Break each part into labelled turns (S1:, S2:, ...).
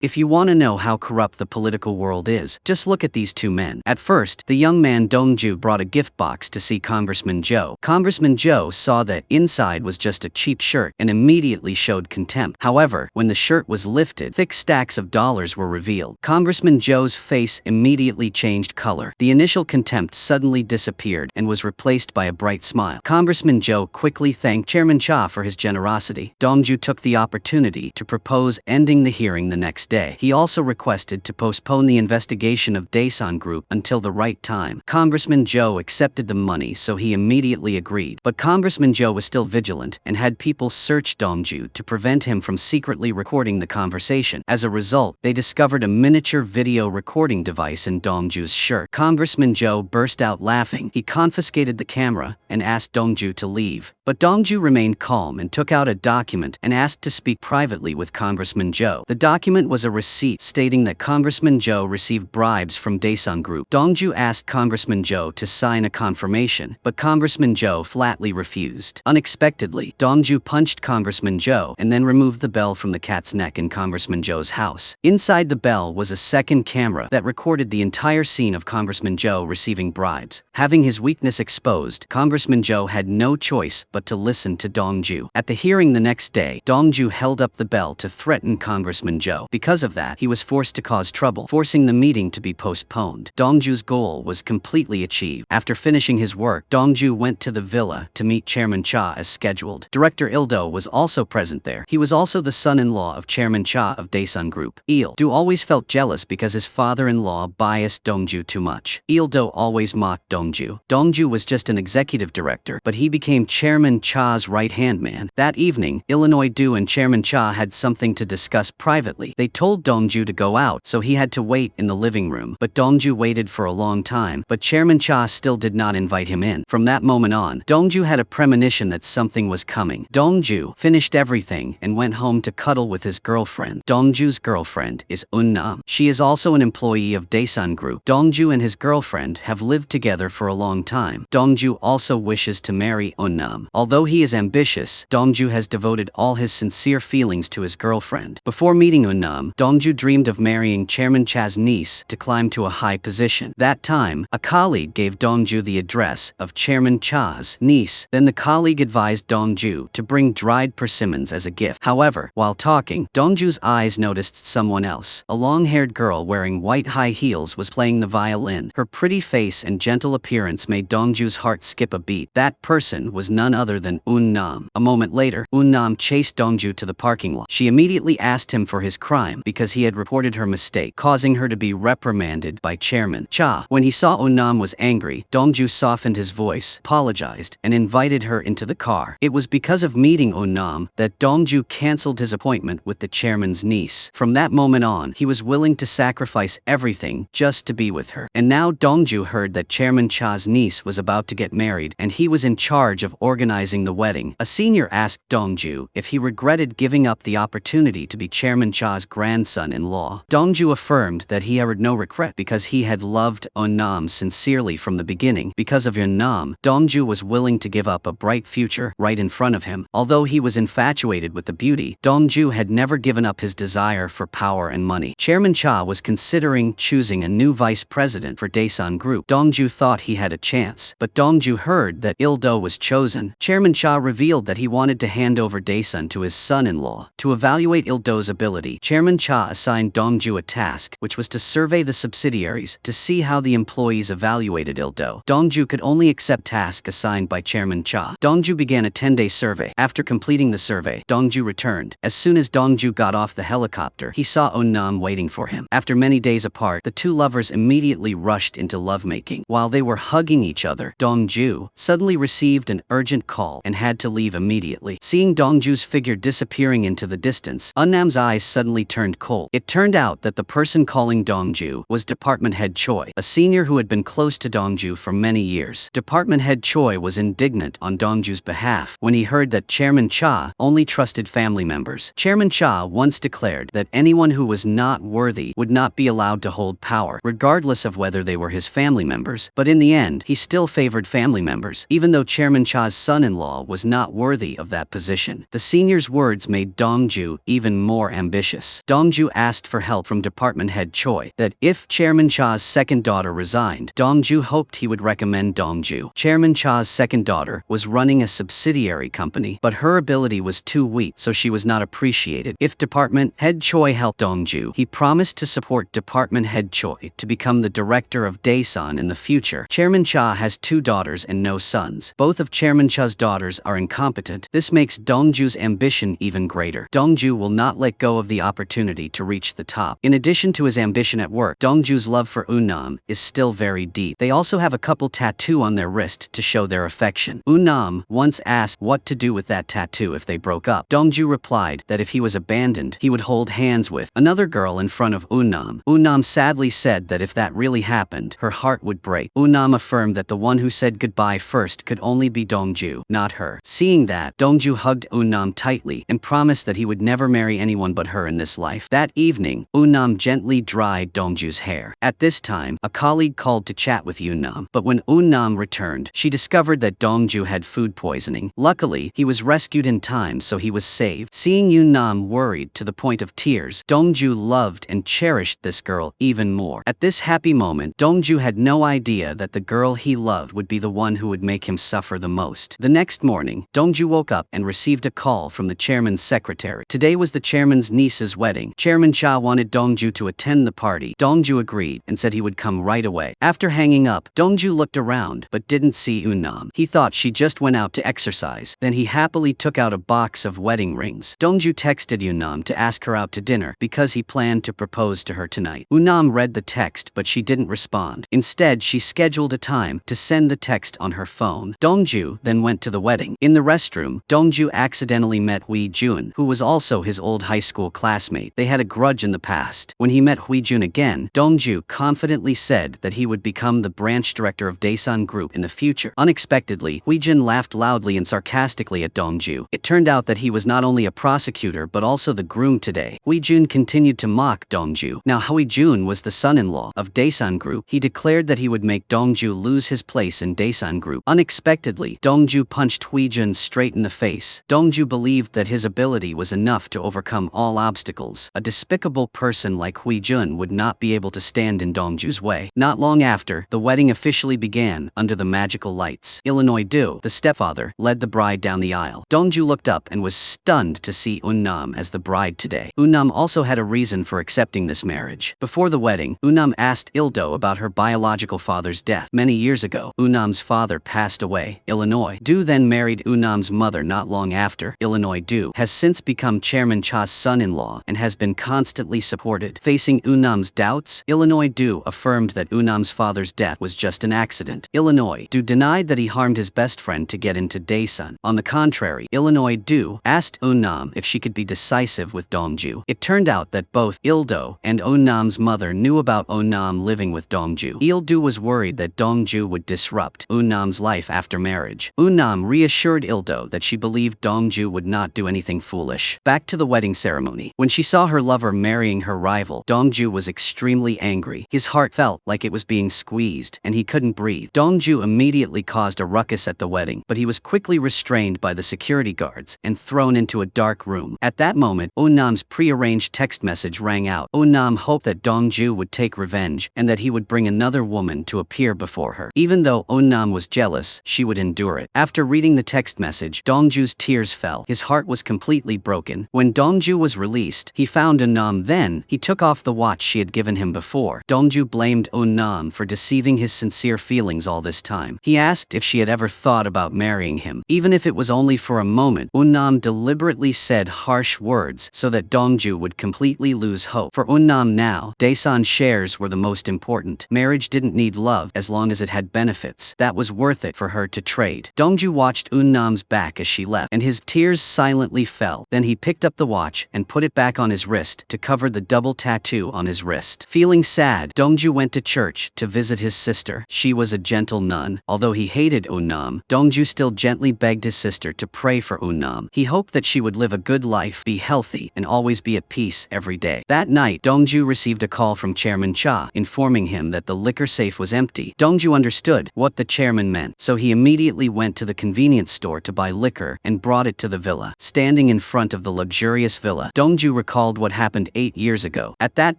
S1: If you want to know how corrupt the political world is, just look at these two men. At first, the young man Dongju brought a gift box to see Congressman Zhou. Congressman Zhou saw that inside was just a cheap shirt and immediately showed contempt. However, when the shirt was lifted, thick stacks of dollars were revealed. Congressman Zhou's face immediately changed color. The initial contempt suddenly disappeared and was replaced by a bright smile. Congressman Zhou quickly thanked Chairman Cha for his generosity. Dongju took the opportunity to propose ending the hearing the next day. He also requested to postpone the investigation of Daesan Group until the right time. Congressman Zhou accepted the money, so he immediately agreed. But Congressman Zhou was still vigilant and had people search Dongju to prevent him from secretly recording the conversation. As a result, they discovered a miniature video recording device in Dongju's shirt. Congressman Zhou burst out laughing. He confiscated the camera and asked Dongju to leave. But Dongju remained calm and took out a document and asked to speak privately with Congressman Zhou. The document was a receipt stating that Congressman Zhou received bribes from Daesan Group. Dongju asked Congressman Zhou to sign a confirmation, but Congressman Zhou flatly refused. Unexpectedly, Dongju punched Congressman Zhou and then removed the bell from the cat's neck in Congressman Zhou's house. Inside the bell was a second camera that recorded the entire scene of Congressman Zhou receiving bribes. Having his weakness exposed, Congressman Zhou had no choice but to listen to Dongju. At the hearing the next day, Dongju held up the bell to threaten Congressman Zhou. Because of that, he was forced to cause trouble, forcing the meeting to be postponed. Dongju's goal was completely achieved. After finishing his work, Dongju went to the villa to meet Chairman Cha as scheduled. Director Il-do was also present there. He was also the son-in-law of Chairman Cha of Daesan Group. Il-do always felt jealous because his father-in-law biased Dongju too much. Il-do always mocked Dongju. Dongju was just an executive director, but he became Chairman Cha's right-hand man. That evening, Il-do and Chairman Cha had something to discuss privately. They told Dongju to go out, so he had to wait in the living room. But Dongju waited for a long time, but Chairman Cha still did not invite him in. From that moment on, Dongju had a premonition that something was coming. Dongju finished everything and went home to cuddle with his girlfriend. Dongju's girlfriend is Eun-nam. She is also an employee of Daesan Group. Dongju and his girlfriend have lived together for a long time. Dongju also wishes to marry Eun-nam. Although he is ambitious, Dongju has devoted all his sincere feelings to his girlfriend. Before meeting Eun-nam, Dongju dreamed of marrying Chairman Cha's niece to climb to a high position. That time, a colleague gave Dongju the address of Chairman Cha's niece. Then the colleague advised Dongju to bring dried persimmons as a gift. However, while talking, Dongju's eyes noticed someone else. A long-haired girl wearing white high heels was playing the violin. Her pretty face and gentle appearance made Dongju's heart skip a beat. That person was none other than Eun-nam. A moment later, Eun-nam chased Dongju to the parking lot. She immediately asked him for his crime because he had reported her mistake, causing her to be reprimanded by Chairman Cha. When he saw Eun-nam was angry, Dongju softened his voice, apologized, and invited her into the car. It was because of meeting Eun-nam that Dongju canceled his appointment with the chairman's niece. From that moment on, he was willing to sacrifice everything just to be with her. And now Dongju heard that Chairman Cha's niece was about to get married, and he was in charge of organizing the wedding. A senior asked Dongju if he regretted giving up the opportunity to be Chairman Cha's grandson-in-law. Dongju affirmed that he had no regret because he had loved Eun-nam sincerely from the beginning. Because of Eun-nam, Dongju was willing to give up a bright future right in front of him. Although he was infatuated with the beauty, Dongju had never given up his desire for power and money. Chairman Cha was considering choosing a new vice president for Daesan Group. Dongju thought he had a chance, but Dongju heard that Il-do was chosen. Chairman Cha revealed that he wanted to hand over Daesan to his son-in-law. To evaluate Il-do's ability, Chairman Cha assigned Dongju a task, which was to survey the subsidiaries to see how the employees evaluated Il-do. Dongju could only accept tasks assigned by Chairman Cha. Dongju began a 10-day survey. After completing the survey, Dongju returned. As soon as Dongju got off the helicopter, he saw Eun-nam waiting for him. After many days apart, the two lovers immediately rushed into lovemaking. While they were hugging each other, Dongju suddenly received an urgent call and had to leave immediately. Seeing Dongju's figure disappearing into the distance, Eun-nam's eyes suddenly turned cold. It turned out that the person calling Dongju was Department Head Choi, a senior who had been close to Dongju for many years. Department Head Choi was indignant on Dongju's behalf when he heard that Chairman Cha only trusted family members. Chairman Cha once declared that anyone who was not worthy would not be allowed to hold power, regardless of whether they were his family members. But in the end, he still favored family members, even though Chairman Cha's son-in-law was not worthy of that position. The senior's words made Dongju even more ambitious. Dongju asked for help from department head Choi, that if Chairman Cha's second daughter resigned, Dongju hoped he would recommend Dongju. Chairman Cha's second daughter was running a subsidiary company, but her ability was too weak, so she was not appreciated. If department head Choi helped Dongju, he promised to support department head Choi to become the director of Daesan in the future. Chairman Cha has 2 daughters and no sons. Both of Chairman Cha's daughters are incompetent. This makes Dongju's ambition even greater. Dongju will not let go of the opportunity to reach the top. In addition to his ambition at work, Dongju's love for Eun-nam is still very deep. They also have a couple tattoo on their wrist to show their affection. Eun-nam once asked what to do with that tattoo if they broke up. Dongju replied that if he was abandoned, he would hold hands with another girl in front of Eun-nam. Eun-nam sadly said that if that really happened, her heart would break. Eun-nam affirmed that the one who said goodbye first could only be Dongju, not her. Seeing that, Dongju hugged Eun-nam tightly and promised that he would never marry anyone but her in this life. That evening, Eun-nam gently dried Dongju's hair. At this time, a colleague called to chat with Eun-nam, but when Eun-nam returned, she discovered that Dongju had food poisoning. Luckily, he was rescued in time, so he was saved. Seeing Eun-nam worried to the point of tears, Dongju loved and cherished this girl even more. At this happy moment, Dongju had no idea that the girl he loved would be the one who would make him suffer the most. The next morning, Dongju woke up and received a call from the chairman's secretary. Today was the chairman's niece's wedding. Chairman Cha wanted Dongju to attend the party. Dongju agreed and said he would come right away. After hanging up, Dongju looked around but didn't see Eun-nam. He thought she just went out to exercise. Then he happily took out a box of wedding rings. Dongju texted Eun-nam to ask her out to dinner because he planned to propose to her tonight. Eun-nam read the text but she didn't respond. Instead, she scheduled a time to send the text on her phone. Dongju then went to the wedding. In the restroom, Dongju accidentally met Hui Jun, who was also his old high school classmate. They had a grudge in the past. When he met Hui Jun again, Dongju confidently said that he would become the branch director of Daesan Group in the future. Unexpectedly, Hui Jun laughed loudly and sarcastically at Dongju. It turned out that he was not only a prosecutor but also the groom today. Hui Jun continued to mock Dongju. Now Hui Jun was the son-in-law of Daesan Group. He declared that he would make Dongju lose his place in Daesan Group. Unexpectedly, Dongju punched Hui Jun straight in the face. Dongju believed that his ability was enough to overcome all obstacles. A despicable person like Hui Jun would not be able to stand in Dongju's way. Not long after, the wedding officially began under the magical lights. Illinois Do, the stepfather, led the bride down the aisle. Dongju looked up and was stunned to see Eun-nam as the bride today. Eun-nam also had a reason for accepting this marriage. Before the wedding, Eun-nam asked Il-do about her biological father's death. Many years ago, Eun-nam's father passed away. Illinois Do then married Eun-nam's mother not long after. Illinois Do has since become Chairman Cha's son-in-law and has been constantly supported. Facing Eun-nam's doubts, Illinois Do affirmed that Eun-nam's father's death was just an accident. Illinois Do denied that he harmed his best friend to get into Daesan. On the contrary, Illinois Do asked Eun-nam if she could be decisive with Dongju. It turned out that both Il-do and Eun-nam's mother knew about Eun-nam living with Dongju. Il-do was worried that Dongju would disrupt Eun-nam's life after marriage. Eun-nam reassured Il-do that she believed Dongju would not do anything foolish. Back to the wedding ceremony. When she saw her lover marrying her rival, Dongju was extremely angry. His heart felt like it was being squeezed, and he couldn't breathe. Dongju immediately caused a ruckus at the wedding, but he was quickly restrained by the security guards and thrown into a dark room. At that moment, Eun-nam's pre-arranged text message rang out. Eun-nam hoped that Dongju would take revenge and that he would bring another woman to appear before her. Even though Eun-nam was jealous, she would endure it. After reading the text message, Dongju's tears fell. His heart was completely broken. When Dongju was released, he found Eun-nam. Then, he took off the watch she had given him before. Dongju blamed Eun-nam for deceiving his sincere feelings all this time. He asked if she had ever thought about marrying him. Even if it was only for a moment, Eun-nam deliberately said harsh words so that Dongju would completely lose hope. For Eun-nam now, Daesan shares were the most important. Marriage didn't need love as long as it had benefits. That was worth it for her to trade. Dongju watched Eun-nam's back as she left, and his tears silently fell. Then he picked up the watch and put it back on his wrist to cover the double tattoo on his wrist. Feeling sad, Dongju went to church to visit his sister. She was a gentle nun. Although he hated Eun-nam, Dongju still gently begged his sister to pray for Eun-nam. He hoped that she would live a good life, be healthy, and always be at peace every day. That night, Dongju received a call from Chairman Cha, informing him that the liquor safe was empty. Dongju understood what the chairman meant, so he immediately went to the convenience store to buy liquor and brought it to the villa. Standing in front of the luxurious villa, Dongju recalled recalled what happened 8 years ago. At that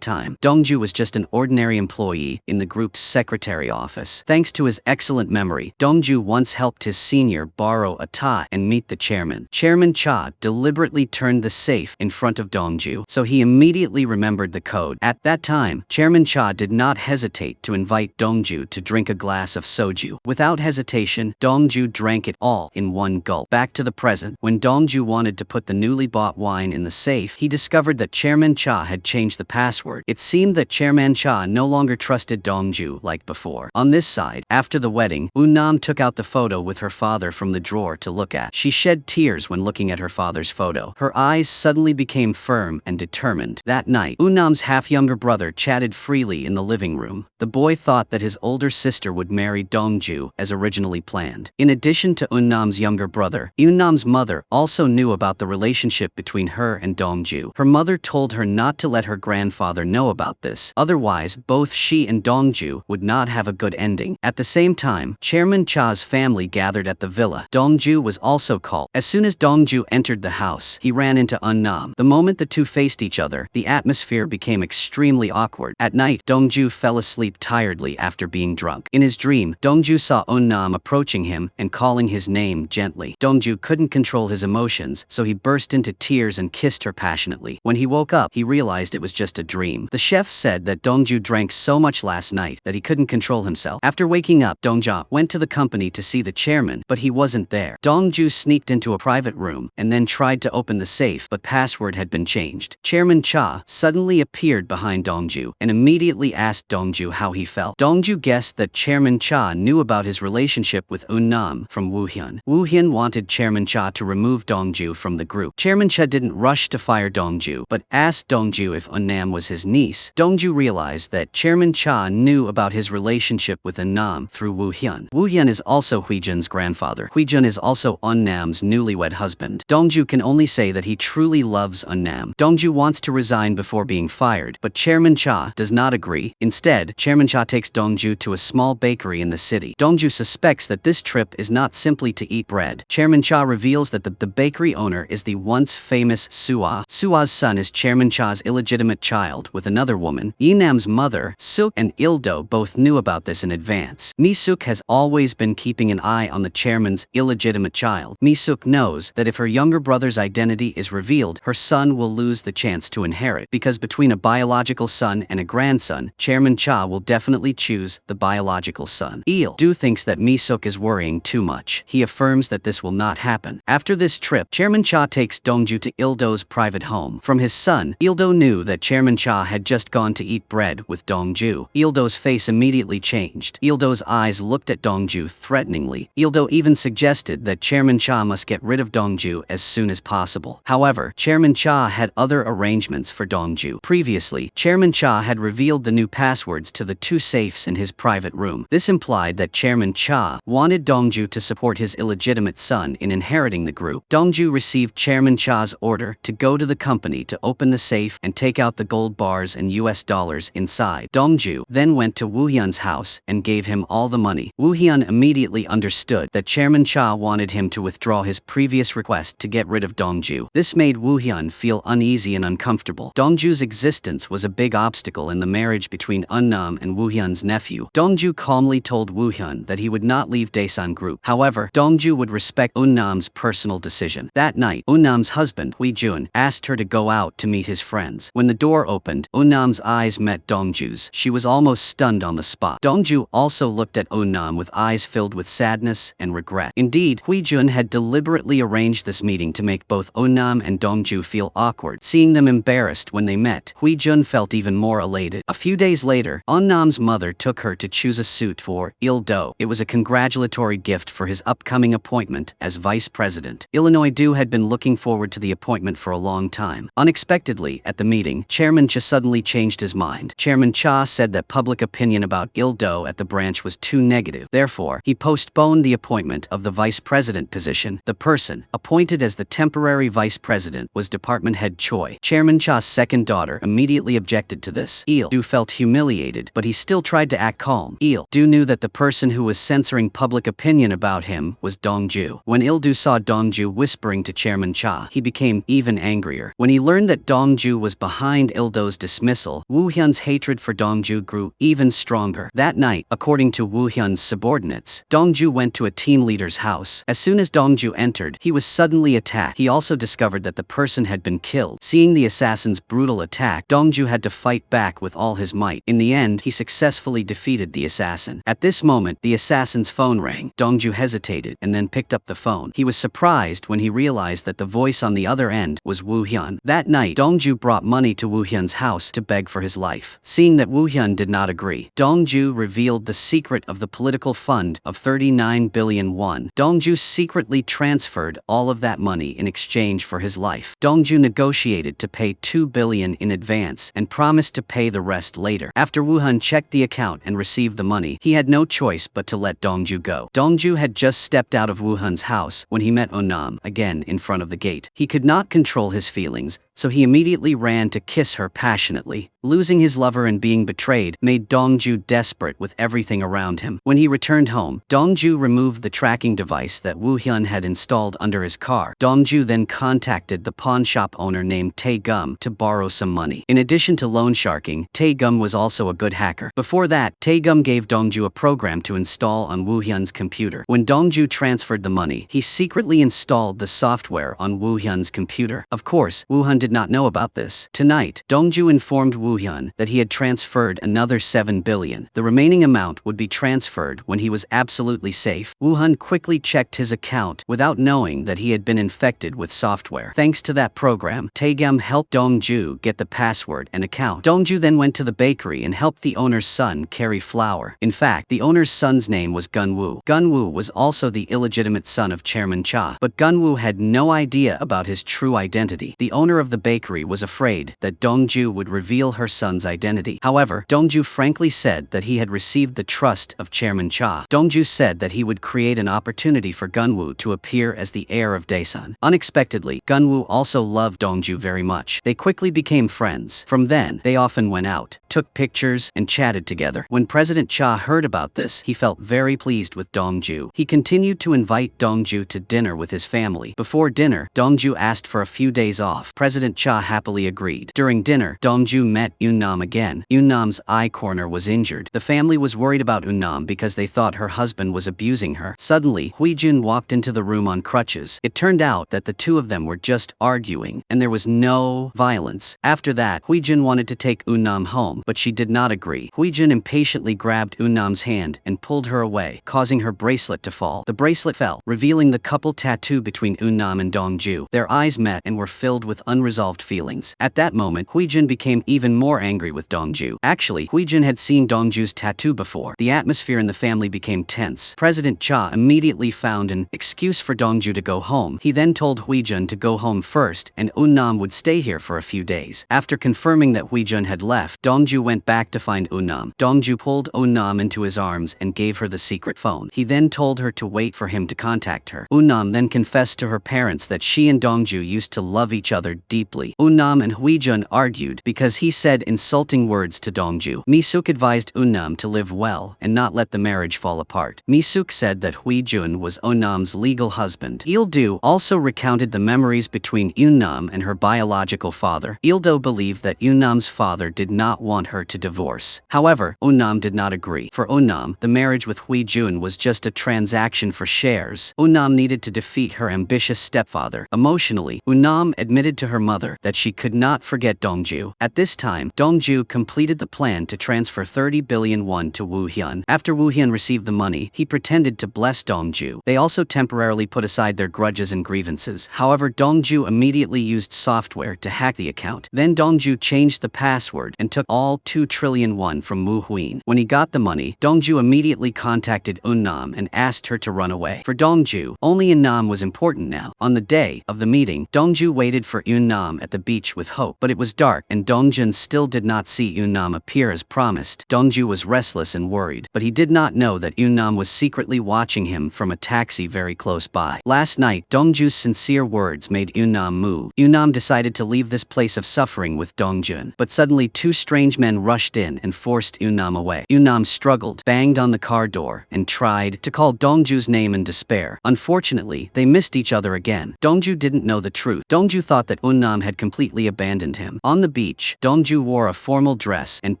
S1: time, Dongju was just an ordinary employee in the group's secretary office. Thanks to his excellent memory, Dongju once helped his senior borrow a tie and meet the chairman. Chairman Cha deliberately turned the safe in front of Dongju, so he immediately remembered the code. At that time, Chairman Cha did not hesitate to invite Dongju to drink a glass of soju. Without hesitation, Dongju drank it all in one gulp. Back to the present, when Dongju wanted to put the newly bought wine in the safe, he discovered that Chairman Cha had changed the password. It seemed that Chairman Cha no longer trusted Dongju like before. On this side, after the wedding, Nam took out the photo with her father from the drawer to look at. She shed tears when looking at her father's photo. Her eyes suddenly became firm and determined. That night, Nam's half-younger brother chatted freely in the living room. The boy thought that his older sister would marry Dongju as originally planned. In addition to Nam's younger brother, Nam's mother also knew about the relationship between her and Dongju. Her mother told her not to let her grandfather know about this, otherwise both she and Dongju would not have a good ending. At the same time, Chairman Cha's family gathered at the villa. Dongju was also called. As soon as Dongju entered the house, he ran into Nam. The moment the two faced each other, the atmosphere became extremely awkward. At night, Dongju fell asleep tiredly after being drunk. In his dream, Dongju saw Nam approaching him and calling his name gently. Dongju couldn't control his emotions, so he burst into tears and kissed her passionately. When he woke up, he realized it was just a dream. The chef said that Dongju drank so much last night that he couldn't control himself. After waking up, Dongja went to the company to see the chairman, but he wasn't there. Dongju sneaked into a private room and then tried to open the safe, but password had been changed. Chairman Cha suddenly appeared behind Dongju and immediately asked Dongju how he felt. Dongju guessed that Chairman Cha knew about his relationship with Nam from Wu Hyun. Wu Hyun wanted Chairman Cha to remove Dongju from the group. Chairman Cha didn't rush to fire Dongju, but asked Dongju if Nam was his niece. Dongju realized that Chairman Cha knew about his relationship with Nam through Wu Hyun. Wu Hyun is also Huijun's grandfather. Huijun is also Nam's newlywed husband. Dongju can only say that he truly loves Nam. Dongju wants to resign before being fired, but Chairman Cha does not agree. Instead, Chairman Cha takes Dongju to a small bakery in the city. Dongju suspects that this trip is not simply to eat bread. Chairman Cha reveals that the bakery owner is the once famous Suah. Suah's son is Chairman Cha's illegitimate child with another woman. Nam's mother, Suk, and Il-do both knew about this in advance. Mi-suk has always been keeping an eye on the chairman's illegitimate child. Mi-suk knows that if her younger brother's identity is revealed, her son will lose the chance to inherit, because between a biological son and a grandson, Chairman Cha will definitely choose the biological son. Il-do thinks that Mi-suk is worrying too much. He affirms that this will not happen. After this trip, Chairman Cha takes Dongju to Il-do's private home. From his son, Il-do knew that Chairman Cha had just gone to eat bread with Dongju. Il-do's face immediately changed. Il-do's eyes looked at Dongju threateningly. Il-do even suggested that Chairman Cha must get rid of Dongju as soon as possible. However, Chairman Cha had other arrangements for Dongju. Previously, Chairman Cha had revealed the new passwords to the two safes in his private room. This implied that Chairman Cha wanted Dongju to support his illegitimate son in inheriting the group. Dongju received Chairman Cha's order to go to the company to open the safe and take out the gold bars and US dollars inside. Dongju then went to Wu Hyun's house and gave him all the money. Wu Hyun immediately understood that Chairman Cha wanted him to withdraw his previous request to get rid of Dongju. This made Wu Hyun feel uneasy and uncomfortable. Dongju's existence was a big obstacle in the marriage between Nam and Wu Hyun's nephew. Dongju calmly told Wu Hyun that he would not leave Daesan Group. However, Dongju would respect Nam's personal decision. That night, Nam's husband, Huijun, asked her to go out to meet his friends. When the door opened, Nam's eyes met Dongju's. She was almost stunned on the spot. Dongju also looked at Nam with eyes filled with sadness and regret. Indeed, Huijun had deliberately arranged this meeting to make both Nam and Dongju feel awkward. Seeing them embarrassed when they met, Huijun felt even more elated. A few days later, Nam's mother took her to choose a suit for Il-do. It was a congratulatory gift for his upcoming appointment as vice president. Il-do had been looking forward to the appointment for a long time. Unexpectedly, at the meeting, Chairman Cha suddenly changed his mind. Chairman Cha said that public opinion about Il-do at the branch was too negative. Therefore, he postponed the appointment of the vice president position. The person appointed as the temporary vice president was department head Choi. Chairman Cha's second daughter immediately objected to this. Il-do felt humiliated, but he still tried to act calm. Il-do knew that the person who was censoring public opinion about him was Dongju. When Il-do saw Dongju whispering to Chairman Cha, he became even angrier. When he learned learned that Dongju was behind Ildo's dismissal, Woo Hyun's hatred for Dongju grew even stronger. That night, according to Woo Hyun's subordinates, Dongju went to a team leader's house. As soon as Dongju entered, he was suddenly attacked. He also discovered that the person had been killed. Seeing the assassin's brutal attack, Dongju had to fight back with all his might. In the end, he successfully defeated the assassin. At this moment, the assassin's phone rang. Dongju hesitated and then picked up the phone. He was surprised when he realized that the voice on the other end was Woo Hyun. That night, Dongju brought money to Woo Hyun's house to beg for his life. Seeing that Woo Hyun did not agree, Dongju revealed the secret of the political fund of 39 billion won. Dongju secretly transferred all of that money in exchange for his life. Dongju negotiated to pay 2 billion in advance and promised to pay the rest later. After Woo Hyun checked the account and received the money, he had no choice but to let Dongju go. Dongju had just stepped out of Woo Hyun's house when he met Onam again in front of the gate. He could not control his feelings, so he immediately ran to kiss her passionately. Losing his lover and being betrayed made Dongju desperate with everything around him. When he returned home, Dongju removed the tracking device that Woo Hyun had installed under his car. Dongju then contacted the pawn shop owner named Tae Gum to borrow some money. In addition to loan sharking, Tae Gum was also a good hacker. Before that, Tae Gum gave Dongju a program to install on Woo Hyun's computer. When Dongju transferred the money, he secretly installed the software on Woo Hyun's computer. Of course, Woo Hyun did not know about this. Tonight, Dongju informed Woo Hyun that he had transferred another 7 billion. The remaining amount would be transferred when he was absolutely safe. Woo Hyun quickly checked his account without knowing that he had been infected with software. Thanks to that program, Tae Gum helped Dongju get the password and account. Dongju then went to the bakery and helped the owner's son carry flour. In fact, the owner's son's name was Gunwoo. Gunwoo was also the illegitimate son of Chairman Cha, but Gunwoo had no idea about his true identity. The owner of the bakery was afraid that Dongju would reveal her son's identity. However, Dongju frankly said that he had received the trust of Chairman Cha. Dongju said that he would create an opportunity for Gunwoo to appear as the heir of Daesun. Unexpectedly, Gunwoo also loved Dongju very much. They quickly became friends. From then, they often went out, took pictures, and chatted together. When President Cha heard about this, he felt very pleased with Dongju. He continued to invite Dongju to dinner with his family. Before dinner, Dongju asked for a few days off. President Cha happily agreed. During dinner, Dongju met Eun-nam again. Eun-nam's eye corner was injured. The family was worried about Eun-nam because they thought her husband was abusing her. Suddenly, Hui-jun walked into the room on crutches. It turned out that the two of them were just arguing, and there was no violence. After that, Hui-jun wanted to take Eun-nam home, but she did not agree. Hui-jun impatiently grabbed Eun-nam's hand and pulled her away, causing her bracelet to fall. The bracelet fell, revealing the couple tattoo between Eun-nam and Dongju. Their eyes met and were filled with unresolved feelings. At that moment, Hui-jun became even more angry with Dongju. Actually, Hui-jun had seen Dongju's tattoo before. The atmosphere in the family became tense. President Cha immediately found an excuse for Dongju to go home. He then told Hui-jun to go home first and Eun-nam would stay here for a few days. After confirming that Hui-jun had left, Dongju went back to find Eun-nam. Dongju pulled Eun-nam into his arms and gave her the secret phone. He then told her to wait for him to contact her. Eun-nam then confessed to her parents that she and Dongju used to love each other deeply. Eun-nam and Hui-jun argued because he said insulting words to Dongju. Mi-suk advised Eun-nam to live well and not let the marriage fall apart. Mi-suk said that Hui-jun was Eun-nam's legal husband. Il-do also recounted the memories between Eun-nam and her biological father. Il-do believed that Eun-nam's father did not want her to divorce. However, Eun-nam did not agree. For Eun-nam, the marriage with Hui-jun was just a transaction for shares. Eun-nam needed to defeat her ambitious stepfather. Emotionally, Eun-nam admitted to her mother that she could not forget Dongju. At this time, Dongju completed the plan to transfer 30 billion won to Woo Hyun. After Woo Hyun received the money, he pretended to bless Dongju. They also temporarily put aside their grudges and grievances. However, Dongju immediately used software to hack the account. Then Dongju changed the password and took all 2 trillion won from Woo Hyun. When he got the money, Dongju immediately contacted Eun-nam and asked her to run away. For Dongju, only Eun-nam was important now. On the day of the meeting, Dongju waited for Eun-nam at the beach with hope, but it was dark and Dongjun still did not see Eun-nam appear as promised. Dongju was restless and worried, but he did not know that Eun-nam was secretly watching him from a taxi very close by. Last night, Dongju's sincere words made Eun-nam move. Eun-nam decided to leave this place of suffering with Dongjun, but suddenly 2 strange men rushed in and forced Eun-nam away. Eun-nam struggled, banged on the car door, and tried to call Dongju's name in despair. Unfortunately, they missed each other again. Dongju didn't know the truth. Dongju thought that Eun-nam Nam had completely abandoned him. On the beach, Dongju wore a formal dress and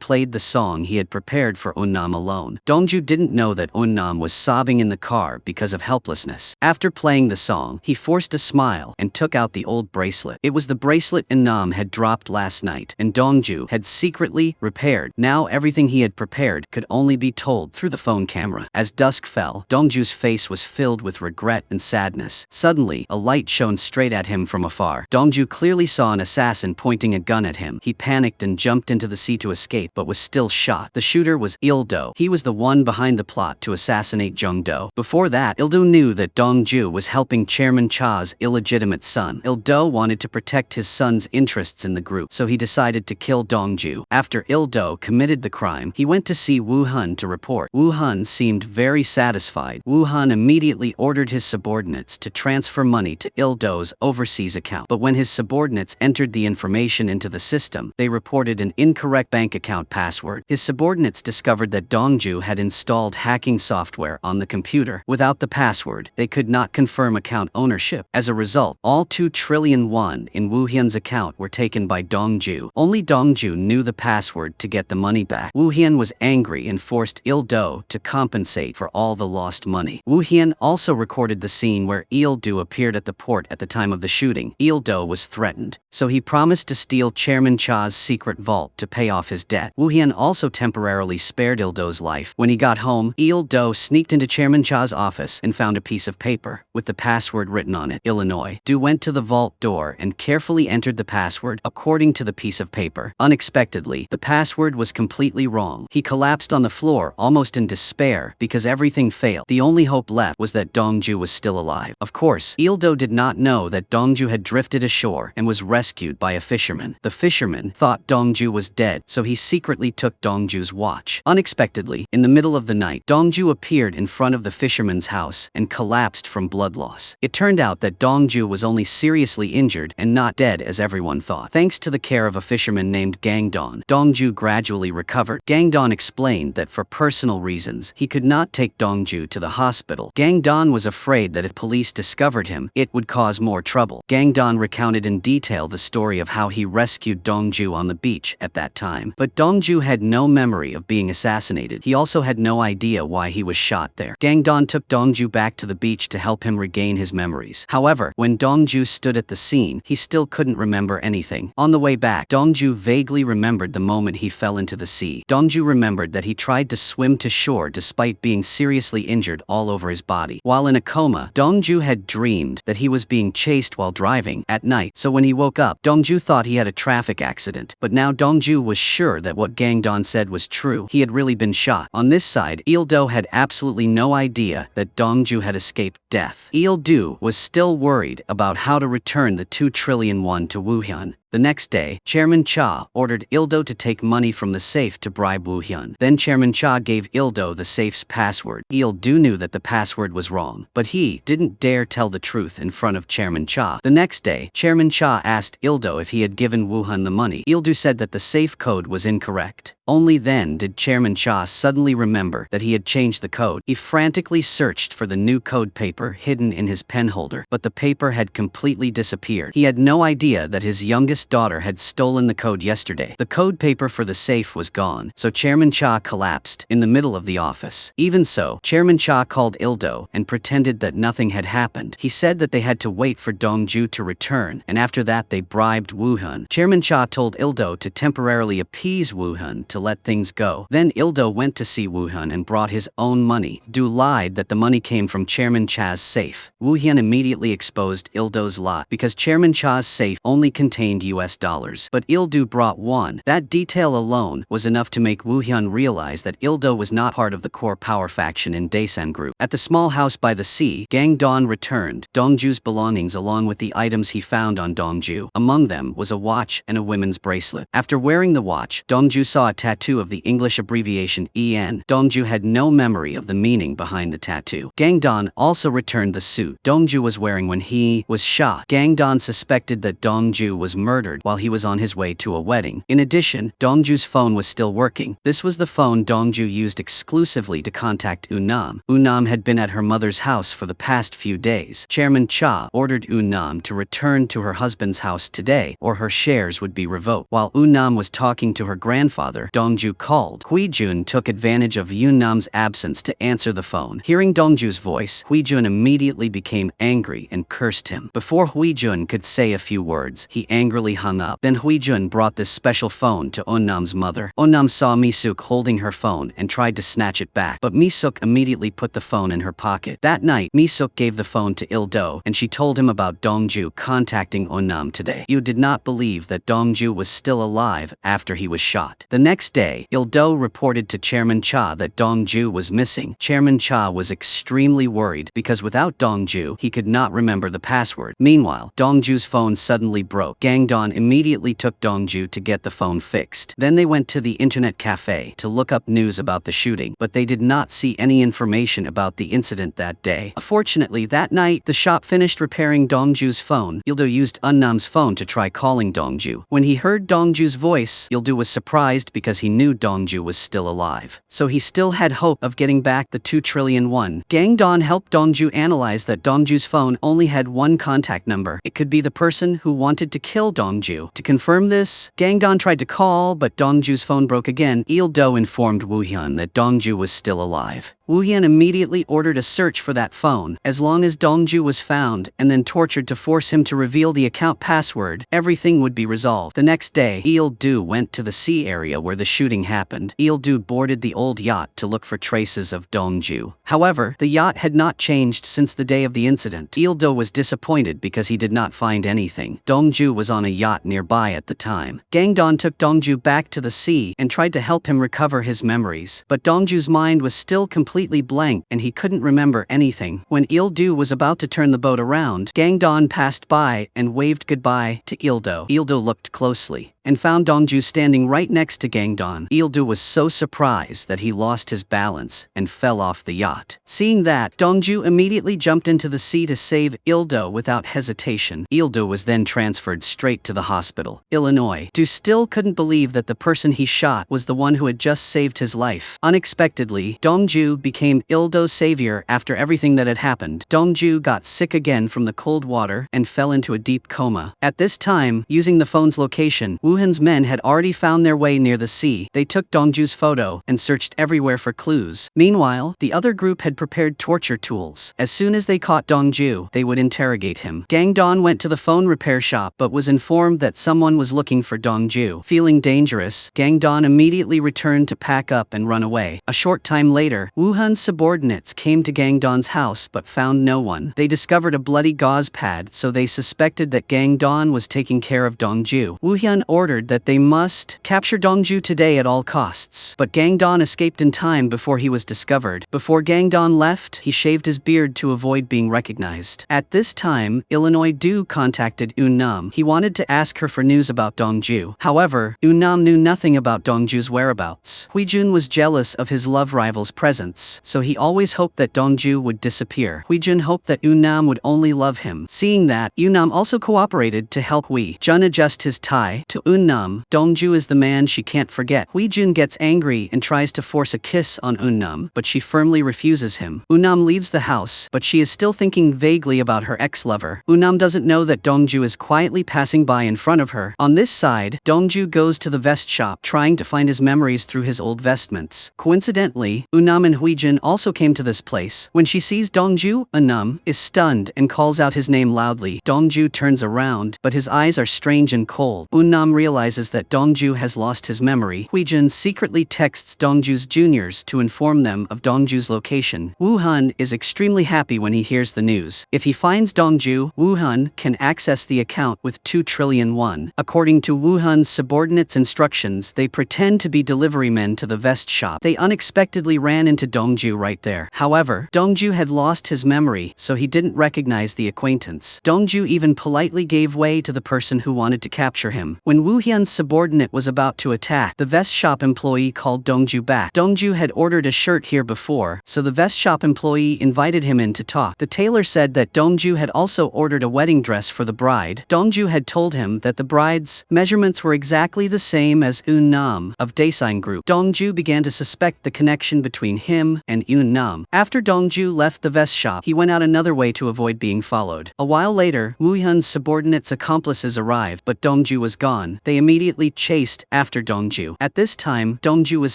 S1: played the song he had prepared for Nam alone. Dongju didn't know that Nam was sobbing in the car because of helplessness. After playing the song, he forced a smile and took out the old bracelet. It was the bracelet Nam had dropped last night, and Dongju had secretly repaired. Now everything he had prepared could only be told through the phone camera. As dusk fell, Dongju's face was filled with regret and sadness. Suddenly, a light shone straight at him from afar. Dongju clearly saw an assassin pointing a gun at him. He panicked and jumped into the sea to escape, but was still shot. The shooter was Il-do. He was the one behind the plot to assassinate Jung-do. Before that, Il-do knew that Dongju was helping Chairman Cha's illegitimate son. Il-do wanted to protect his son's interests in the group, so he decided to kill Dongju. After Il-do committed the crime, he went to see Wu Hun to report. Wu Hun seemed very satisfied. Wu Hun immediately ordered his subordinates to transfer money to Il-do's overseas account. But when his subordinates entered the information into the system, they reported an incorrect bank account password. His subordinates discovered that Dongju had installed hacking software on the computer. Without the password, they could not confirm account ownership. As a result, all 2 trillion won in Wu Hyun's account were taken by Dongju. Only Dongju knew the password to get the money back. Wu Hyun was angry and forced Il-do to compensate for all the lost money. Wu Hyun also recorded the scene where Il-do appeared at the port at the time of the shooting. Il-do was threatened, so he promised to steal Chairman Cha's secret vault to pay off his debt. Wu Hyun also temporarily spared Il-do's life. When he got home, Il-do sneaked into Chairman Cha's office and found a piece of paper with the password written on it. Illinois. Du went to the vault door and carefully entered the password according to the piece of paper. Unexpectedly, the password was completely wrong. He collapsed on the floor almost in despair because everything failed. The only hope left was that Dongju was still alive. Of course, Il-do did not know that Dongju had drifted ashore and was rescued by a fisherman. The fisherman thought Dongju was dead, so he secretly took Dongju's watch. Unexpectedly, in the middle of the night, Dongju appeared in front of the fisherman's house and collapsed from blood loss. It turned out that Dongju was only seriously injured and not dead as everyone thought. Thanks to the care of a fisherman named Gangdon, Dongju gradually recovered. Gangdon explained that for personal reasons, he could not take Dongju to the hospital. Gangdon was afraid that if police discovered him, it would cause more trouble. Gangdon recounted in detail the story of how he rescued Dongju on the beach at that time. But Dongju had no memory of being assassinated. He also had no idea why he was shot there. Gangdon took Dongju back to the beach to help him regain his memories. However, when Dongju stood at the scene, he still couldn't remember anything. On the way back, Dongju vaguely remembered the moment he fell into the sea. Dongju remembered that he tried to swim to shore despite being seriously injured all over his body. While in a coma, Dongju had dreamed that he was being chased while driving at night, so when he woke up, Dongju thought he had a traffic accident. But now Dongju was sure that what Gangdon said was true. He had really been shot. On this side, Il-do had absolutely no idea that Dongju had escaped death. Il-do was still worried about how to return the 2 trillion won to Wu Hyun. The next day, Chairman Cha ordered Il-do to take money from the safe to bribe Wu Hyun. Then Chairman Cha gave Il-do the safe's password. Il-do knew that the password was wrong, but he didn't dare tell the truth in front of Chairman Cha. The next day, Chairman Cha asked Il-do if he had given Wu Hyun the money. Il-do said that the safe code was incorrect. Only then did Chairman Cha suddenly remember that he had changed the code. He frantically searched for the new code paper hidden in his pen holder, but the paper had completely disappeared. He had no idea that his youngest daughter had stolen the code yesterday. The code paper for the safe was gone, so Chairman Cha collapsed in the middle of the office. Even so, Chairman Cha called Il-do and pretended that nothing had happened. He said that they had to wait for Dongju to return, and after that they bribed Wu Hyun. Chairman Cha told Il-do to temporarily appease Wu Hyun to let things go. Then Il-do went to see Wu Hyun and brought his own money. Du lied that the money came from Chairman Cha's safe. Wu Hyun immediately exposed Il-do's lie because Chairman Cha's safe only contained US dollars, but Il-do brought won. That detail alone was enough to make Wu Hyun realize that Il-do was not part of the core power faction in Daesan Group. At the small house by the sea, Gangdon returned Dongju's belongings along with the items he found on Dongju. Among them was a watch and a women's bracelet. After wearing the watch, Dongju saw a tattoo of the English abbreviation EN. Dongju had no memory of the meaning behind the tattoo. Gangdon also returned the suit Dongju was wearing when he was shot. Gangdon suspected that Dongju was murdered murdered while he was on his way to a wedding. In addition, Dongju's phone was still working. This was the phone Dongju used exclusively to contact Unam. Unam had been at her mother's house for the past few days. Chairman Cha ordered Unam to return to her husband's house today, or her shares would be revoked. While Unam was talking to her grandfather, Dongju called. Huijun took advantage of Unam's absence to answer the phone. Hearing Dongju's voice, Huijun immediately became angry and cursed him. Before Huijun could say a few words, he angrily hung up. Then Huijun brought this special phone to Onam's mother. Onam saw Misuk holding her phone and tried to snatch it back, but Misuk immediately put the phone in her pocket. That night, Misuk gave the phone to Il-do, and she told him about Dongju contacting Onam today. You did not believe that Dongju was still alive after he was shot. The next day, Il-do reported to Chairman Cha that Dongju was missing. Chairman Cha was extremely worried because without Dongju, he could not remember the password. Meanwhile, Dongju's phone suddenly broke. Gangdon immediately took Dongju to get the phone fixed. Then they went to the internet cafe to look up news about the shooting, but they did not see any information about the incident that day. Fortunately, that night, the shop finished repairing Dongju's phone. Il-do used Unnam's phone to try calling Dongju. When he heard Dongju's voice, Il-do was surprised because he knew Dongju was still alive. So he still had hope of getting back the 2 trillion won. Gangdon helped Dongju analyze that Dongju's phone only had one contact number. It could be the person who wanted to kill Dongju. To confirm this, Gangdon tried to call, but Dongju's phone broke again. Il-do informed Wu Hyun that Dongju was still alive. Wu Hyun immediately ordered a search for that phone. As long as Dongju was found and then tortured to force him to reveal the account password, everything would be resolved. The next day, Il-do went to the sea area where the shooting happened. Il-do boarded the old yacht to look for traces of Dongju. However, the yacht had not changed since the day of the incident. Il-do was disappointed because he did not find anything. Dongju was on a yacht nearby at the time. Gangdon took Dongju back to the sea and tried to help him recover his memories, but Dongju's mind was still completely blank and he couldn't remember anything. When Il-do was about to turn the boat around, Gangdon passed by and waved goodbye to Il-do. Il-do looked closely and found Dongju standing right next to Gangdon. Il-do was so surprised that he lost his balance and fell off the yacht. Seeing that, Dongju immediately jumped into the sea to save Il-do without hesitation. Il-do was then transferred straight to the hospital. Illinois. Du still couldn't believe that the person he shot was the one who had just saved his life. Unexpectedly, Dongju became Il-do's savior after everything that had happened. Dongju got sick again from the cold water and fell into a deep coma. At this time, using the phone's location, Wu Hyun's men had already found their way near the sea. They took Dongju's photo and searched everywhere for clues. Meanwhile, the other group had prepared torture tools. As soon as they caught Dongju, they would interrogate him. Gangdon went to the phone repair shop but was informed that someone was looking for Dongju. Feeling dangerous, Gangdon immediately returned to pack up and run away. A short time later, Wu Hyun's subordinates came to Gangdon's house but found no one. They discovered a bloody gauze pad, so they suspected that Gangdon was taking care of Dongju. Wu Hyun ordered that they must capture Dongju today at all costs. But Gangdon escaped in time before he was discovered. Before Gangdon left, he shaved his beard to avoid being recognized. At this time, Illinois Du contacted Eun-nam. He wanted to ask her for news about Dongju. However, Eun-nam knew nothing about Dongju's whereabouts. Huijun was jealous of his love rival's presence, so he always hoped that Dongju would disappear. Huijun hoped that Eun-nam would only love him. Seeing that, Eun-nam also cooperated to help Huijun adjust his tie to Eun-nam. Dongju is the man she can't forget. Huijun gets angry and tries to force a kiss on Eun-nam, but she firmly refuses him. Eun-nam leaves the house, but she is still thinking vaguely about her ex-lover. Eun-nam doesn't know that Dongju is quietly passing by in front of her. On this side, Dongju goes to the vest shop trying to find his memories through his old vestments. Coincidentally, Eun-nam and Huijun also came to this place. When she sees Dongju, Eun-nam is stunned and calls out his name loudly. Dongju turns around, but his eyes are strange and cold. Eun-nam realizes that Dongju has lost his memory. Huijun secretly texts Dongju's juniors to inform them of Dongju's location. Wu Hyun is extremely happy when he hears the news. If he finds Dongju, Wu Hyun can access the account with 2 trillion won. According to Wu Hyun's subordinates' instructions, they pretend to be delivery men to the vest shop. They unexpectedly ran into Dongju right there. However, Dongju had lost his memory, so he didn't recognize the acquaintance. Dongju even politely gave way to the person who wanted to capture him. When Wu Wu Hyun's subordinate was about to attack. The vest shop employee called Dongju back. Dongju had ordered a shirt here before, so the vest shop employee invited him in to talk. The tailor said that Dongju had also ordered a wedding dress for the bride. Dongju had told him that the bride's measurements were exactly the same as Eun Nam of Daesign Group. Dongju began to suspect the connection between him and Eun Nam. After Dongju left the vest shop, he went out another way to avoid being followed. A while later, Wu Hyun's subordinates' accomplices arrived, but Dongju was gone. They immediately chased after Dongju. At this time, Dongju was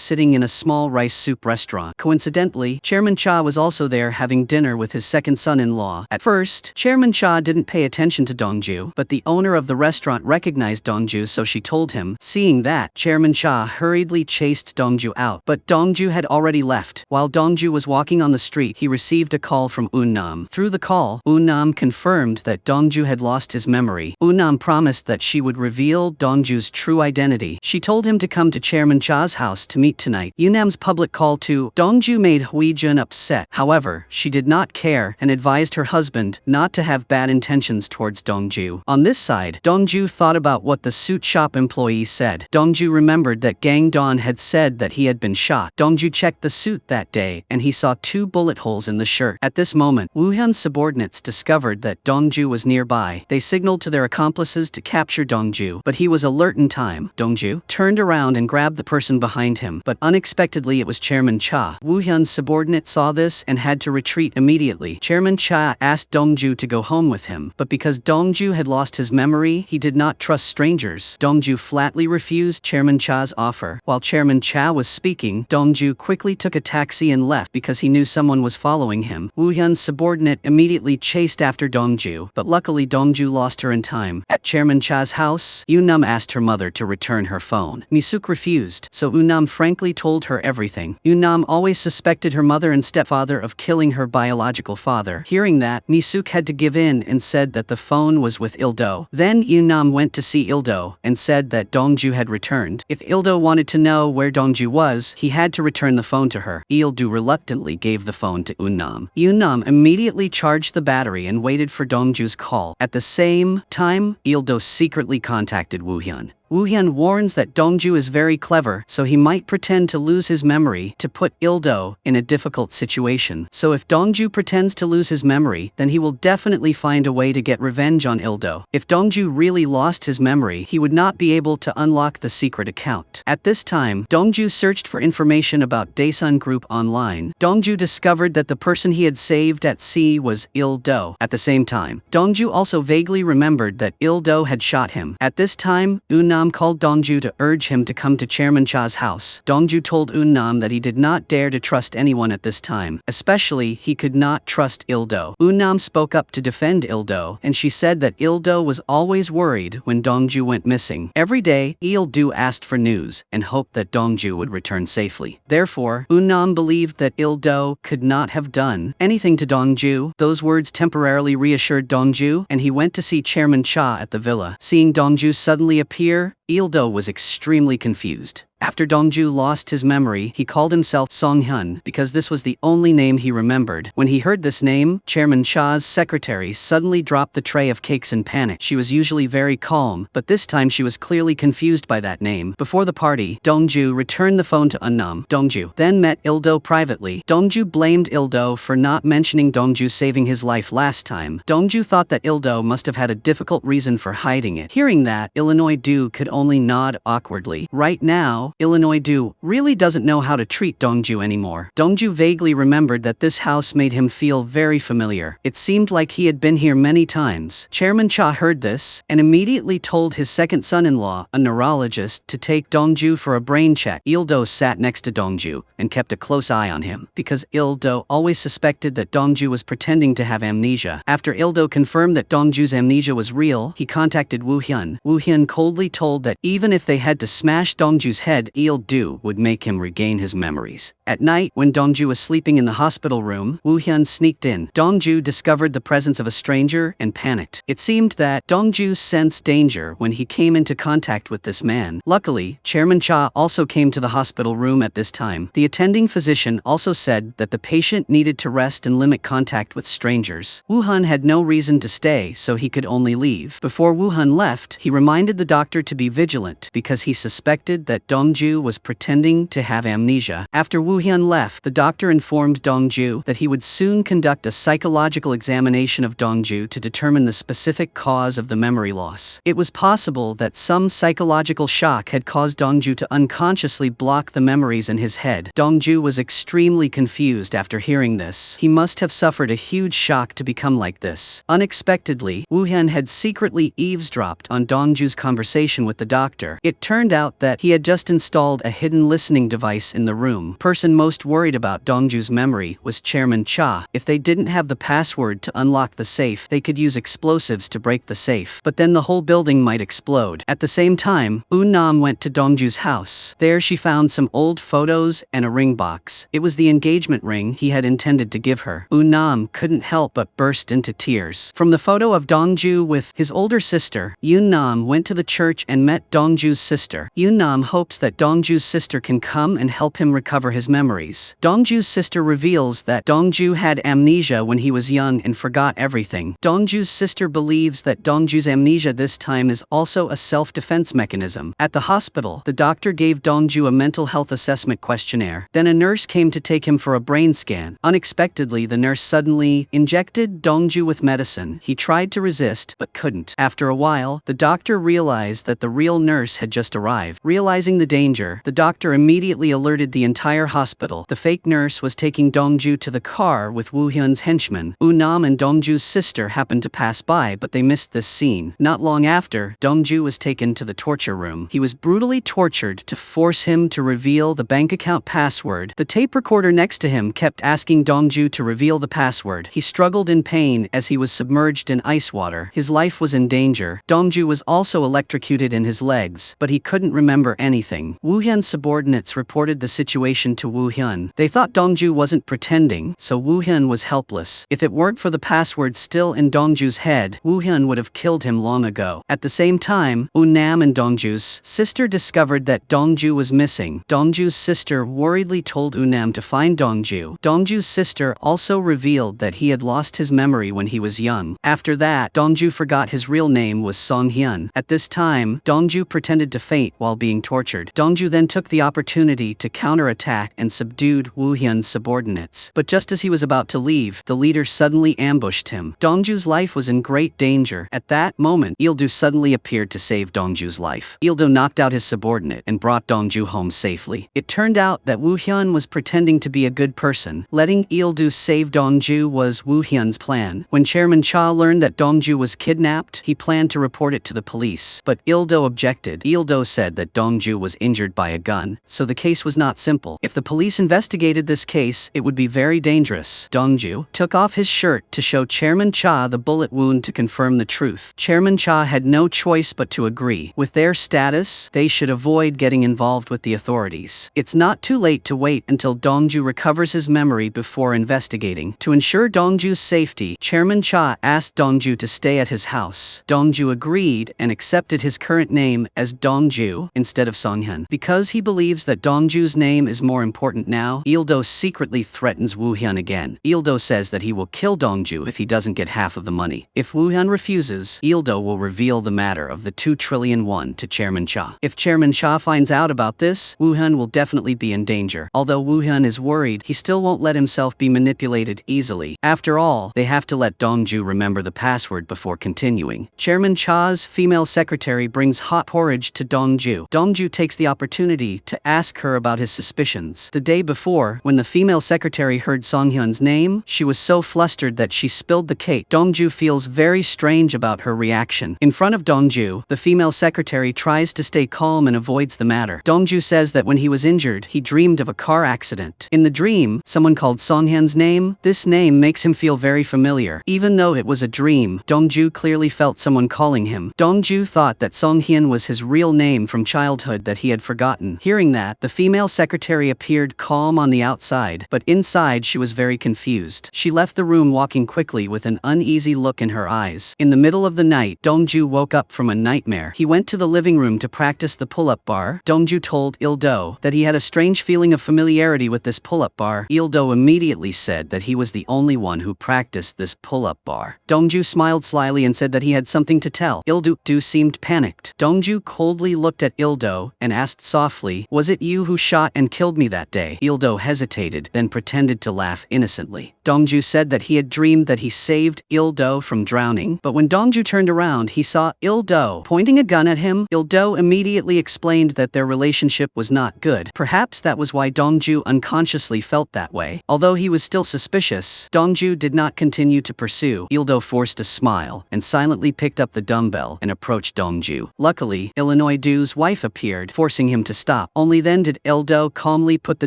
S1: sitting in a small rice soup restaurant. Coincidentally, Chairman Cha was also there having dinner with his second son-in-law. At first, Chairman Cha didn't pay attention to Dongju, but the owner of the restaurant recognized Dongju, so she told him. Seeing that, Chairman Cha hurriedly chased Dongju out, but Dongju had already left. While Dongju was walking on the street, he received a call from Eun Nam. Through the call, Eun Nam confirmed that Dongju had lost his memory. Eun Nam promised that she would reveal Dongju's true identity. She told him to come to Chairman Cha's house to meet tonight. Eun Nam's public call to Dongju made Hui Jun upset. However, she did not care and advised her husband not to have bad intentions towards Dongju. On this side, Dongju thought about what the suit shop employee said. Dongju remembered that Gang Don had said that he had been shot. Dongju checked the suit that day, and he saw 2 bullet holes in the shirt. At this moment, Wu Hyun's subordinates discovered that Dongju was nearby. They signaled to their accomplices to capture Dongju, but he was alert in time. Dongju turned around and grabbed the person behind him, but unexpectedly it was Chairman Cha. Wu Hyun's subordinate saw this and had to retreat immediately. Chairman Cha asked Dongju to go home with him, but because Dongju had lost his memory, he did not trust strangers. Dongju flatly refused Chairman Cha's offer. While Chairman Cha was speaking, Dongju quickly took a taxi and left because he knew someone was following him. Wu Hyun's subordinate immediately chased after Dongju, but luckily Dongju lost her in time. At Chairman Cha's house, Eun Nam asked her mother to return her phone. Mi-suk refused, so Eun Nam frankly told her everything. Eun Nam always suspected her mother and stepfather of killing her biological father. Hearing that, Mi-suk had to give in and said that the phone was with Il-do. Then Eun Nam went to see Il-do and said that Dongju had returned. If Il-do wanted to know where Dongju was, he had to return the phone to her. Il-do reluctantly gave the phone to Eun Nam. Eun Nam immediately charged the battery and waited for Dongju's call. At the same time, Il-do secretly contacted Wu Hyun. Wu Hyun warns that Dongju is very clever, so he might pretend to lose his memory to put Il-do in a difficult situation. So if Dongju pretends to lose his memory, then he will definitely find a way to get revenge on Il-do. If Dongju really lost his memory, he would not be able to unlock the secret account. At this time, Dongju searched for information about Daesun Group online. Dongju discovered that the person he had saved at sea was Il-do. At the same time, Dongju also vaguely remembered that Il-do had shot him. At this time, Eun Nam called Dongju to urge him to come to Chairman Cha's house. Dongju told Eun Nam that he did not dare to trust anyone at this time, especially he could not trust Il-do. Eun Nam spoke up to defend Il-do, and she said that Il-do was always worried when Dongju went missing. Every day, Il-do asked for news and hoped that Dongju would return safely. Therefore, Eun Nam believed that Il-do could not have done anything to Dongju. Those words temporarily reassured Dongju, and he went to see Chairman Cha at the villa. Seeing Dongju suddenly appear, Il-do was extremely confused. After Dongju lost his memory, he called himself Song Hyun because this was the only name he remembered. When he heard this name, Chairman Cha's secretary suddenly dropped the tray of cakes in panic. She was usually very calm, but this time she was clearly confused by that name. Before the party, Dongju returned the phone to Eun Nam. Dongju then met Il-do privately. Dongju blamed Il-do for not mentioning Dongju saving his life last time. Dongju thought that Il-do must have had a difficult reason for hiding it. Hearing that, Illinois-do could only nod awkwardly. Right now, Illinois-do really doesn't know how to treat Dongju anymore. Dongju vaguely remembered that this house made him feel very familiar. It seemed like he had been here many times. Chairman Cha heard this and immediately told his second son-in-law, a neurologist, to take Dongju for a brain check. Il-do sat next to Dongju and kept a close eye on him, because Il-do always suspected that Dongju was pretending to have amnesia. After Il-do confirmed that Dongju's amnesia was real, he contacted Wu Hyun. Wu Hyun coldly told that even if they had to smash Dongju's head, Il-do would make him regain his memories. At night, when Dongju was sleeping in the hospital room, Wu Hyun sneaked in. Dongju discovered the presence of a stranger and panicked. It seemed that Dongju sensed danger when he came into contact with this man. Luckily, Chairman Cha also came to the hospital room at this time. The attending physician also said that the patient needed to rest and limit contact with strangers. Wu Hyun had no reason to stay, so he could only leave. Before Wu Hyun left, he reminded the doctor to be vigilant because he suspected that Dongju was pretending to have amnesia. After Wu Hyun left, the doctor informed Dongju that he would soon conduct a psychological examination of Dongju to determine the specific cause of the memory loss. It was possible that some psychological shock had caused Dongju to unconsciously block the memories in his head. Dongju was extremely confused after hearing this. He must have suffered a huge shock to become like this. Unexpectedly, Wu Hyun had secretly eavesdropped on Dongju's conversation with the doctor. It turned out that he had just installed a hidden listening device in the room. Person most worried about Dongju's memory was Chairman Cha. If they didn't have the password to unlock the safe, they could use explosives to break the safe. But then the whole building might explode. At the same time, Nam went to Dongju's house. There she found some old photos and a ring box. It was the engagement ring he had intended to give her. Nam couldn't help but burst into tears. From the photo of Dongju with his older sister, Nam went to the church and met Dongju's sister. Nam hopes that Dongju's sister can come and help him recover his memories. Dongju's sister reveals that Dongju had amnesia when he was young and forgot everything. Dongju's sister believes that Dongju's amnesia this time is also a self-defense mechanism. At the hospital, the doctor gave Dongju a mental health assessment questionnaire. Then a nurse came to take him for a brain scan. Unexpectedly, the nurse suddenly injected Dongju with medicine. He tried to resist, but couldn't. After a while, the doctor realized that the real nurse had just arrived. Realizing the danger, the doctor immediately alerted the entire hospital. The fake nurse was taking Dongju to the car with Wu Hyun's henchmen. Nam and Dongju's sister happened to pass by, but they missed this scene. Not long after, Dongju was taken to the torture room. He was brutally tortured to force him to reveal the bank account password. The tape recorder next to him kept asking Dongju to reveal the password. He struggled in pain as he was submerged in ice water. His life was in danger. Dongju was also electrocuted in his legs, but he couldn't remember anything. Wu Hyun's subordinates reported the situation to Wu Hyun. They thought Dongju wasn't pretending, so Wu Hyun was helpless. If it weren't for the password still in Dongju's head, Wu Hyun would have killed him long ago. At the same time, Nam and Dongju's sister discovered that Dongju was missing. Dongju's sister worriedly told Nam to find Dongju. Dongju's sister also revealed that he had lost his memory when he was young. After that, Dongju forgot his real name was Song Hyun. At this time, Dongju pretended to faint while being tortured. Dongju then took the opportunity to counterattack and subdued Wu Hyun's subordinates. But just as he was about to leave, the leader suddenly ambushed him. Dongju's life was in great danger. At that moment, Il-do suddenly appeared to save Dongju's life. Il-do knocked out his subordinate and brought Dongju home safely. It turned out that Wu Hyun was pretending to be a good person. Letting Il-do save Dongju was Wu Hyun's plan. When Chairman Cha learned that Dongju was kidnapped, he planned to report it to the police. But Il-do objected. Il-do said that Dongju was injured by a gun, so the case was not simple. If the police investigated this case, it would be very dangerous. Dongju took off his shirt to show Chairman Cha the bullet wound to confirm the truth. Chairman Cha had no choice but to agree. With their status, they should avoid getting involved with the authorities. It's not too late to wait until Dongju recovers his memory before investigating. To ensure Dongju's safety, Chairman Cha asked Dongju to stay at his house. Dongju agreed and accepted his current name as Dongju instead of Songhyun. Because he believes that Dongju's name is more important now, Il-do secretly threatens Wu Hyun again. Il-do says that he will kill Dongju if he doesn't get half of the money. If Wu Hyun refuses, Il-do will reveal the matter of the 2 trillion won to Chairman Cha. If Chairman Cha finds out about this, Wu Hyun will definitely be in danger. Although Wu Hyun is worried, he still won't let himself be manipulated easily. After all, they have to let Dongju remember the password before continuing. Chairman Cha's female secretary brings hot porridge to Dongju. Dongju takes the opportunity to ask her about his suspicions. The day before, when the female secretary heard Songhyun's name, she was so flustered that she spilled the cake. Dongju feels very strange about her reaction. In front of Dongju, the female secretary tries to stay calm and avoids the matter. Dongju says that when he was injured, he dreamed of a car accident. In the dream, someone called Songhyun's name. This name makes him feel very familiar. Even though it was a dream, Dongju clearly felt someone calling him. Dongju thought that Songhyun was his real name from childhood that he had forgotten. Hearing that, the female secretary appeared calm on the outside, but inside she was very confused. She left the room walking quickly with an uneasy look in her eyes. In the middle of the night, Dongju woke up from a nightmare. He went to the living room to practice the pull-up bar. Dongju told Il-do that he had a strange feeling of familiarity with this pull-up bar. Il-do immediately said that he was the only one who practiced this pull-up bar. Dongju smiled slyly and said that he had something to tell. Il-do seemed panicked. Dongju coldly looked at Il-do and asked softly, "Was it you who shot and killed me that day?" Il-do hesitated, then pretended to laugh innocently. Dongju said that he had dreamed that he saved Il-do from drowning, but when Dongju turned around he saw Il-do pointing a gun at him. Il-do immediately explained that their relationship was not good. Perhaps that was why Dongju unconsciously felt that way. Although he was still suspicious, Dongju did not continue to pursue. Il-do forced a smile and silently picked up the dumbbell and approached Dongju. Luckily, Illinois Do's wife appeared, forcing him to stop. Only then did Il-do calmly put the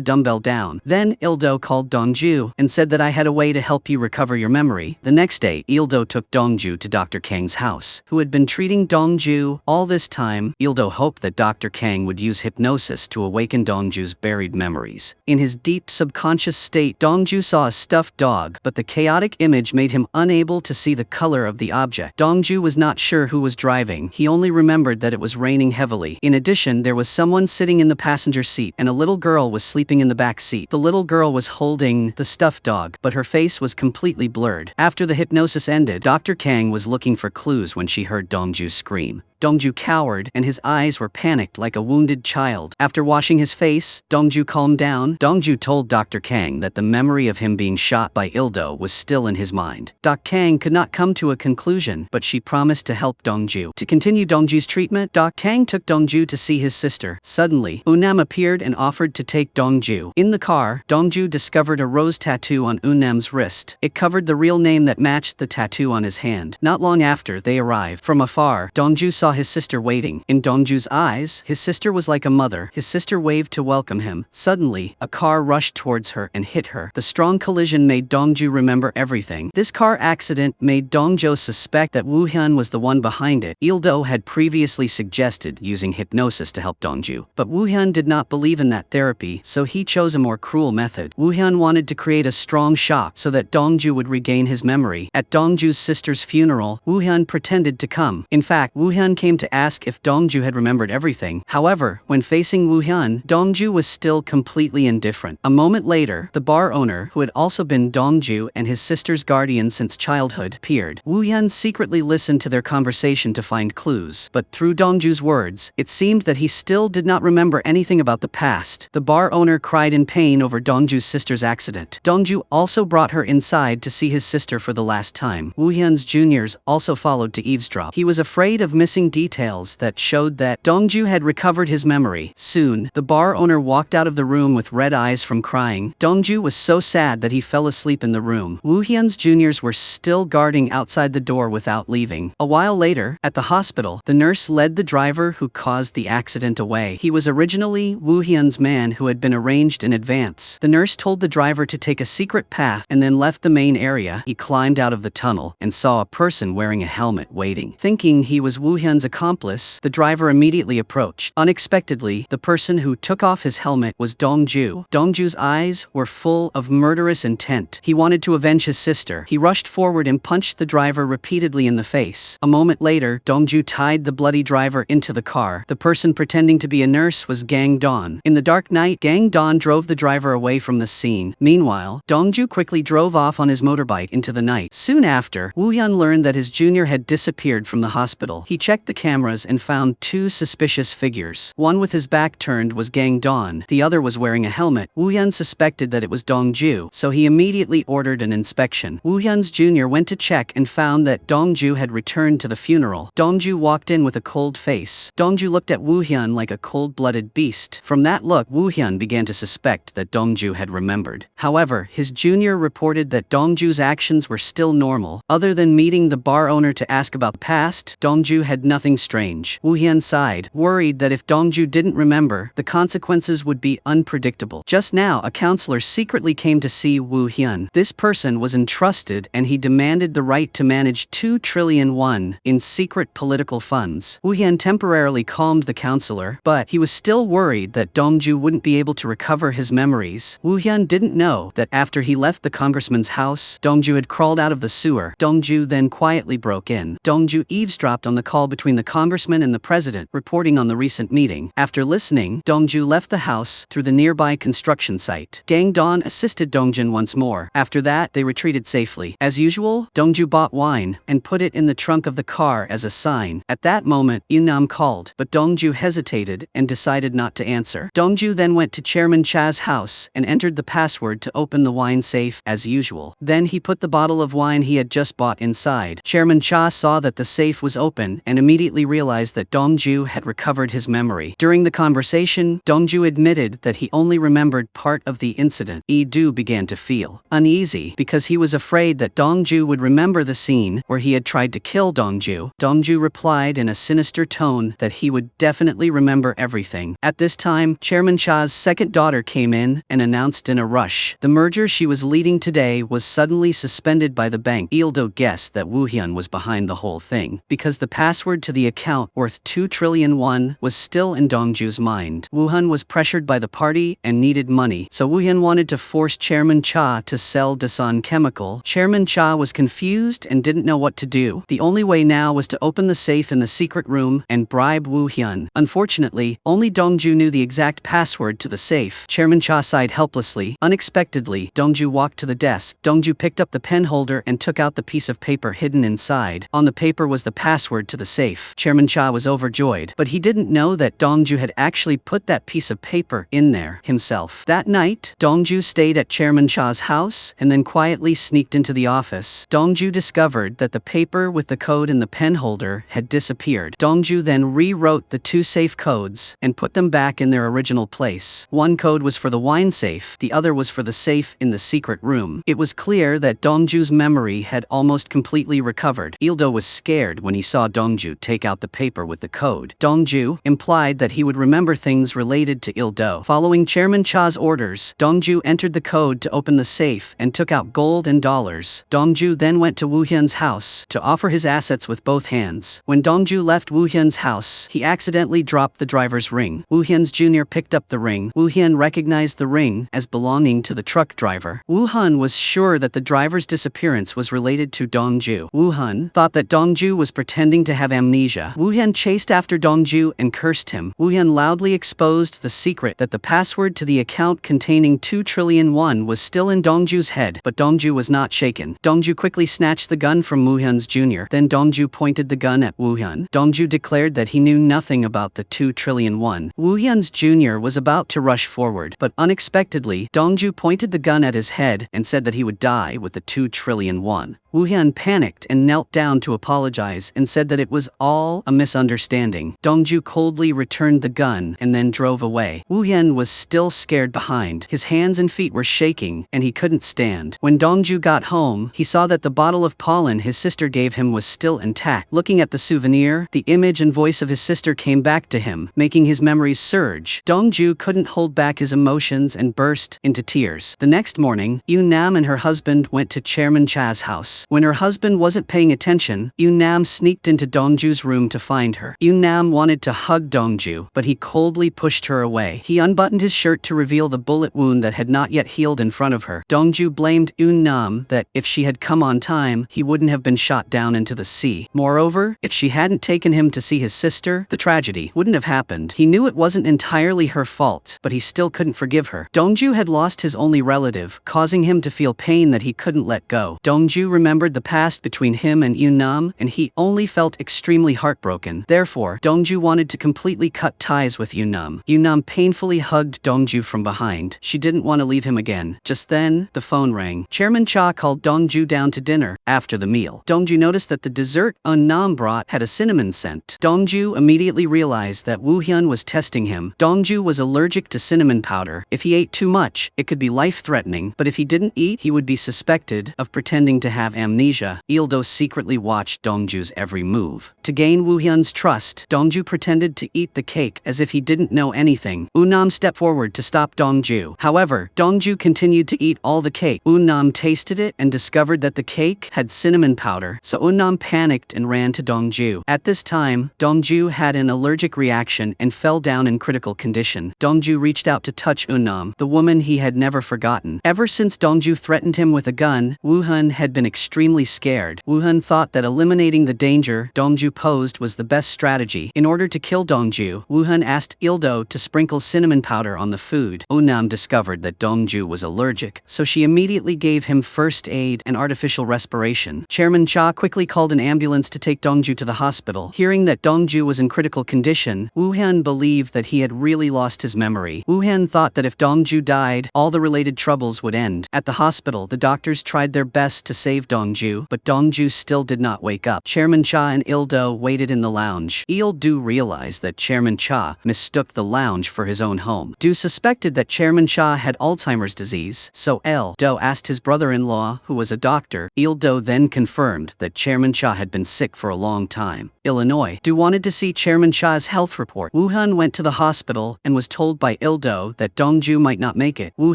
S1: dumbbell down. Then Il-do called Dongju and said that I had a way to help you recover your memory. The next day, Il-do took Dongju to Dr. Kang's house, who had been treating Dongju. All this time, Il-do hoped that Dr. Kang would use hypnosis to awaken Dongju's buried memories. In his deep subconscious state, Dongju saw a stuffed dog, but the chaotic image made him unable to see the color of the object. Dongju was not sure who was driving. He only remembered that it was raining heavily. In addition, there was someone sitting in the passenger seat and a little girl was sleeping in the back seat. The little girl was holding the stuffed dog, but her face was completely blurred. After the hypnosis ended, Dr. Kang was looking for clues when she heard Dongju scream. Dongju cowered and his eyes were panicked like a wounded child. After washing his face, Dongju calmed down. Dongju told Dr. Kang that the memory of him being shot by Il-do was still in his mind. Dr. Kang could not come to a conclusion, but she promised to help Dongju. To continue Dongju's treatment, Dr. Kang took Dongju to see his sister. Suddenly, Unam appeared and offered to take Dongju. In the car, Dongju discovered a rose tattoo on Unam's wrist. It covered the real name that matched the tattoo on his hand. Not long after they arrived, from afar, Dongju saw his sister waiting. In Dongju's eyes, his sister was like a mother. His sister waved to welcome him. Suddenly, a car rushed towards her and hit her. The strong collision made Dongju remember everything. This car accident made Dongju suspect that Wu Hyun was the one behind it. Il-do had previously suggested using hypnosis to help Dongju, but Wu Hyun did not believe in that therapy, so he chose a more cruel method. Wu Hyun wanted to create a strong shock so that Dongju would regain his memory. At Dongju's sister's funeral, Wu Hyun pretended to come. In fact, Wu Hyun came to ask if Dongju had remembered everything. However, when facing Wu Hyun, Dongju was still completely indifferent. A moment later, the bar owner, who had also been Dongju and his sister's guardian since childhood, appeared. Wu Hyun secretly listened to their conversation to find clues, but through Dongju's words, it seemed that he still did not remember anything about the past. The bar owner cried in pain over Dongju's sister's accident. Dongju also brought her inside to see his sister for the last time. Wu Hyun's juniors also followed to eavesdrop. He was afraid of missing details that showed that Dongju had recovered his memory. Soon, the bar owner walked out of the room with red eyes from crying. Dongju was so sad that he fell asleep in the room. Wu Hyun's juniors were still guarding outside the door without leaving. A while later, at the hospital, the nurse led the driver who caused the accident away. He was originally Wu Hyun's man who had been arranged in advance. The nurse told the driver to take a secret path and then left the main area. He climbed out of the tunnel and saw a person wearing a helmet waiting. Thinking he was Wu Hyun's accomplice, the driver immediately approached. Unexpectedly, the person who took off his helmet was Dongju. Dongju's eyes were full of murderous intent. He wanted to avenge his sister. He rushed forward and punched the driver repeatedly in the face. A moment later, Dongju tied the bloody driver into the car. The person pretending to be a nurse was Gang Don. In the dark night, Gang Don drove the driver away from the scene. Meanwhile, Dongju quickly drove off on his motorbike into the night. Soon after, Wu Hyun learned that his junior had disappeared from the hospital. He checked the cameras and found two suspicious figures. One with his back turned was Gang Don. The other was wearing a helmet. Wu Hyun suspected that it was Dongju, so he immediately ordered an inspection. Wu Hyun's junior went to check and found that Dongju had returned to the funeral. Dongju walked in with a cold face. Dongju looked at Wu Hyun like a cold-blooded beast. From that look, Wu Hyun began to suspect that Dongju had remembered. However, his junior reported that Dongju's actions were still normal. Other than meeting the bar owner to ask about the past, Dongju had nothing strange. Wu Hyun sighed, worried that if Dongju didn't remember, the consequences would be unpredictable. Just now, a counselor secretly came to see Wu Hyun. This person was entrusted and he demanded the right to manage 2 trillion won in secret political funds. Wu Hyun temporarily calmed the counselor, but he was still worried that Dongju wouldn't be able to recover his memories. Wu Hyun didn't know that after he left the congressman's house, Dongju had crawled out of the sewer. Dongju then quietly broke in. Dongju eavesdropped on the call between between the congressman and the president, reporting on the recent meeting. After listening, Dongju left the house through the nearby construction site. Gang Don assisted Dongjun once more. After that, they retreated safely. As usual, Dongju bought wine and put it in the trunk of the car as a sign. At that moment, Yunam called, but Dongju hesitated and decided not to answer. Dongju then went to Chairman Cha's house and entered the password to open the wine safe as usual. Then he put the bottle of wine he had just bought inside. Chairman Cha saw that the safe was open and immediately realized that Dongju had recovered his memory. During the conversation, Dongju admitted that he only remembered part of the incident. Yi Du began to feel uneasy because he was afraid that Dongju would remember the scene where he had tried to kill Dongju. Dongju replied in a sinister tone that he would definitely remember everything. At this time, Chairman Cha's second daughter came in and announced in a rush the merger she was leading today was suddenly suspended by the bank. Ildo guessed that Wu Hyun was behind the whole thing because the password to the account worth 2 trillion won was still in Dongju's mind. Wu Hyun was pressured by the party and needed money, so Wu Hyun wanted to force Chairman Cha to sell Dasan Chemical. Chairman Cha was confused and didn't know what to do. The only way now was to open the safe in the secret room and bribe Wu Hyun. Unfortunately, only Dongju knew the exact password to the safe. Chairman Cha sighed helplessly. Unexpectedly, Dongju walked to the desk. Dongju picked up the pen holder and took out the piece of paper hidden inside. On the paper was the password to the safe. Chairman Cha was overjoyed, but he didn't know that Dongju had actually put that piece of paper in there himself. That night, Dongju stayed at Chairman Cha's house and then quietly sneaked into the office. Dongju discovered that the paper with the code in the pen holder had disappeared. Dongju then rewrote the 2 safe codes and put them back in their original place. One code was for the wine safe, the other was for the safe in the secret room. It was clear that Dongju's memory had almost completely recovered. Ildo was scared when he saw Dongju take out the paper with the code. Dongju implied that he would remember things related to Ildo. Following Chairman Cha's orders, Dongju entered the code to open the safe and took out gold and dollars. Dongju then went to Wu Hyun's house to offer his assets with both hands. When Dongju left Wu Hyun's house, he accidentally dropped the driver's ring. Wu Hyun's junior picked up the ring. Wu Hyun recognized the ring as belonging to the truck driver. Wu Hyun was sure that the driver's disappearance was related to Dongju. Wu Hyun thought that Dongju was pretending to have amnesia. Wu Hyun chased after Dongju and cursed him. Wu Hyun loudly exposed the secret that the password to the account containing 2 trillion won was still in Dongju's head, but Dongju was not shaken. Dongju quickly snatched the gun from Wu Hyun's junior. Then Dongju pointed the gun at Wu Hyun. Dongju declared that he knew nothing about the 2 trillion won. Wu Hyun's junior was about to rush forward, but unexpectedly, Dongju pointed the gun at his head and said that he would die with the 2 trillion won. Wu Hyun panicked and knelt down to apologize and said that it was all a misunderstanding. Dongju coldly returned the gun and then drove away. Wu Hyun was still scared behind. His hands and feet were shaking and he couldn't stand. When Dongju got home, he saw that the bottle of pollen his sister gave him was still intact. Looking at the souvenir, the image and voice of his sister came back to him, making his memories surge. Dongju couldn't hold back his emotions and burst into tears. The next morning, Yu Nam and her husband went to Chairman Cha's house. When her husband wasn't paying attention, Yu Nam sneaked into Dongju's room to find her. Yu Nam wanted to hug Dongju, but he coldly pushed her away. He unbuttoned his shirt to reveal the bullet wound that had not yet healed in front of her. Dongju blamed Yu Nam that if she had come on time, he wouldn't have been shot down into the sea. Moreover, if she hadn't taken him to see his sister, the tragedy wouldn't have happened. He knew it wasn't entirely her fault, but he still couldn't forgive her. Dongju had lost his only relative, causing him to feel pain that he couldn't let go. Dongju remembered the past between him and Yu Nam, and he only felt extremely heartbroken. Therefore, Dongju wanted to completely cut ties with Yu Nam. Yu Nam painfully hugged Dongju from behind. She didn't want to leave him again. Just then, the phone rang. Chairman Cha called Dongju down to dinner. After the meal, Dongju noticed that the dessert Nam brought had a cinnamon scent. Dongju immediately realized that Wu Hyun was testing him. Dongju was allergic to cinnamon powder. If he ate too much, it could be life-threatening, but if he didn't eat, he would be suspected of pretending to have amnesia. Ildo secretly watched Dongju's every move. To gain Wu Hyun's trust, Dongju pretended to eat the cake as if he didn't know anything. Nam stepped forward to stop Dongju. However, Dongju continued to eat all the cake. Nam tasted it and discovered that the cake had cinnamon powder, so Nam panicked and ran to Dongju. At this time, Dongju had an allergic reaction and fell down in critical condition. Dongju reached out to touch Nam, the woman he had never forgotten. Ever since Dongju threatened him with a gun, Wu Hyun had been extremely scared. Wu Hyun thought that eliminating the danger, Dongju Dongju posed was the best strategy. In order to kill Dongju, Wu Hun asked Il-do to sprinkle cinnamon powder on the food. Eun-nam discovered that Dongju was allergic, so she immediately gave him first aid and artificial respiration. Chairman Cha quickly called an ambulance to take Dongju to the hospital. Hearing that Dongju was in critical condition, Wu Hun believed that he had really lost his memory. Wu Hun thought that if Dongju died, all the related troubles would end. At the hospital, the doctors tried their best to save Dongju, but Dongju still did not wake up. Chairman Cha and Il-do waited in the lounge. Il-do realized that Chairman Cha mistook the lounge for his own home. Du suspected that Chairman Cha had Alzheimer's disease, so Il-do asked his brother-in-law, who was a doctor. Il-do then confirmed that Chairman Cha had been sick for a long time. Illinois. Du wanted to see Chairman Cha's health report. Wu Hun went to the hospital and was told by Il-do that Dongju might not make it. Wu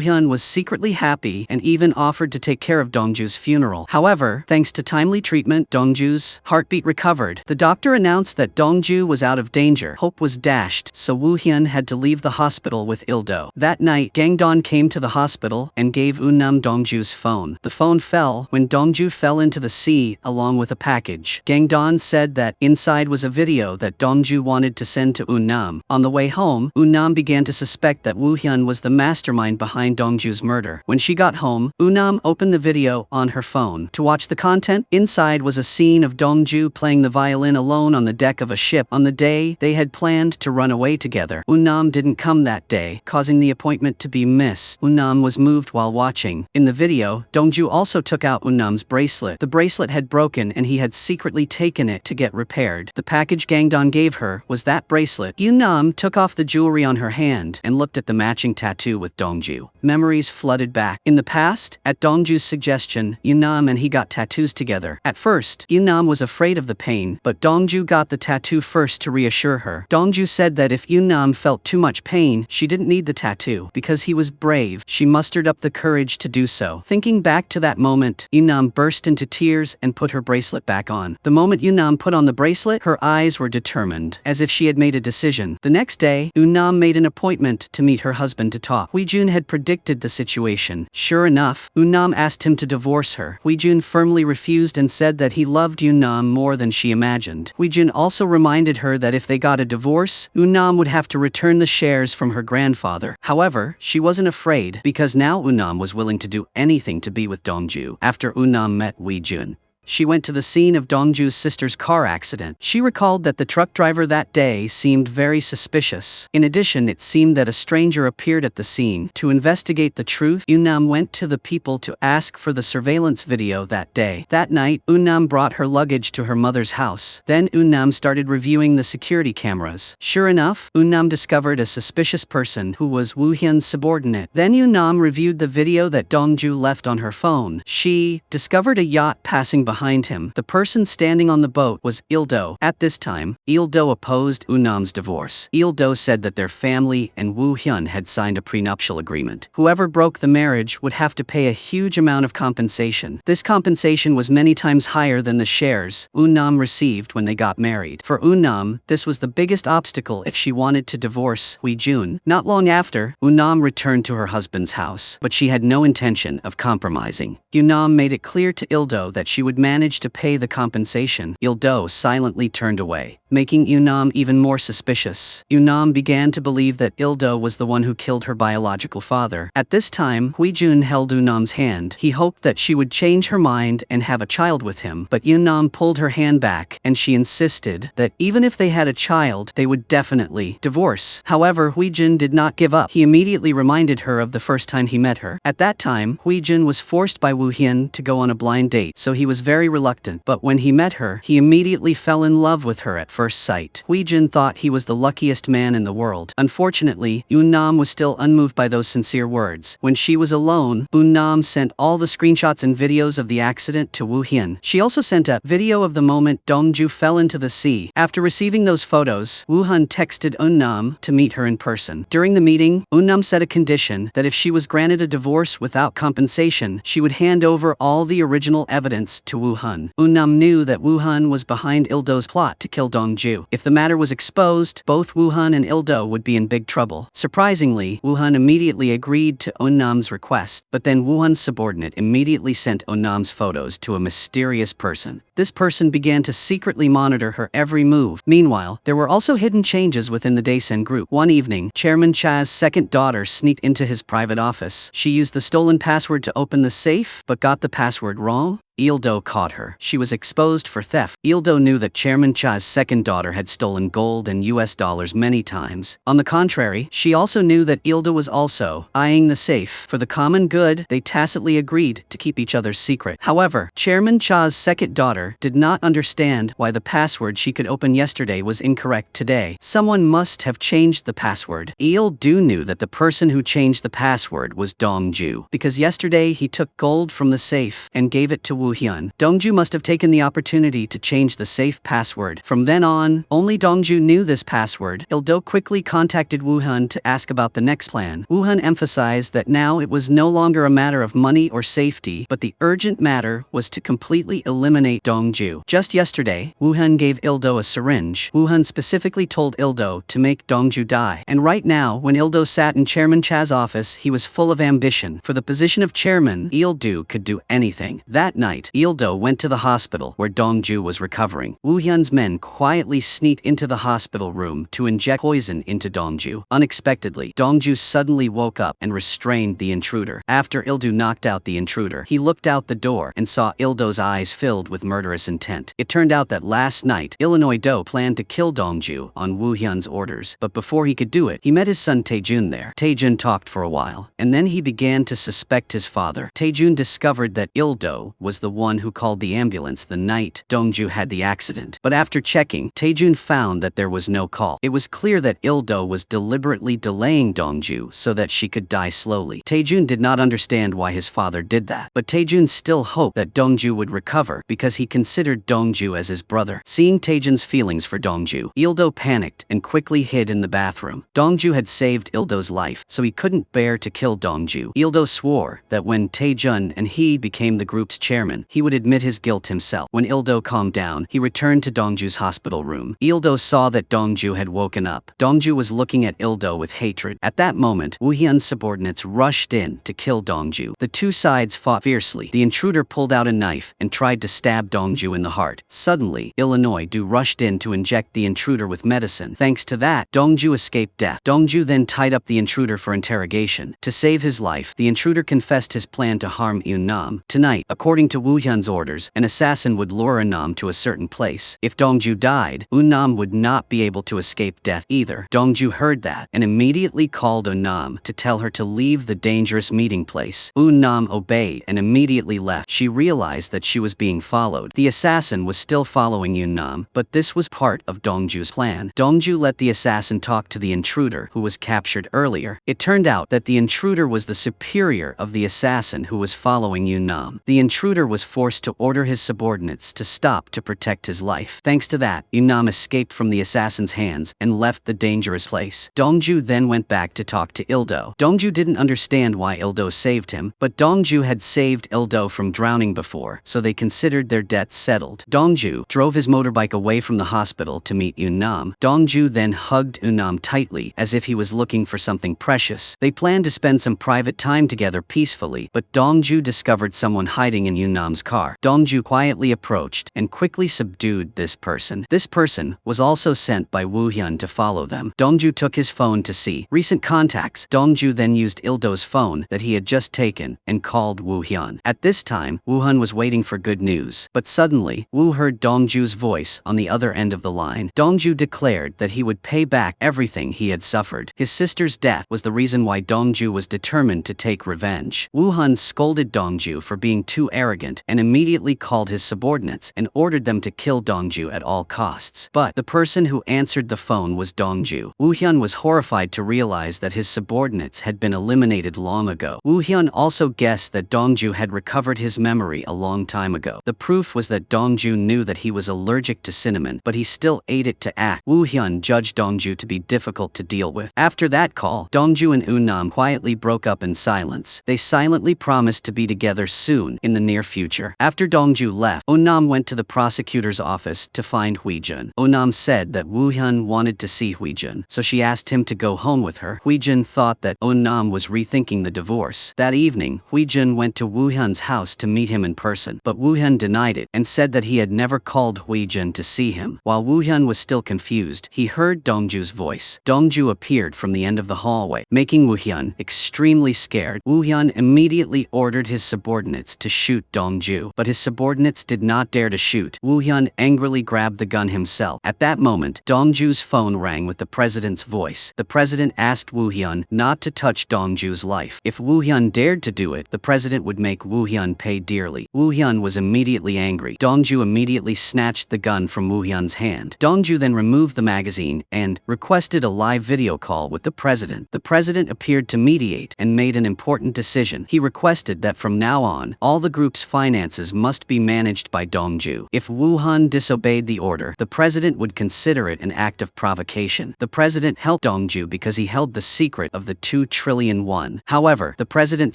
S1: Hun was secretly happy and even offered to take care of Dongju's funeral. However, thanks to timely treatment, Dongju's heartbeat recovered. The doctor announced that Dongju was out of danger. Hope was dashed, so Wu Hun had to leave the hospital with Il-do. That night, Gangdon came to the hospital and gave Eun-nam Dongju's phone. The phone fell when Dongju fell into the sea along with a package. Gangdon said that inside was a video that Dongju wanted to send to Eun-nam. On the way home, Eun-nam began to suspect that Wu Hun was the mastermind behind Dongju's murder. When she got home, Eun-nam opened the video on her phone. To watch the content, inside was a scene of Dongju playing the violin alone on the deck of a ship on the day they had planned to run away together. Eun-nam didn't come that day, causing the appointment to be missed. Eun-nam was moved while watching. In the video, Dongju also took out Eun-nam's bracelet. The bracelet had broken and he had secretly taken it to get repaired. The package Gangdon gave her was that bracelet. Eun-nam took off the jewelry on her hand and looked at the matching tattoo with Dongju. Memories flooded back. In the past, at Dongju's suggestion, Eun-nam and he got tattoos together. At first, Eun-nam was afraid of the pain, but Dongju got the tattoo first to reassure her. Dongju said that if Eun-nam felt too much pain, she didn't need the tattoo. Because he was brave, she mustered up the courage to do so. Thinking back to that moment, Eun-nam burst into tears and put her bracelet back on. The moment Eun-nam put on the bracelet, her eyes were determined, as if she had made a decision. The next day, Eun-nam made an appointment to meet her husband to talk. Hui-jun had predicted the situation. Sure enough, Eun-nam asked him to divorce her. Hui-jun firmly refused and said that he loved Eun-nam more than she imagined. Hui-jun also reminded her that if they got a divorce, Eun-nam would have to return the shares from her grandfather. However, she wasn't afraid, because now Eun-nam was willing to do anything to be with Dongju. After Eun-nam met Hui-jun, she went to the scene of Dongju's sister's car accident. She recalled that the truck driver that day seemed very suspicious. In addition, it seemed that a stranger appeared at the scene. To investigate the truth, Eun-nam went to the people to ask for the surveillance video that day. That night, Eun-nam brought her luggage to her mother's house. Then Eun-nam started reviewing the security cameras. Sure enough, Eun-nam discovered a suspicious person who was Wu Hun's subordinate. Then Eun-nam reviewed the video that Dongju left on her phone. She discovered a yacht passing behind him. The person standing on the boat was Il-do. At this time, Il-do opposed Eun-nam's divorce. Il-do said that their family and Wu Hun had signed a prenuptial agreement. Whoever broke the marriage would have to pay a huge amount of compensation. This compensation was many times higher than the shares Eun-nam received when they got married. For Eun-nam, this was the biggest obstacle if she wanted to divorce Hui-jun. Not long after, Eun-nam returned to her husband's house, but she had no intention of compromising. Eun-nam made it clear to Il-do that she would managed to pay the compensation. Il-do silently turned away, making Eun-nam even more suspicious. Eun-nam began to believe that Il-do was the one who killed her biological father. At this time, Hui-jun held Eun-nam's hand. He hoped that she would change her mind and have a child with him, but Eun-nam pulled her hand back, and she insisted that even if they had a child, they would definitely divorce. However, Hui-jun did not give up. He immediately reminded her of the first time he met her. At that time, Hui-jun was forced by Wu Hun to go on a blind date, so he was very reluctant, but when he met her, he immediately fell in love with her at first sight. Hui-jun thought he was the luckiest man in the world. Unfortunately, Eun-nam was still unmoved by those sincere words. When she was alone, Eun-nam sent all the screenshots and videos of the accident to Wu Hun. She also sent a video of the moment Dongju fell into the sea. After receiving those photos, Wu Hun texted Eun-nam to meet her in person. During the meeting, Eun-nam set a condition that if she was granted a divorce without compensation, she would hand over all the original evidence to Wu Woo Hun. Eun-nam knew that Woo Hun was behind Il-do's plot to kill Dong-ju. If the matter was exposed, both Woo Hun and Il-do would be in big trouble. Surprisingly, Woo Hun immediately agreed to Eun-nam's request, but then Woo Hun's subordinate immediately sent Eun-nam's photos to a mysterious person. This person began to secretly monitor her every move. Meanwhile, there were also hidden changes within the Daesan group. One evening, Chairman Cha's second daughter sneaked into his private office. She used the stolen password to open the safe, but got the password wrong. Il-do caught her. She was exposed for theft. Il-do knew that Chairman Cha's second daughter had stolen gold and US dollars many times. On the contrary, she also knew that Il-do was also eyeing the safe. For the common good, they tacitly agreed to keep each other's secret. However, Chairman Cha's second daughter did not understand why the password she could open yesterday was incorrect today. Someone must have changed the password. Il-do knew that the person who changed the password was Dong-ju, because yesterday he took gold from the safe and gave it to Woo Hyun. Dong-ju must have taken the opportunity to change the safe password. From then on, only Dong-ju knew this password. Il-do quickly contacted Woo Hyun to ask about the next plan. Woo Hyun emphasized that now it was no longer a matter of money or safety, but the urgent matter was to completely eliminate Dong-ju. Just yesterday, Woo Hyun gave Il-do a syringe. Woo Hyun specifically told Il-do to make Dong-ju die. And right now, when Il-do sat in Chairman Cha's office, he was full of ambition. For the position of chairman, Il-do could do anything. That night, Il-do went to the hospital where Dong-ju was recovering. Woo Hyun's men quietly sneaked into the hospital room to inject poison into Dong-ju. Unexpectedly, Dong-ju suddenly woke up and restrained the intruder. After Il-do knocked out the intruder, he looked out the door and saw Il-do's eyes filled with murderous intent. It turned out that last night, Il-do planned to kill Dong-ju on Woo Hyun's orders, but before he could do it, he met his son Tae-jun there. Tae-jun talked for a while, and then he began to suspect his father. Tae-jun discovered that Il-do was the one who called the ambulance the night Dong-ju had the accident. But after checking, Tae-jun found that there was no call. It was clear that Il-do was deliberately delaying Dong-ju so that she could die slowly. Tae-jun did not understand why his father did that, but Tae-jun still hoped that Dong-ju would recover because he considered Dong-ju as his brother. Seeing Tae-jun's feelings for Dong-ju, Il-do panicked and quickly hid in the bathroom. Dong-ju had saved Il-do's life, so he couldn't bear to kill Dong-ju. Il-do swore that when Tae-jun and he became the group's chairman, he would admit his guilt himself. When Il-do calmed down, he returned to Dong-ju's hospital room. Il-do saw that Dong-ju had woken up. Dong-ju was looking at Il-do with hatred. At that moment, Woo Hyun's subordinates rushed in to kill Dong-ju. The two sides fought fiercely. The intruder pulled out a knife and tried to stab Dong-ju in the heart. Suddenly, Il-do rushed in to inject the intruder with medicine. Thanks to that, Dong-ju escaped death. Dong-ju then tied up the intruder for interrogation. To save his life, the intruder confessed his plan to harm Eun-nam. Tonight, according to Woo Hyun's orders, an assassin would lure Eun-nam to a certain place. If Dong-ju died, Eun-nam would not be able to escape death either. Dong-ju heard that and immediately called Eun-nam to tell her to leave the dangerous meeting place. Eun-nam obeyed and immediately left. She realized that she was being followed. The assassin was still following Eun-nam, but this was part of Dong-ju's plan. Dong-ju let the assassin talk to the intruder who was captured earlier. It turned out that the intruder was the superior of the assassin who was following Eun-nam. The intruder was forced to order his subordinates to stop to protect his life. Thanks to that, Eun-nam escaped from the assassin's hands and left the dangerous place. Dong-ju then went back to talk to Il-do. Dong-ju didn't understand why Il-do saved him, but Dong-ju had saved Il-do from drowning before, so they considered their debts settled. Dong-ju drove his motorbike away from the hospital to meet Eun-nam. Dong-ju then hugged Eun-nam tightly as if he was looking for something precious. They planned to spend some private time together peacefully, but Dong-ju discovered someone hiding in Eun-nam's car. Dong-ju quietly approached and quickly subdued this person. This person was also sent by Woo Hyun to follow them. Dong-ju took his phone to see recent contacts. Dong-ju then used Il-do's phone that he had just taken and called Woo Hyun. At this time, Woo Hyun was waiting for good news, but suddenly, Woo heard Dong-ju's voice on the other end of the line. Dong-ju declared that he would pay back everything he had suffered. His sister's death was the reason why Dong-ju was determined to take revenge. Woo Hyun scolded Dong-ju for being too arrogant and immediately called his subordinates and ordered them to kill Dong-ju at all costs. But the person who answered the phone was Dong-ju. Woo Hyun was horrified to realize that his subordinates had been eliminated long ago. Woo Hyun also guessed that Dong-ju had recovered his memory a long time ago. The proof was that Dong-ju knew that he was allergic to cinnamon, but he still ate it to act. Woo Hyun judged Dong-ju to be difficult to deal with. After that call, Dong-ju and Eun-nam quietly broke up in silence. They silently promised to be together soon in the near future. future. After Dongju left, Onam went to the prosecutor's office to find Huijun. Onam said that Wu Hyun wanted to see Huijun, so she asked him to go home with her. Huijun thought that Onam was rethinking the divorce. That evening, Huijun went to Wu Hyun's house to meet him in person, but Wu Hyun denied it and said that he had never called Huijun to see him. While Wu Hyun was still confused, he heard Dongju's voice. Dongju appeared from the end of the hallway, making Wu Hyun extremely scared. Wu Hyun immediately ordered his subordinates to shoot Dongju, but his subordinates did not dare to shoot. Wu Hyun angrily grabbed the gun himself. At that moment, Dongju's phone rang with the president's voice. The president asked Wu Hyun not to touch Dongju's life. If Wu Hyun dared to do it, the president would make Wu Hyun pay dearly. Wu Hyun was immediately angry. Dongju immediately snatched the gun from Wu Hyun's hand. Dongju then removed the magazine and requested a live video call with the president. The president appeared to mediate and made an important decision. He requested that from now on, all the group's finances must be managed by Dongju. If Wu Hyun disobeyed the order, the president would consider it an act of provocation. The president helped Dongju because he held the secret of the 2 trillion won. However, the president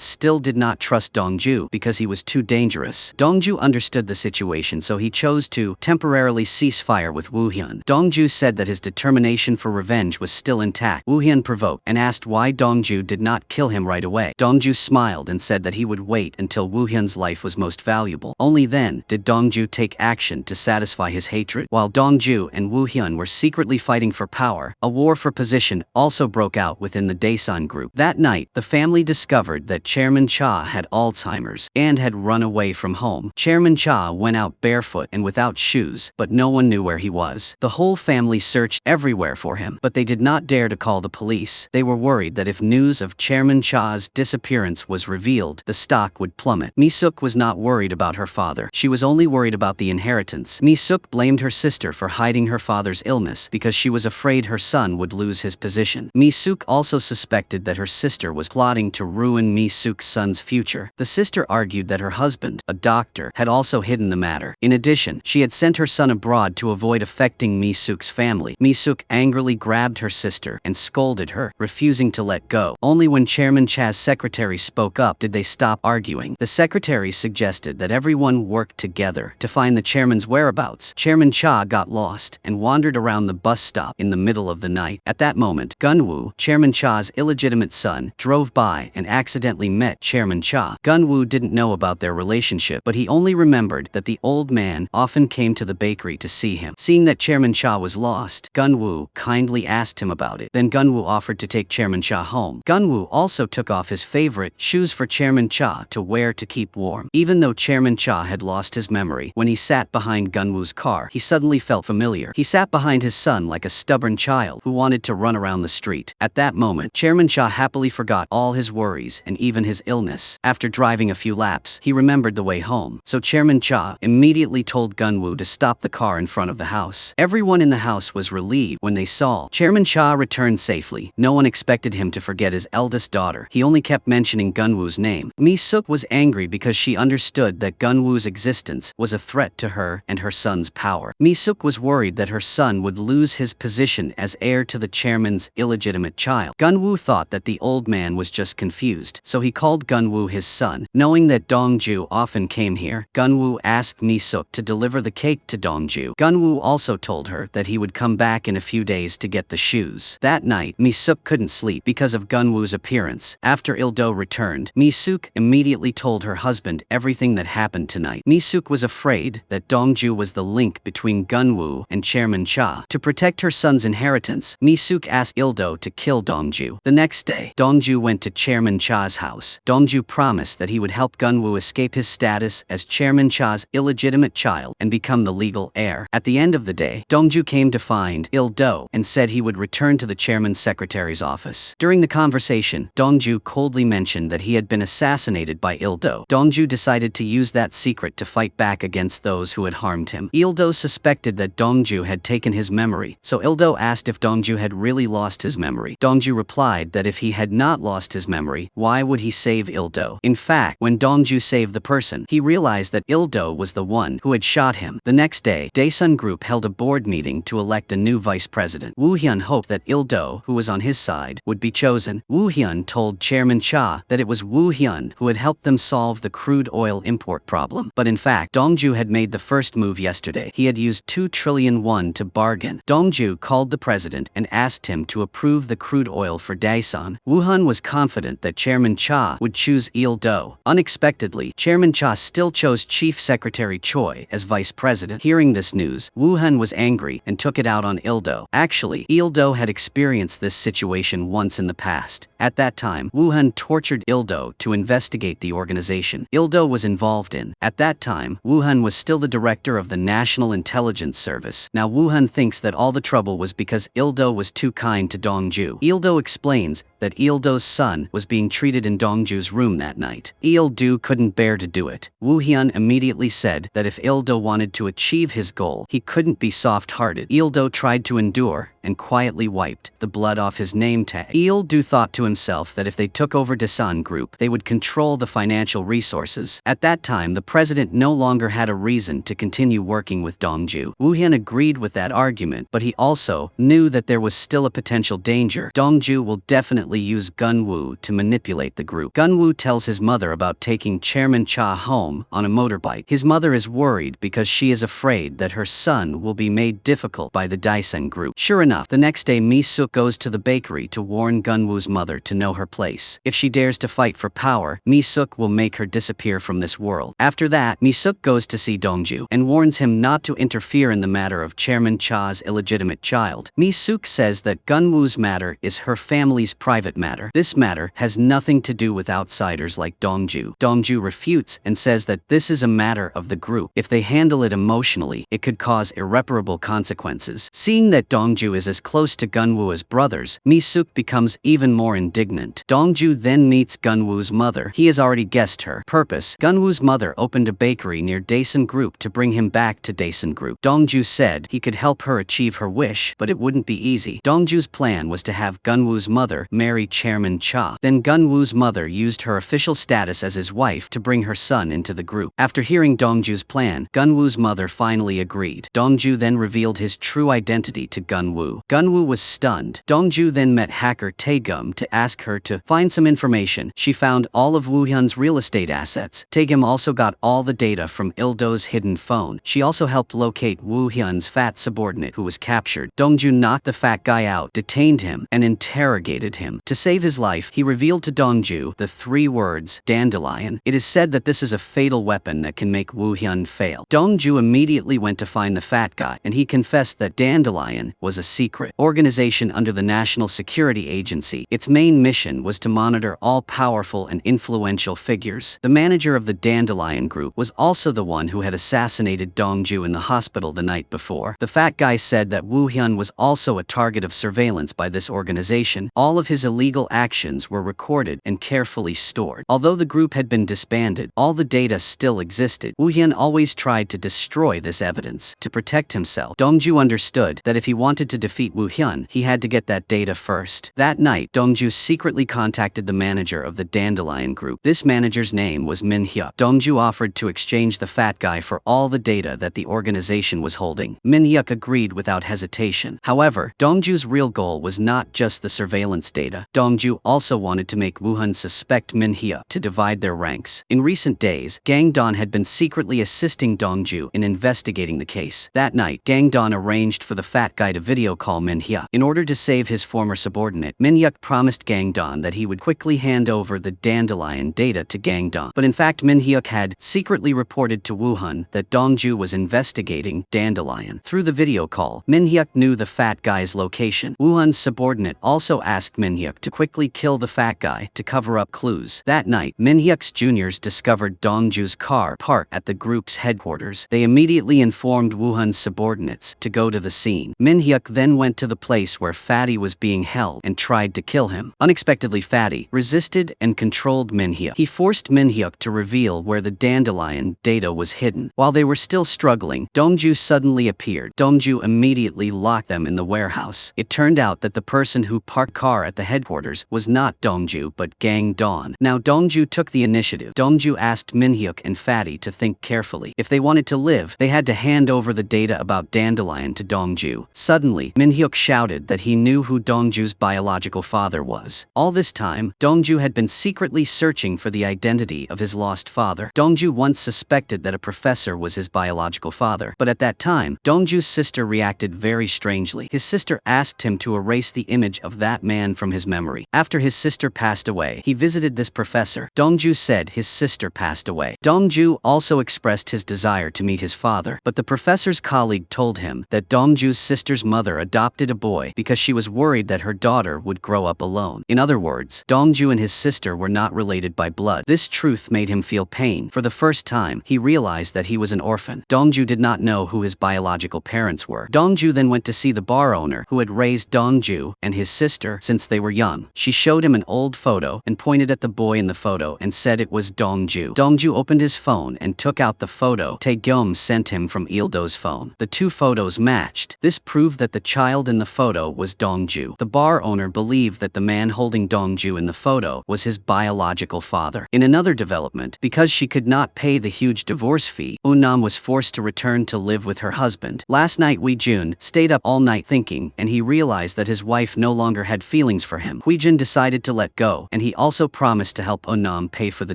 S1: still did not trust Dongju because he was too dangerous. Dongju understood the situation, so he chose to temporarily cease fire with Wu Hyun. Dongju said that his determination for revenge was still intact. Wu Hyun provoked and asked why Dongju did not kill him right away. Dongju smiled and said that he would wait until Wu Hyun's life was most valuable. Only then did Dongju take action to satisfy his hatred. While Dongju and Wu Hyun were secretly fighting for power, a war for position also broke out within the Daesun group. That night, the family discovered that Chairman Cha had Alzheimer's and had run away from home. Chairman Cha went out barefoot and without shoes, but no one knew where he was. The whole family searched everywhere for him, but they did not dare to call the police. They were worried that if news of Chairman Cha's disappearance was revealed, the stock would plummet. Mi-suk was not worried about her father. She was only worried about the inheritance. Mi-suk blamed her sister for hiding her father's illness because she was afraid her son would lose his position. Mi-suk also suspected that her sister was plotting to ruin Mi-suk's son's future. The sister argued that her husband, a doctor, had also hidden the matter. In addition, she had sent her son abroad to avoid affecting Mi-suk's family. Mi-suk angrily grabbed her sister and scolded her, refusing to let go. Only when Chairman Cha's secretary spoke up did they stop arguing. The secretary suggested that everyone work together to find the chairman's whereabouts. Chairman Cha got lost and wandered around the bus stop in the middle of the night. At that moment, Gunwoo, Chairman Cha's illegitimate son, drove by and accidentally met Chairman Cha. Gunwoo didn't know about their relationship, but he only remembered that the old man often came to the bakery to see him. Seeing that Chairman Cha was lost, Gunwoo kindly asked him about it. Then Gunwoo offered to take Chairman Cha home. Gunwoo also took off his favorite shoes for Chairman Cha to wear to keep warm. Even though Chairman Cha had lost his memory, when he sat behind Gunwoo's car, he suddenly felt familiar. He sat behind his son like a stubborn child who wanted to run around the street. At that moment, Chairman Cha happily forgot all his worries and even his illness. After driving a few laps, he remembered the way home. So Chairman Cha immediately told Gunwoo to stop the car in front of the house. Everyone in the house was relieved when they saw Chairman Cha return safely. No one expected him to forget his eldest daughter. He only kept mentioning Gunwoo's name. Mi-suk was angry because she understood that Gunwoo's existence was a threat to her and her son's power. Mi-suk was worried that her son would lose his position as heir to the chairman's illegitimate child. Gunwoo thought that the old man was just confused, so he called Gunwoo his son. Knowing that Dongju often came here, Gunwoo asked Mi-suk to deliver the cake to Dongju. Gunwoo also told her that he would come back in a few days to get the shoes. That night, Mi-suk couldn't sleep because of Gunwoo's appearance. After Il-do returned, Mi-suk immediately told her husband everything that happened tonight. Mi-suk was afraid that Dongju was the link between Gunwoo and Chairman Cha. To protect her son's inheritance, Mi-suk asked Il-do to kill Dongju. The next day, Dongju went to Chairman Cha's house. Dongju promised that he would help Gunwoo escape his status as Chairman Cha's illegitimate child and become the legal heir. At the end of the day, Dongju came to find Il-do and said he would return to the chairman's secretary's office. During the conversation, Dongju coldly mentioned that he had been assassinated by Il-do. Dongju decided to use that secret to fight back against those who had harmed him. Il-do suspected that Dongju had taken his memory, so Il-do asked if Dongju had really lost his memory. Dongju replied that if he had not lost his memory, why would he save Il-do? In fact, when Dongju saved the person, he realized that Il-do was the one who had shot him. The next day, Daesun Group held a board meeting to elect a new vice president. Woo Hyun hoped that Il-do, who was on his side, would be chosen. Woo Hyun told Chairman Cha that it was Woo Hyun who had helped them solve the crude oil oil import problem. But in fact, Dongju had made the first move yesterday. He had used 2 trillion won to bargain. Dongju called the president and asked him to approve the crude oil for Daesan. Wu Han was confident that Chairman Cha would choose Il Do. Unexpectedly, Chairman Cha still chose Chief Secretary Choi as vice president. Hearing this news, Wu Han was angry and took it out on Il Do. Actually, Il Do had experienced this situation once in the past. At that time, Wu Han tortured Il Do to investigate the organization Il Do was involved in. At that time, Wu Han was still the director of the National Intelligence Service. Now Wu Han thinks that all the trouble was because Il Do was too kind to Dongju. Il Do explains that Il Do's son was being treated in Dongju's room that night. Il Do couldn't bear to do it. Wu Hyun immediately said that if Il Do wanted to achieve his goal, he couldn't be soft-hearted. Il Do tried to endure and quietly wiped the blood off his name tag. Il Do thought to himself that if they took over Daesan Group, they would control the financial resources. At that time, the president no longer had a reason to continue working with Dongju. Wu Hyun agreed with that argument, but he also knew that there was still a potential danger. Dongju will definitely use Gun Woo to manipulate the group. Gun Woo tells his mother about taking Chairman Cha home on a motorbike. His mother is worried because she is afraid that her son will be made difficult by the Daesan Group. Sure enough, the next day Mi-suk goes to the bakery to warn Gun Woo's mother to know her place. If she dares to fight for power, Mi-suk will make her disappear from this world. After that, Mi-suk goes to see Dongju and warns him not to interfere in the matter of Chairman Cha's illegitimate child. Mi-suk says that Gun Woo's matter is her family's private matter. This matter has nothing to do with outsiders like Dongju. Dongju refutes and says that this is a matter of the group. If they handle it emotionally, it could cause irreparable consequences. Seeing that Dongju is as close to Gun Woo as brothers, Mi-suk becomes even more indignant. Dongju then meets Gun Woo's mother. He has already guessed her purpose. Gun Woo's mother opened a bakery near Daesan Group to bring him back to Daesan Group. Dongju said he could help her achieve her wish, but it wouldn't be easy. Dongju's plan was to have Gun Woo's mother marry Chairman Cha. Then Gun Woo's mother used her official status as his wife to bring her son into the group. After hearing Dongju's plan, Gun Woo's mother finally agreed. Dongju then revealed his true identity to Gun Woo. Gun Woo was stunned. Dongju then met hacker Taegum to ask her to find some information. She found all of Woo Hyun's real estate assets. Taegum also got all the data from Il Do's hidden phone. She also helped locate Woo Hyun's fat subordinate who was captured. Dongju knocked the fat guy out, detained him, and interrogated him. To save his life, he revealed to Dongju the 3 words, dandelion. It is said that this is a fatal weapon that can make Woo Hyun fail. Dongju immediately went to find the fat guy, and he confessed that Dandelion was a secret organization under the National Security Agency. Its main mission was to monitor all powerful and influential figures. The manager of the Dandelion Group was also the one who had assassinated Dongju in the hospital the night before. The fat guy said that Woo Hyun was also a target of surveillance by this organization. All of his illegal actions were recorded and carefully stored. Although the group had been disbanded, all the data still existed. Woo Hyun always tried to destroy this evidence to protect himself. Dongju understood that if he wanted to defeat Woo Hyun, he had to get that data first. That night, Dongju secretly contacted the manager of the Dandelion Group. This manager's name was Min Hyuk. Dongju offered to exchange the fat guy for all the data that the organization was holding. Min Hyuk agreed without hesitation. However, Dongju's real goal was not just the surveillance data. Dongju also wanted to make Woo Hyun suspect Min Hyuk to divide their ranks. In recent days, Gang Don had been secretly assisting Dongju in investigating the case. That night, Gang Don arranged for the fat guy to video call Min Hyuk. In order to save his former subordinate, Min Hyuk promised Gang Don that he would quickly hand over the Dandelion data to Gang Don. But in fact, Min Hyuk had secretly reported to Woo Hyun that Dongju was investigating Dandelion. Through the video call, Min Hyuk knew the fat guy's location. Woo Hyun's subordinate also asked Min Hyuk to quickly kill the fat guy to cover up clues. That night, Min Hyuk's juniors discovered Dongju's car parked at the group's headquarters. They immediately informed Woo Hyun's subordinates to go to the scene. Min Hyuk then went to the place where Fatty was being held and tried to kill him. Unexpectedly, Fatty resisted and controlled Min Hyuk. He forced Min Hyuk to reveal where the Dandelion data was hidden. While they were still struggling, Dongju suddenly appeared. Dongju immediately locked them in the warehouse. It turned out that the person who parked car at the headquarters was not Dongju but Gang Don. Now Dongju took the initiative. Dongju asked Min Hyuk and Fatty to think carefully. If they wanted to live, they had to hand over the data about Dandelion to Dongju. Suddenly, Min-hyuk shouted that he knew who Dongju's biological father was. All this time, Dongju had been secretly searching for the identity of his lost father. Dongju once suspected that a professor was his biological father, but at that time, Dongju's sister reacted very strangely. His sister asked him to erase the image of that man from his memory. After his sister passed away, he visited this professor. Dongju said his sister passed away. Dongju also expressed his desire to meet his father, but the professor's colleague told him that Dongju's sister's mother adopted a boy because she was worried that her daughter would grow up alone. In other words, Dongju and his sister were not related by blood. This truth made him feel pain. For the first time, he realized that he was an orphan. Dongju did not know who his biological parents were. Dongju then went to see the bar owner who had raised Dongju and his sister since they were young. She showed him an old photo and pointed at the boy in the photo and said it was Dongju. Dongju opened his phone and took out the photo Tae-gyeom sent him from Il-do's phone. The two photos matched. This proved that the child in the photo was Dongju. The bar owner believed that the man holding Dongju in the photo was his biological father. In another development, because she could not pay the huge divorce fee, Eun-nam was forced to return to live with her husband. Last night Hui-jun stayed up all night thinking, and he realized that his wife no longer had feelings for him. Hui-jun decided to let go, and he also promised to help Eun-nam pay for the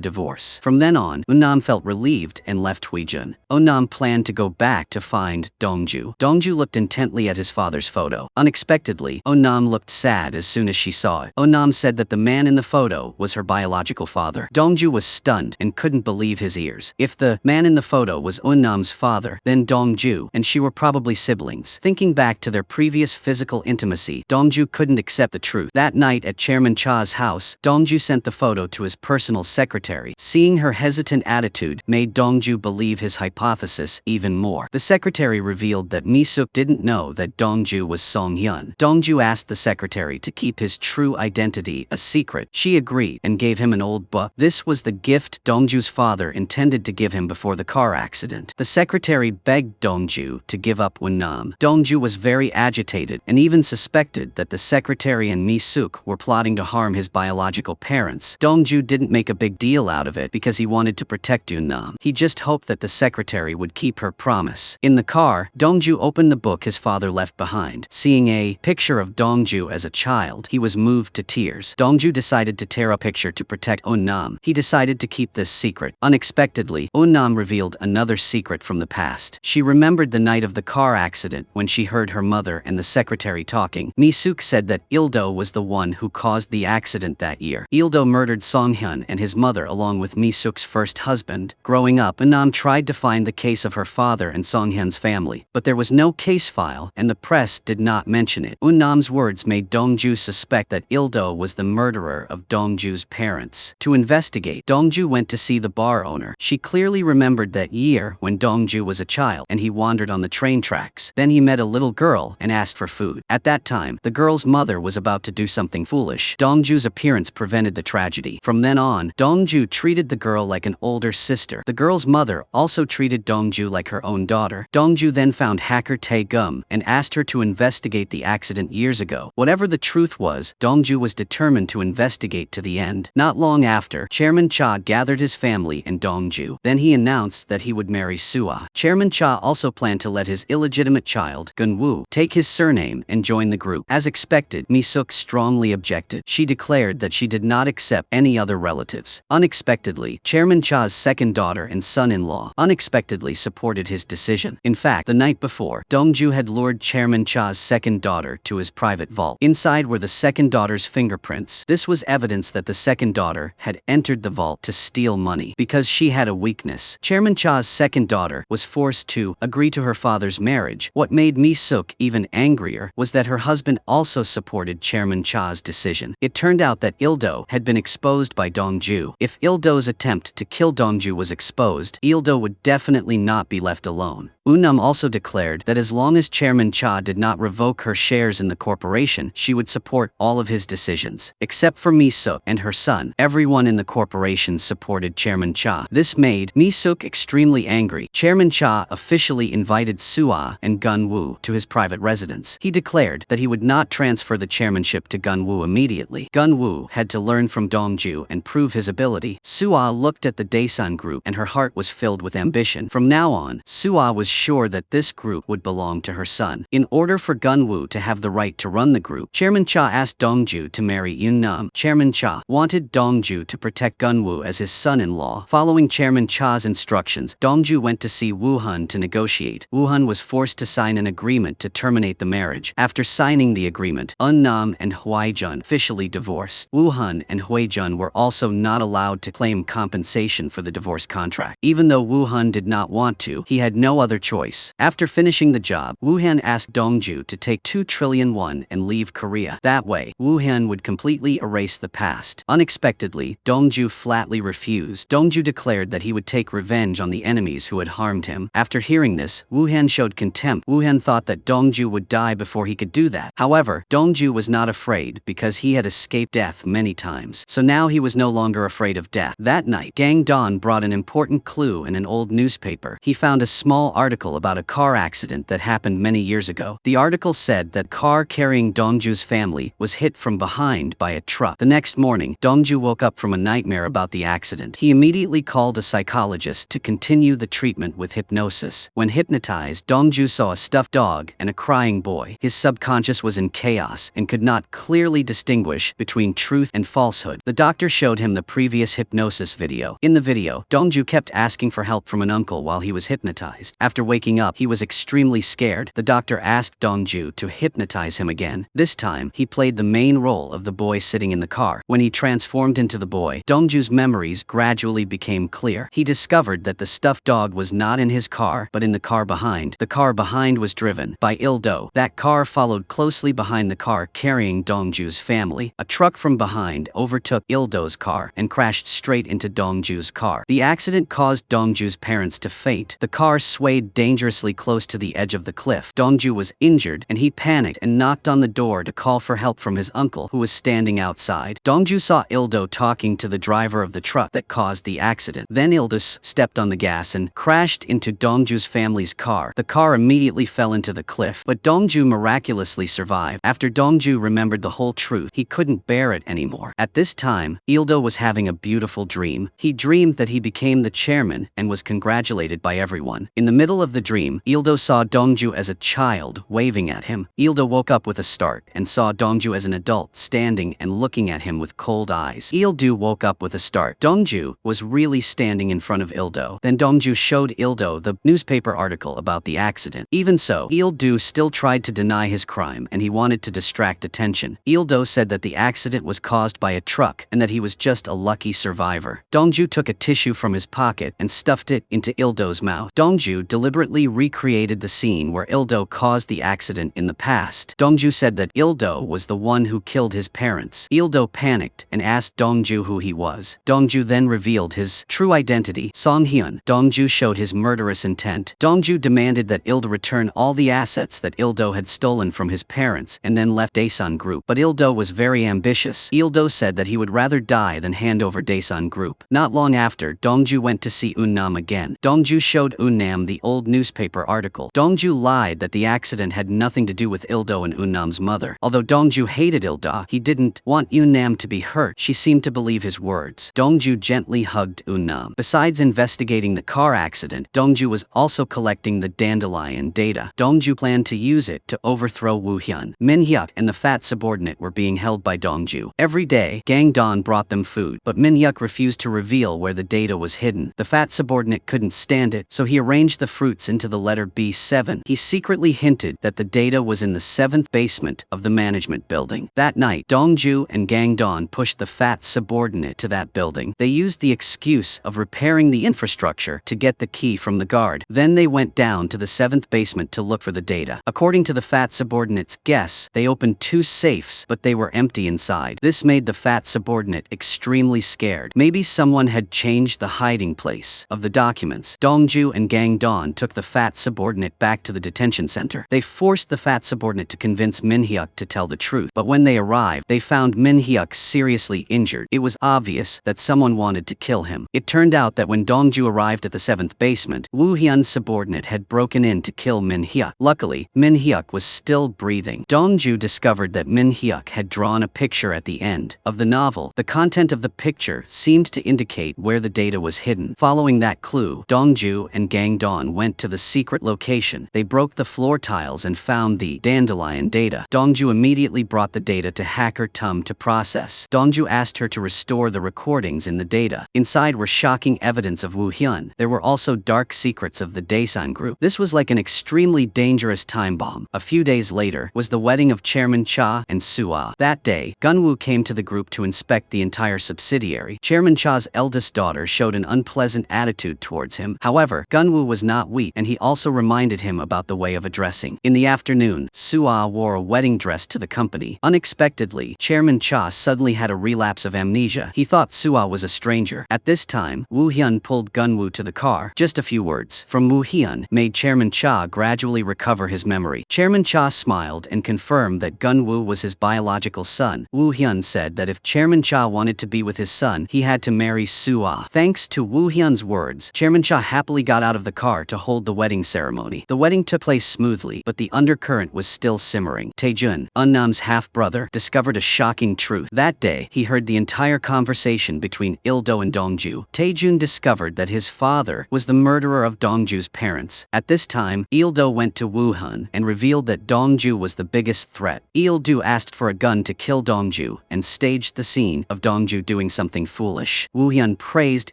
S1: divorce. From then on, Eun-nam felt relieved and left Hui-jun. Eun-nam planned to go back to find Dongju. Dongju looked intently at his father's photo. Unexpectedly, Eun-nam looked sad as soon as she saw it. Eun-nam said that the man in the photo was her biological father. Dongju was stunned and couldn't believe his ears. If the man in the photo was Eun-nam's father, then Dongju and she were probably siblings. Thinking back to their previous physical intimacy, Dongju couldn't accept the truth. That night at Chairman Cha's house, Dongju sent the photo to his personal secretary. Seeing her hesitant attitude made Dongju believe his hypothesis even more. The secretary revealed that Mi-suk didn't know that Dongju was Song-hyun. Dongju asked the secretary to keep his true identity a secret. She agreed and gave him an old book. This was the gift Dongju's father intended to give him before the car accident. The secretary begged Dongju to give up Eun-nam. Dongju was very agitated and even suspected that the secretary and Mi-suk were plotting to harm his biological parents. Dongju didn't make a big deal out of it because he wanted to protect Eun-nam. He just hoped that the secretary would keep her promise. In the car, Dongju opened the book his father left behind. Seeing a picture of Dongju as a child, he was moved to tears. Dongju decided to tear a picture to protect Eun-nam. He decided to keep this secret. Unexpectedly, Eun-nam revealed another secret from the past. She remembered the night of the car accident when she heard her mother and the secretary talking. Mi-suk said that Il-do was the one who caused the accident that year. Il-do murdered Song-hyun and his mother along with Mi-suk's first husband. Growing up, Eun-nam tried to find the case of her father and Song-hyun's family, but there was no case file and the press did not mention it. Eun-nam's words made Dongju suspect that Il-do was the murderer of Dongju's parents. To investigate, Dongju went to see the bar owner. She clearly remembered that year when Dongju was a child and he wandered on the train tracks. Then he met a little girl and asked for food. At that time, the girl's mother was about to do something foolish. Dongju's appearance prevented the tragedy. From then on, Dongju treated the girl like an older sister. The girl's mother also treated Dongju like her own daughter. Dongju then found hacker Tae-gum and asked her to investigate the accident years ago. Whatever the truth was, Dongju was determined to investigate to the end. Not long after, Chairman Cha gathered his family and Dongju. Then he announced that he would marry Sua. Chairman Cha also planned to let his illegitimate child, Gun-woo, take his surname and join the group. As expected, Mi-suk strongly objected. She declared that she did not accept any other relatives. Unexpectedly, Chairman Cha's second daughter and son-in-law unexpectedly supported his decision. In fact, the night before, Dongju had lured Chairman Cha's second daughter to his private vault. Inside were the second daughter's fingerprints. This was evidence that the second daughter had entered the vault to steal money. Because she had a weakness, Chairman Cha's second daughter was forced to agree to her father's marriage. What made Mi-suk even angrier was that her husband also supported Chairman Cha's decision. It turned out that Il-do had been exposed by Dongju. If Il-do's attempt to kill Dongju was exposed, Il-do would definitely not be left alone. Eun-nam also declared that as long as Chairman Cha did not revoke her shares in the corporation, she would support all of his decisions. Except for Mi-suk and her son, everyone in the corporation supported Chairman Cha. This made Mi-suk extremely angry. Chairman Cha officially invited Sua and Gun-woo to his private residence. He declared that he would not transfer the chairmanship to Gun-woo immediately. Gun-woo had to learn from Dongju and prove his ability. Sua looked at the Daesan group and her heart was filled with ambition. From now on, Sua was sure that this group would belong to her son. In order order for Gunwoo to have the right to run the group, Chairman Cha asked Dongju to marry Eun-nam. Chairman Cha wanted Dongju to protect Gunwoo as his son-in-law. Following Chairman Cha's instructions, Dongju went to see Woo-hun to negotiate. Woo-hun was forced to sign an agreement to terminate the marriage. After signing the agreement, Eun-nam and Hwaejun officially divorced. Woo-hun and Hwaejun were also not allowed to claim compensation for the divorce contract. Even though Woo-hun did not want to, he had no other choice. After finishing the job, Woo-hun asked Dongju to take 2 trillion won and leave Korea. That way, Woo-hun would completely erase the past. Unexpectedly, Dongju flatly refused. Dongju declared that he would take revenge on the enemies who had harmed him. After hearing this, Woo-hun showed contempt. Woo-hun thought that Dongju would die before he could do that. However, Dongju was not afraid because he had escaped death many times. So now he was no longer afraid of death. That night, Gang Don brought an important clue in an old newspaper. He found a small article about a car accident that happened many years ago. The article said that car carrying Dongju's family was hit from behind by a truck. The next morning, Dongju woke up from a nightmare about the accident. He immediately called a psychologist to continue the treatment with hypnosis. When hypnotized, Dongju saw a stuffed dog and a crying boy. His subconscious was in chaos and could not clearly distinguish between truth and falsehood. The doctor showed him the previous hypnosis video. In the video, Dongju kept asking for help from an uncle while he was hypnotized. After waking up, he was extremely scared. The doctor asked Dongju to hypnotize him again. This time, he played the main role of the boy sitting in the car. When he transformed into the boy, Dongju's memories gradually became clear. He discovered that the stuffed dog was not in his car, but in the car behind. The car behind was driven by Il-do. That car followed closely behind the car carrying Dongju's family. A truck from behind overtook Il-do's car and crashed straight into Dongju's car. The accident caused Dongju's parents to faint. The car swayed dangerously close to the edge of the cliff. Dongju was injured and he panicked and knocked on the door to call for help from his uncle who was standing outside. Dongju saw Il-do talking to the driver of the truck that caused the accident. Then Il-do stepped on the gas and crashed into Dongju's family's car. The car immediately fell into the cliff, but Dongju miraculously survived. After Dongju remembered the whole truth, he couldn't bear it anymore. At this time, Il-do was having a beautiful dream. He dreamed that he became the chairman and was congratulated by everyone. In the middle of the dream, Il-do saw Dongju as a child waving at him. Il-do woke up with a start and saw Dongju as an adult standing and looking at him with cold eyes. Il-do woke up with a start. Dongju was really standing in front of Il-do. Then Dongju showed Il-do the newspaper article about the accident. Even so, Il-do still tried to deny his crime and he wanted to distract attention. Il-do said that the accident was caused by a truck and that he was just a lucky survivor. Dongju took a tissue from his pocket and stuffed it into Il-do's mouth. Dongju deliberately recreated the scene where Il-do caused the accident in the past. Dongju said that Il-do was the one who killed his parents. Il-do panicked and asked Dongju who he was. Dongju then revealed his true identity, Song-hyun. Dongju showed his murderous intent. Dongju demanded that Il-do return all the assets that Il-do had stolen from his parents and then left Daesun Group. But Il-do was very ambitious. Il-do said that he would rather die than hand over Daesun Group. Not long after, Dongju went to see Eun-nam again. Dongju showed Eun-nam the old newspaper article. Dongju lied that the accident had nothing to do with Il-do and Eun-nam's mother. Although Dongju hated Il-do, he didn't want Eun-nam to be hurt. She seemed to believe his words. Dongju gently hugged Eun-nam. Besides investigating the car accident, Dongju was also collecting the dandelion data. Dongju planned to use it to overthrow Woo-hyun. Min-hyuk and the fat subordinate were being held by Dongju. Every day, Gang Don brought them food, but Min-hyuk refused to reveal where the data was hidden. The fat subordinate couldn't stand it, so he arranged the fruits into the letter B7. He secretly hinted that the data was in the 7th basement of the management building. That night, Dongju and Gang Don pushed the fat subordinate to that building. They used the excuse of repairing the infrastructure to get the key from the guard. Then they went down to the 7th basement to look for the data. According to the fat subordinate's guess, they opened 2 safes, but they were empty inside. This made the fat subordinate extremely scared. Maybe someone had changed the hiding place of the documents. Dongju and Gang Don took the fat subordinate back to the detention center. They forced the fat subordinate to convince Min-hyuk to tell the truth. But when they arrived, they found Min-hyuk seriously injured. It was obvious that someone wanted to kill him. It turned out that when Dongju arrived at the 7th basement, Woo-hyun's subordinate had broken in to kill Min-hyuk. Luckily, Min-hyuk was still breathing. Dongju discovered that Min-hyuk had drawn a picture at the end of the novel. The content of the picture seemed to indicate where the data was hidden. Following that clue, Dongju and Gang Don went to the secret location. They broke the floor tiles files and found the Dandelion data. Dongju immediately brought the data to hacker Tum to process. Dongju asked her to restore the recordings in the data. Inside were shocking evidence of Woo Hyun. There were also dark secrets of the Daesan group. This was like an extremely dangerous time bomb. A few days later was the wedding of Chairman Cha and Suah. That day, Gunwoo came to the group to inspect the entire subsidiary. Chairman Cha's eldest daughter showed an unpleasant attitude towards him. However, Gunwoo was not weak, and he also reminded him about the way of addressing. In the afternoon, Suah wore a wedding dress to the company. Unexpectedly, Chairman Cha suddenly had a relapse of amnesia. He thought Suah was a stranger. At this time, Woo Hyun pulled Gunwoo to the car. Just a few words from Woo Hyun made Chairman Cha gradually recover his memory. Chairman Cha smiled and confirmed that Gunwoo was his biological son. Woo Hyun said that if Chairman Cha wanted to be with his son, he had to marry Suah. Thanks to Woo Hyun's words, Chairman Cha happily got out of the car to hold the wedding ceremony. The wedding took place smoothly, but the undercurrent was still simmering. Taejun, Unnam's half-brother, discovered a shocking truth. That day, he heard the entire conversation between Il-do and Dongju. Taejun discovered that his father was the murderer of Dongju's parents. At this time, Il-do went to Woo Hyun and revealed that Dongju was the biggest threat. Il-do asked for a gun to kill Dongju and staged the scene of Dongju doing something foolish. Woo Hyun praised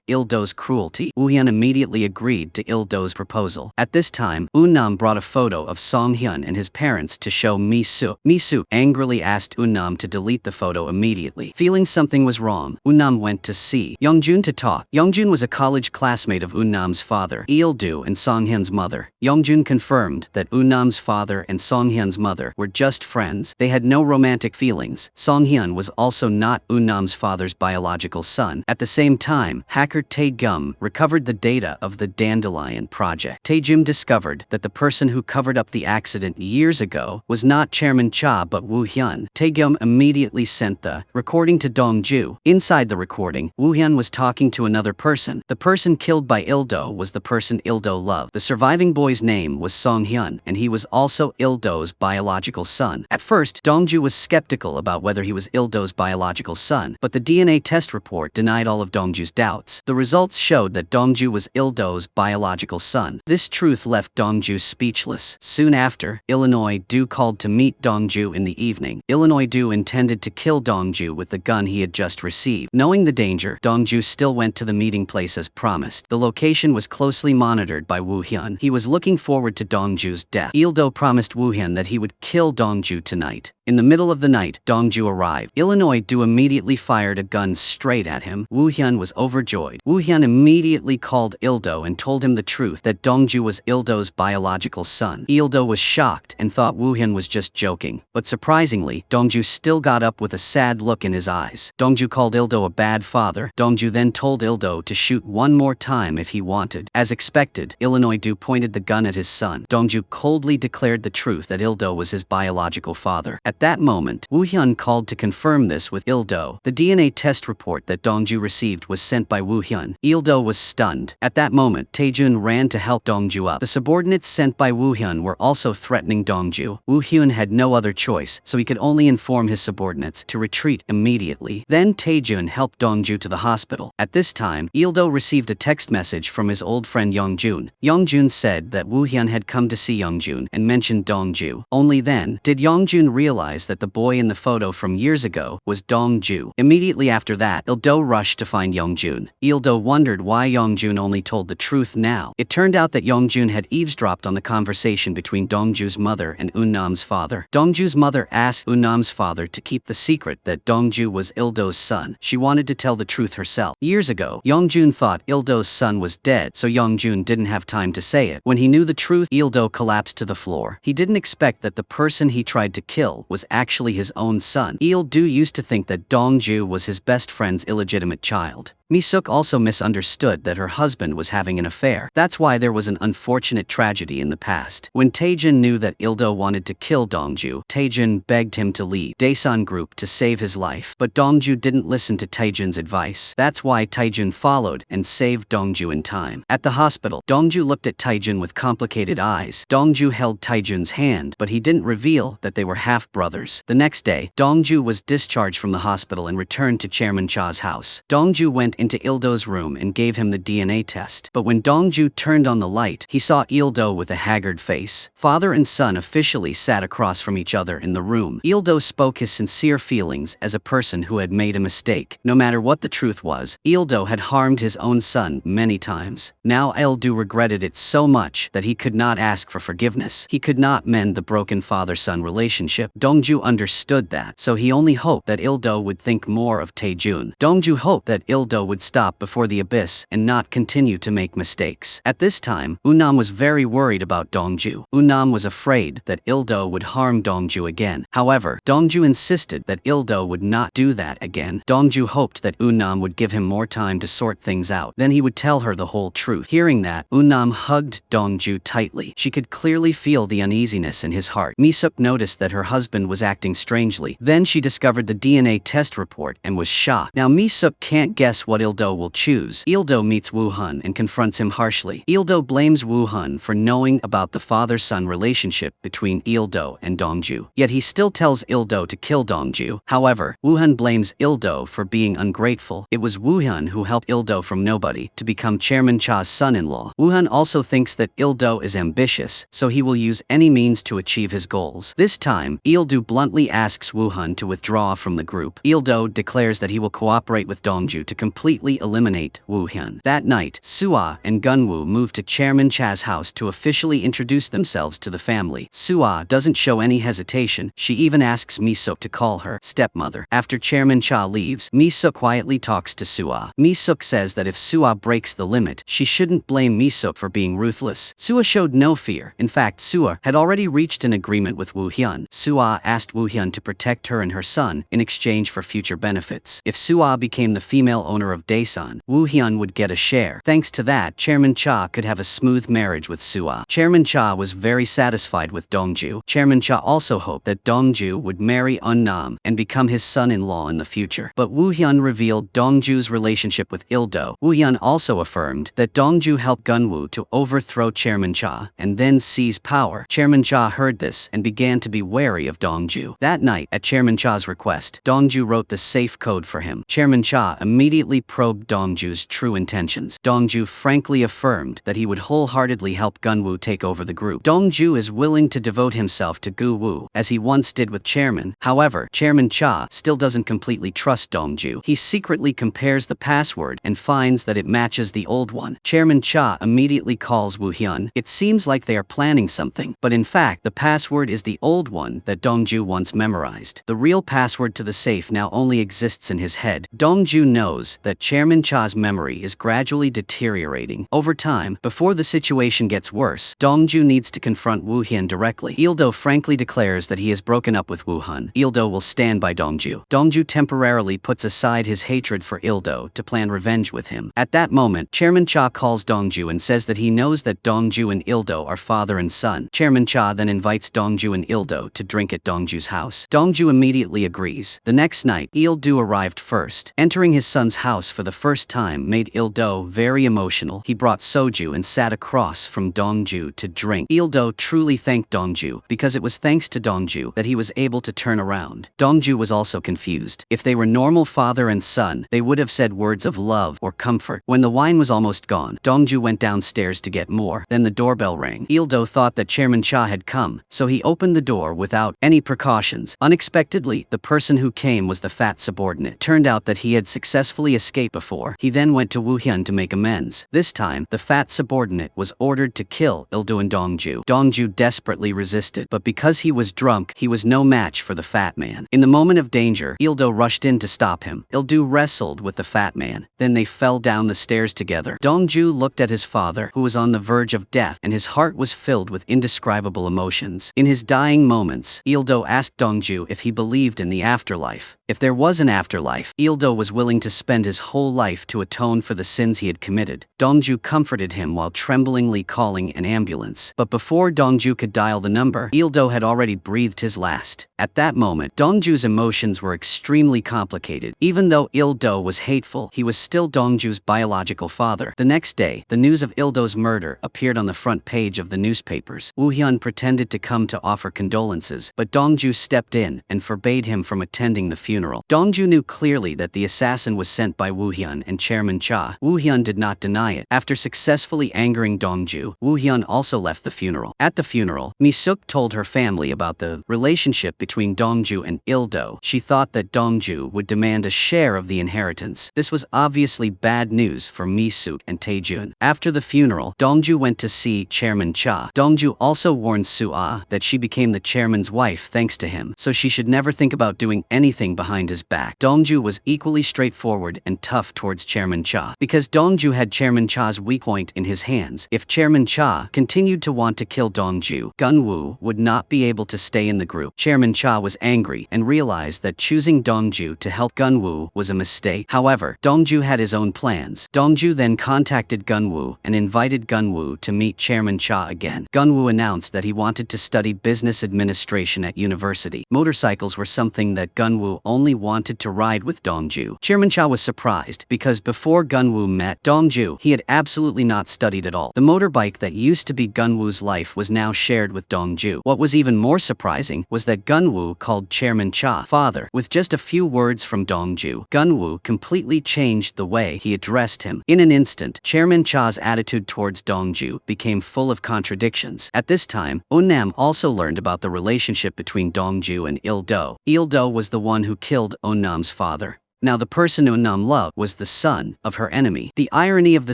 S1: Il-do's cruelty. Woo Hyun immediately agreed to Il-do's proposal. At this time, Unnam brought a photo of Song Hyun and his parents to show Mi-suk. Mi-suk angrily asked Unnam to delete the photo immediately. Feeling something was wrong, Unnam went to see Youngjun to talk. Youngjun was a college classmate of Unnam's father, Il-do, and Song Hyun's mother. Youngjun confirmed that Unnam's father and Song Hyun's mother were just friends. They had no romantic feelings. Song Hyun was also not Unnam's father's biological son. At the same time, hacker Tae-gum recovered the data of the Dandelion project. Tae-jum discovered that the person who covered up the accident years ago was not Chairman Cha but Woo Hyun. Tae-gum immediately sent the recording to Dongju. Inside the recording, Woo Hyun was talking to another person. The person killed by Il-do was the person Il-do loved. The surviving boy's name was Song Hyun, and he was also Il-do's biological son. At first, Dongju was skeptical about whether he was Il-do's biological son, but the DNA test report denied all of Dongju's doubts. The results showed that Dongju was Il-do's biological son. This truth left Dongju speechless. Soon after, Illinois-do called to meet Dongju in the evening. Illinois-do intended to kill Dongju with the gun he had just received. Knowing the danger, Dongju still went to the meeting place as promised. The location was closely monitored by Woo Hyun. He was looking forward to Dongju's death. Il-do promised Woo Hyun that he would kill Dongju tonight. In the middle of the night, Dongju arrived. Illinois-do immediately fired a gun straight at him. Woo Hyun was overjoyed. Woo Hyun immediately called Il-do and told him the truth that Dongju was Il-do's biological son. Il-do was shocked and thought Woo Hyun was just joking. But surprisingly, Dongju still got up with a sad look in his eyes. Dongju called Il-do a bad father. Dongju then told Il-do to shoot one more time if he wanted. As expected, Illinois-do pointed the gun at his son. Dongju coldly declared the truth that Il-do was his biological father. At that moment, Woo Hyun called to confirm this with Il-do. The DNA test report that Dongju received was sent by Woo Hyun. Il-do was stunned. At that moment, Taejun ran to help Dongju up. The subordinates sent by Woo Hyun were also threatening Dongju. Woo Hyun had no other choice, so he could only inform his subordinates to retreat immediately. Then Taejun helped Dongju to the hospital. At this time, Il-do received a text message from his old friend Youngjun. Youngjun said that Woo Hyun had come to see Youngjun and mentioned Dongju. Only then did Youngjun realize that the boy in the photo from years ago was Dongju. Immediately after that, Il-do rushed to find Youngjun. Il-do wondered why Youngjun only told the truth now. It turned out that Youngjun had eavesdropped on the conversation between Dongju's mother and Unnam's father. Dongju's mother asked Unnam's father to keep the secret that Dongju was Il-do's son. She wanted to tell the truth herself. Years ago, Youngjun thought Il-do's son was dead, so Youngjun didn't have time to say it. When he knew the truth, Il-do collapsed to the floor. He didn't expect that the person he tried to kill was actually his own son. Il-do used to think that Dongju was his best friend's illegitimate child. Mi-suk also misunderstood that her husband was having an affair. That's why there was an unfortunate tragedy in the past. When Taejun knew that Il-do wanted to kill Dongju, Taejun begged him to leave Daesan Group to save his life. But Dongju didn't listen to Taejun's advice. That's why Taejun followed and saved Dongju in time. At the hospital, Dongju looked at Taejun with complicated eyes. Dongju held Taejun's hand, but he didn't reveal that they were half-brothers. The next day, Dongju was discharged from the hospital and returned to Chairman Cha's house. Dongju went into Il-do's room and gave him the DNA test. But when Dongju turned on the light, he saw Il-do with a haggard face. Father and son officially sat across from each other in the room. Il-do spoke his sincere feelings as a person who had made a mistake. No matter what the truth was, Il-do had harmed his own son many times. Now Il-do regretted it so much that he could not ask for forgiveness. He could not mend the broken father-son relationship. Dongju understood that, so he only hoped that Il-do would think more of Taejun. Dongju hoped that Il-do would stop before the abyss and not continue to make mistakes. At this time, Unam was very worried about Dongju. Unam was afraid that Il-do would harm Dongju again. However, Dongju insisted that Il-do would not do that again. Dongju hoped that Unam would give him more time to sort things out. Then he would tell her the whole truth. Hearing that, Unam hugged Dongju tightly. She could clearly feel the uneasiness in his heart. Mi-suk noticed that her husband was acting strangely. Then she discovered the DNA test report and was shocked. Now Mi-suk can't guess what Il-do will choose. Il-do meets Woo-hun and confronts him harshly. Il-do blames Woo-hun for knowing about the father-son relationship between Il-do and Dongju. Yet he still tells Il-do to kill Dongju. However, Woo-hun blames Il-do for being ungrateful. It was Woo-hun who helped Il-do from nobody to become Chairman Cha's son-in-law. Woo-hun also thinks that Il-do is ambitious, so he will use any means to achieve his goals. This time, Il-do bluntly asks Woo-hun to withdraw from the group. Il-do declares that he will cooperate with Dongju to completely eliminate Woo-hun. That night, Sua and Gunwoo moved to Chairman Cha's house to officially introduce themselves to the family. Sua doesn't show any hesitation. She even asks Mi-suk to call her stepmother. After Chairman Cha leaves, Mi-suk quietly talks to Sua. Mi-suk says that if Sua breaks the limit, she shouldn't blame Mi-suk for being ruthless. Sua showed no fear. In fact, Sua had already reached an agreement with Woo-hyun. Sua asked Woo-hyun to protect her and her son in exchange for future benefits. If Sua became the female owner of Daesan, Woo-hyun would get a share. Thanks to that, Chairman Cha could have a smooth marriage with Sua. Chairman Cha was very satisfied with Dongju. Chairman Cha also hoped that Dongju would marry Unnam and become his son-in-law in the future. But Woo-hyun revealed Dongju's relationship with Il-do. Woo-hyun also affirmed that Dongju helped Gunwoo to overthrow Chairman Cha and then seize power. Chairman Cha heard this and began to be wary of Dongju. That night, at Chairman Cha's request, Dongju wrote the safe code for him. Chairman Cha immediately probed Dongju's true intentions. Dongju frankly affirmed that he would wholeheartedly help Gunwoo take over the group. Dongju is willing to devote himself to Gu-woo, as he once did with Chairman. However, Chairman Cha still doesn't completely trust Dongju. He secretly compares the password and finds that it matches the old one. Chairman Cha immediately calls Woo-hyun. It seems like they are planning something, but in fact, the password is the old one that Dongju once memorized. The real password to the safe now only exists in his head. Dongju knows that Chairman Cha's memory is gradually deteriorating. Over time, before the situation gets worse, Dongju needs to confront Woo-hyun directly. Il-do frankly declares that he has broken up with Woo-hun. Il-do will stand by Dongju. Dongju temporarily puts aside his hatred for Il-do to plan revenge with him. At that moment, Chairman Cha calls Dongju and says that he knows that Dongju and Il-do are father and son. Chairman Cha then invites Dongju and Il-do to drink at Dongju's house. Dongju immediately agrees. The next night, Il-do arrived first. Entering his son's house for the first time made Il-do very emotional. He brought soju and sat across from Dongju to drink. Il-do truly thanked Dongju because it was thanks to Dongju that he was able to turn around. Dongju was also confused. If they were normal father and son, they would have said words of love or comfort. When the wine was almost gone, Dongju went downstairs to get more. Then the doorbell rang. Il-do thought that Chairman Cha had come, so he opened the door without any precautions. Unexpectedly, the person who came was the fat subordinate. Turned out that he had successfully escaped before. He then went to Woo-hyun to make amends. This time, the fat subordinate was ordered to kill Il-do and Dongju. Dongju desperately resisted, but because he was drunk, he was no match for the fat man. In the moment of danger, Il-do rushed in to stop him. Il-do wrestled with the fat man. Then they fell down the stairs together. Dongju looked at his father, who was on the verge of death, and his heart was filled with indescribable emotions. In his dying moments, Il-do asked Dongju if he believed in the afterlife. If there was an afterlife, Il-do was willing to spend his whole life to atone for the sins he had committed. Dongju comforted him while tremblingly calling an ambulance. But before Dongju could dial the number, Il-do had already breathed his last. At that moment, Dongju's emotions were extremely complicated. Even though Il-do was hateful, he was still Dongju's biological father. The next day, the news of Il-do's murder appeared on the front page of the newspapers. Woo Hyun pretended to come to offer condolences, but Dongju stepped in and forbade him from attending the funeral. Dongju knew clearly that the assassin was sent by Woo Hyun and Chairman Cha. Woo Hyun did not deny it. After successfully angering Dongju, Woo Hyun also left the funeral. At the funeral, Mi-suk told her family about the relationship between Dongju and Il-do. She thought that Dongju would demand a share of the inheritance. This was obviously bad news for Mi-suk and Taejun. After the funeral, Dongju went to see Chairman Cha. Dongju also warned Soo-ah that she became the chairman's wife thanks to him, so she should never think about doing anything behind his back. Dongju was equally straightforward and tough towards Chairman Cha. Because Dongju had Chairman Cha's weak point in his hands, if Chairman Cha continued to want to kill Dongju, Gunwoo would not be able to stay in the group. Chairman Cha was angry and realized that choosing Dongju to help Gunwoo was a mistake. However, Dongju had his own plans. Dongju then contacted Gunwoo and invited Gunwoo to meet Chairman Cha again. Gunwoo announced that he wanted to study business administration at university. Motorcycles were something that Gunwoo only wanted to ride with Dongju. Chairman Cha was surprised because before Gunwoo met Dongju, he had absolutely not studied at all. The motorbike that used to be Gunwoo's life was now shared with Dongju. What was even more surprising was that Gunwoo called Chairman Cha father. With just a few words from Dongju, Gunwoo completely changed the way he addressed him. In an instant, Chairman Cha's attitude towards Dongju became full of contradictions. At this time, Eun-nam also learned about the relationship between Dongju and Il-do. Il-do was the one who killed Eun-nam's father. Now the person Eun-nam loved was the son of her enemy. The irony of the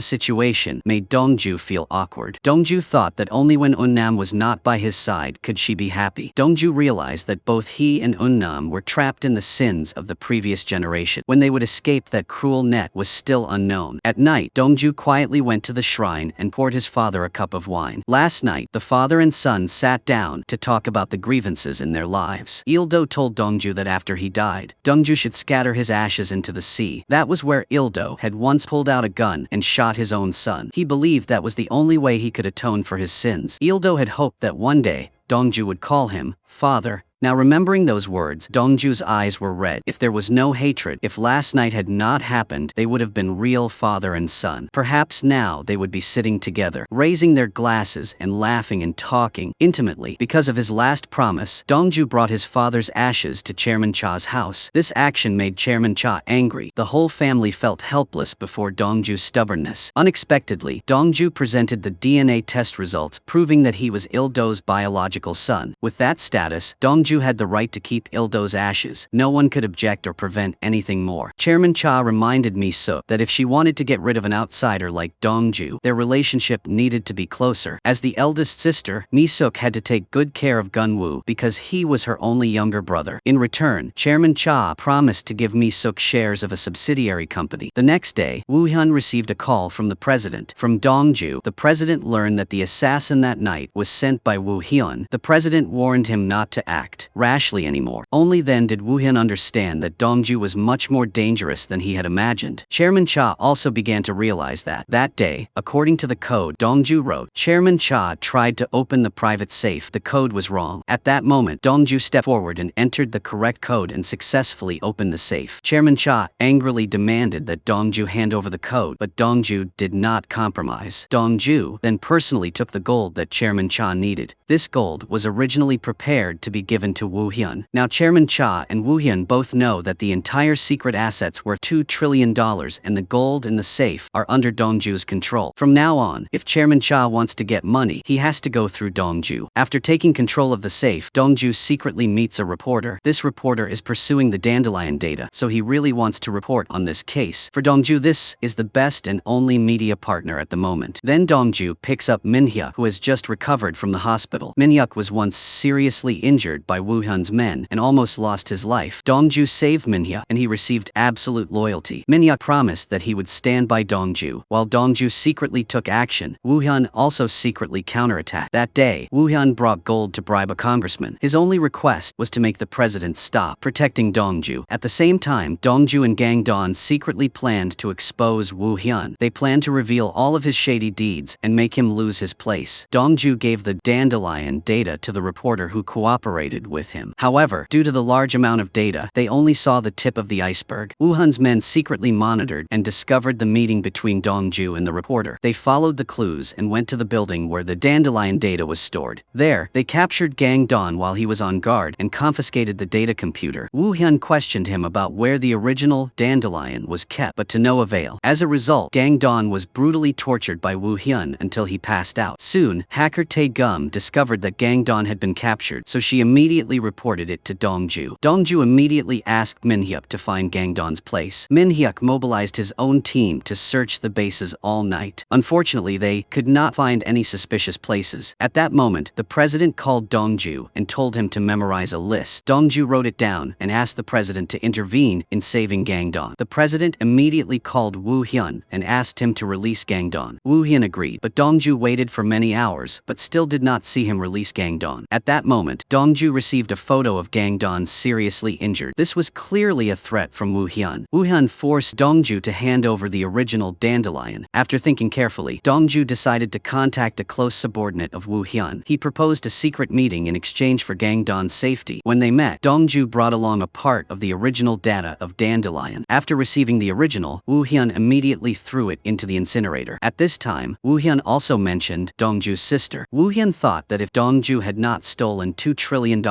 S1: situation made Dongju feel awkward. Dongju thought that only when Eun-nam was not by his side could she be happy. Dongju realized that both he and Eun-nam were trapped in the sins of the previous generation. When they would escape that cruel net was still unknown. At night, Dongju quietly went to the shrine and poured his father a cup of wine. Last night, the father and son sat down to talk about the grievances in their lives. Il-do told Dongju that after he died, Dongju should scatter his ashes into the sea. That was where Il-do had once pulled out a gun and shot his own son. He believed that was the only way he could atone for his sins. Il-do had hoped that one day, Dongju would call him father. Now remembering those words, Dongju's eyes were red. If there was no hatred, if last night had not happened, they would have been real father and son. Perhaps now they would be sitting together, raising their glasses and laughing and talking intimately. Because of his last promise, Dongju brought his father's ashes to Chairman Cha's house. This action made Chairman Cha angry. The whole family felt helpless before Dongju's stubbornness. Unexpectedly, Dongju presented the DNA test results proving that he was Il-do's biological son. With that status, Dongju had the right to keep Il-do's ashes. No one could object or prevent anything more. Chairman Cha reminded Mi-suk that if she wanted to get rid of an outsider like Dongju, their relationship needed to be closer. As the eldest sister, Mi-suk had to take good care of Gunwoo because he was her only younger brother. In return, Chairman Cha promised to give Mi-suk shares of a subsidiary company. The next day, Woo Hyun received a call from the president. From Dongju, the president learned that the assassin that night was sent by Woo Hyun. The president warned him not to act rashly anymore. Only then did Woo Hyun understand that Dongju was much more dangerous than he had imagined. Chairman Cha also began to realize that day, according to the code Dongju wrote, Chairman Cha tried to open the private safe. The code was wrong. At that moment, Dongju stepped forward and entered the correct code and successfully opened the safe. Chairman Cha angrily demanded that Dongju hand over the code, but Dongju did not compromise. Dongju then personally took the gold that Chairman Cha needed. This gold was originally prepared to be given to Woo Hyun. Now Chairman Cha and Woo Hyun both know that the entire secret assets worth $2 trillion and the gold in the safe are under Dongju's control. From now on, if Chairman Cha wants to get money, he has to go through Dongju. After taking control of the safe, Dongju secretly meets a reporter. This reporter is pursuing the Dandelion data, so he really wants to report on this case. For Dongju, this is the best and only media partner at the moment. Then Dongju picks up Min-hyuk, who has just recovered from the hospital. Min-hyuk was once seriously injured by Woo Hyun's men and almost lost his life. Dongju saved Min-hyuk and he received absolute loyalty. Min-hyuk promised that he would stand by Dongju. While Dongju secretly took action, Woo Hyun also secretly counterattacked. That day, Woo Hyun brought gold to bribe a congressman. His only request was to make the president stop protecting Dongju. At the same time, Dongju and Gang Dawn secretly planned to expose Woo Hyun. They planned to reveal all of his shady deeds and make him lose his place. Dongju gave the Dandelion data to the reporter who cooperated communicated with him. However, due to the large amount of data, they only saw the tip of the iceberg. Wu Hun's men secretly monitored and discovered the meeting between Dongju and the reporter. They followed the clues and went to the building where the Dandelion data was stored. There, they captured Gang Don while he was on guard and confiscated the data computer. Wu Hyun questioned him about where the original Dandelion was kept, but to no avail. As a result, Gang Don was brutally tortured by Wu Hyun until he passed out. Soon, hacker Tae Gum discovered that Gang Don had been captured, so she immediately reported it to Dongju. Dongju immediately asked Min Hyuk to find Gang Don's place. Min Hyuk mobilized his own team to search the bases all night. Unfortunately, they could not find any suspicious places. At that moment, the president called Dongju and told him to memorize a list. Dongju wrote it down and asked the president to intervene in saving Gang Don. The president immediately called Wu Hyun and asked him to release Gang Don. Wu Hyun agreed, but Dongju waited for many hours but still did not see him release Gang Don. At that moment, Dongju received a photo of Gang Don seriously injured. This was clearly a threat from Wu Hyun. Wu Hyun forced Dongju to hand over the original Dandelion. After thinking carefully, Dongju decided to contact a close subordinate of Wu Hyun. He proposed a secret meeting in exchange for Gang Don's safety. When they met, Dongju brought along a part of the original data of Dandelion. After receiving the original, Wu Hyun immediately threw it into the incinerator. At this time, Wu Hyun also mentioned Dongju's sister. Wu Hyun thought that if Dongju had not stolen $2 trillion,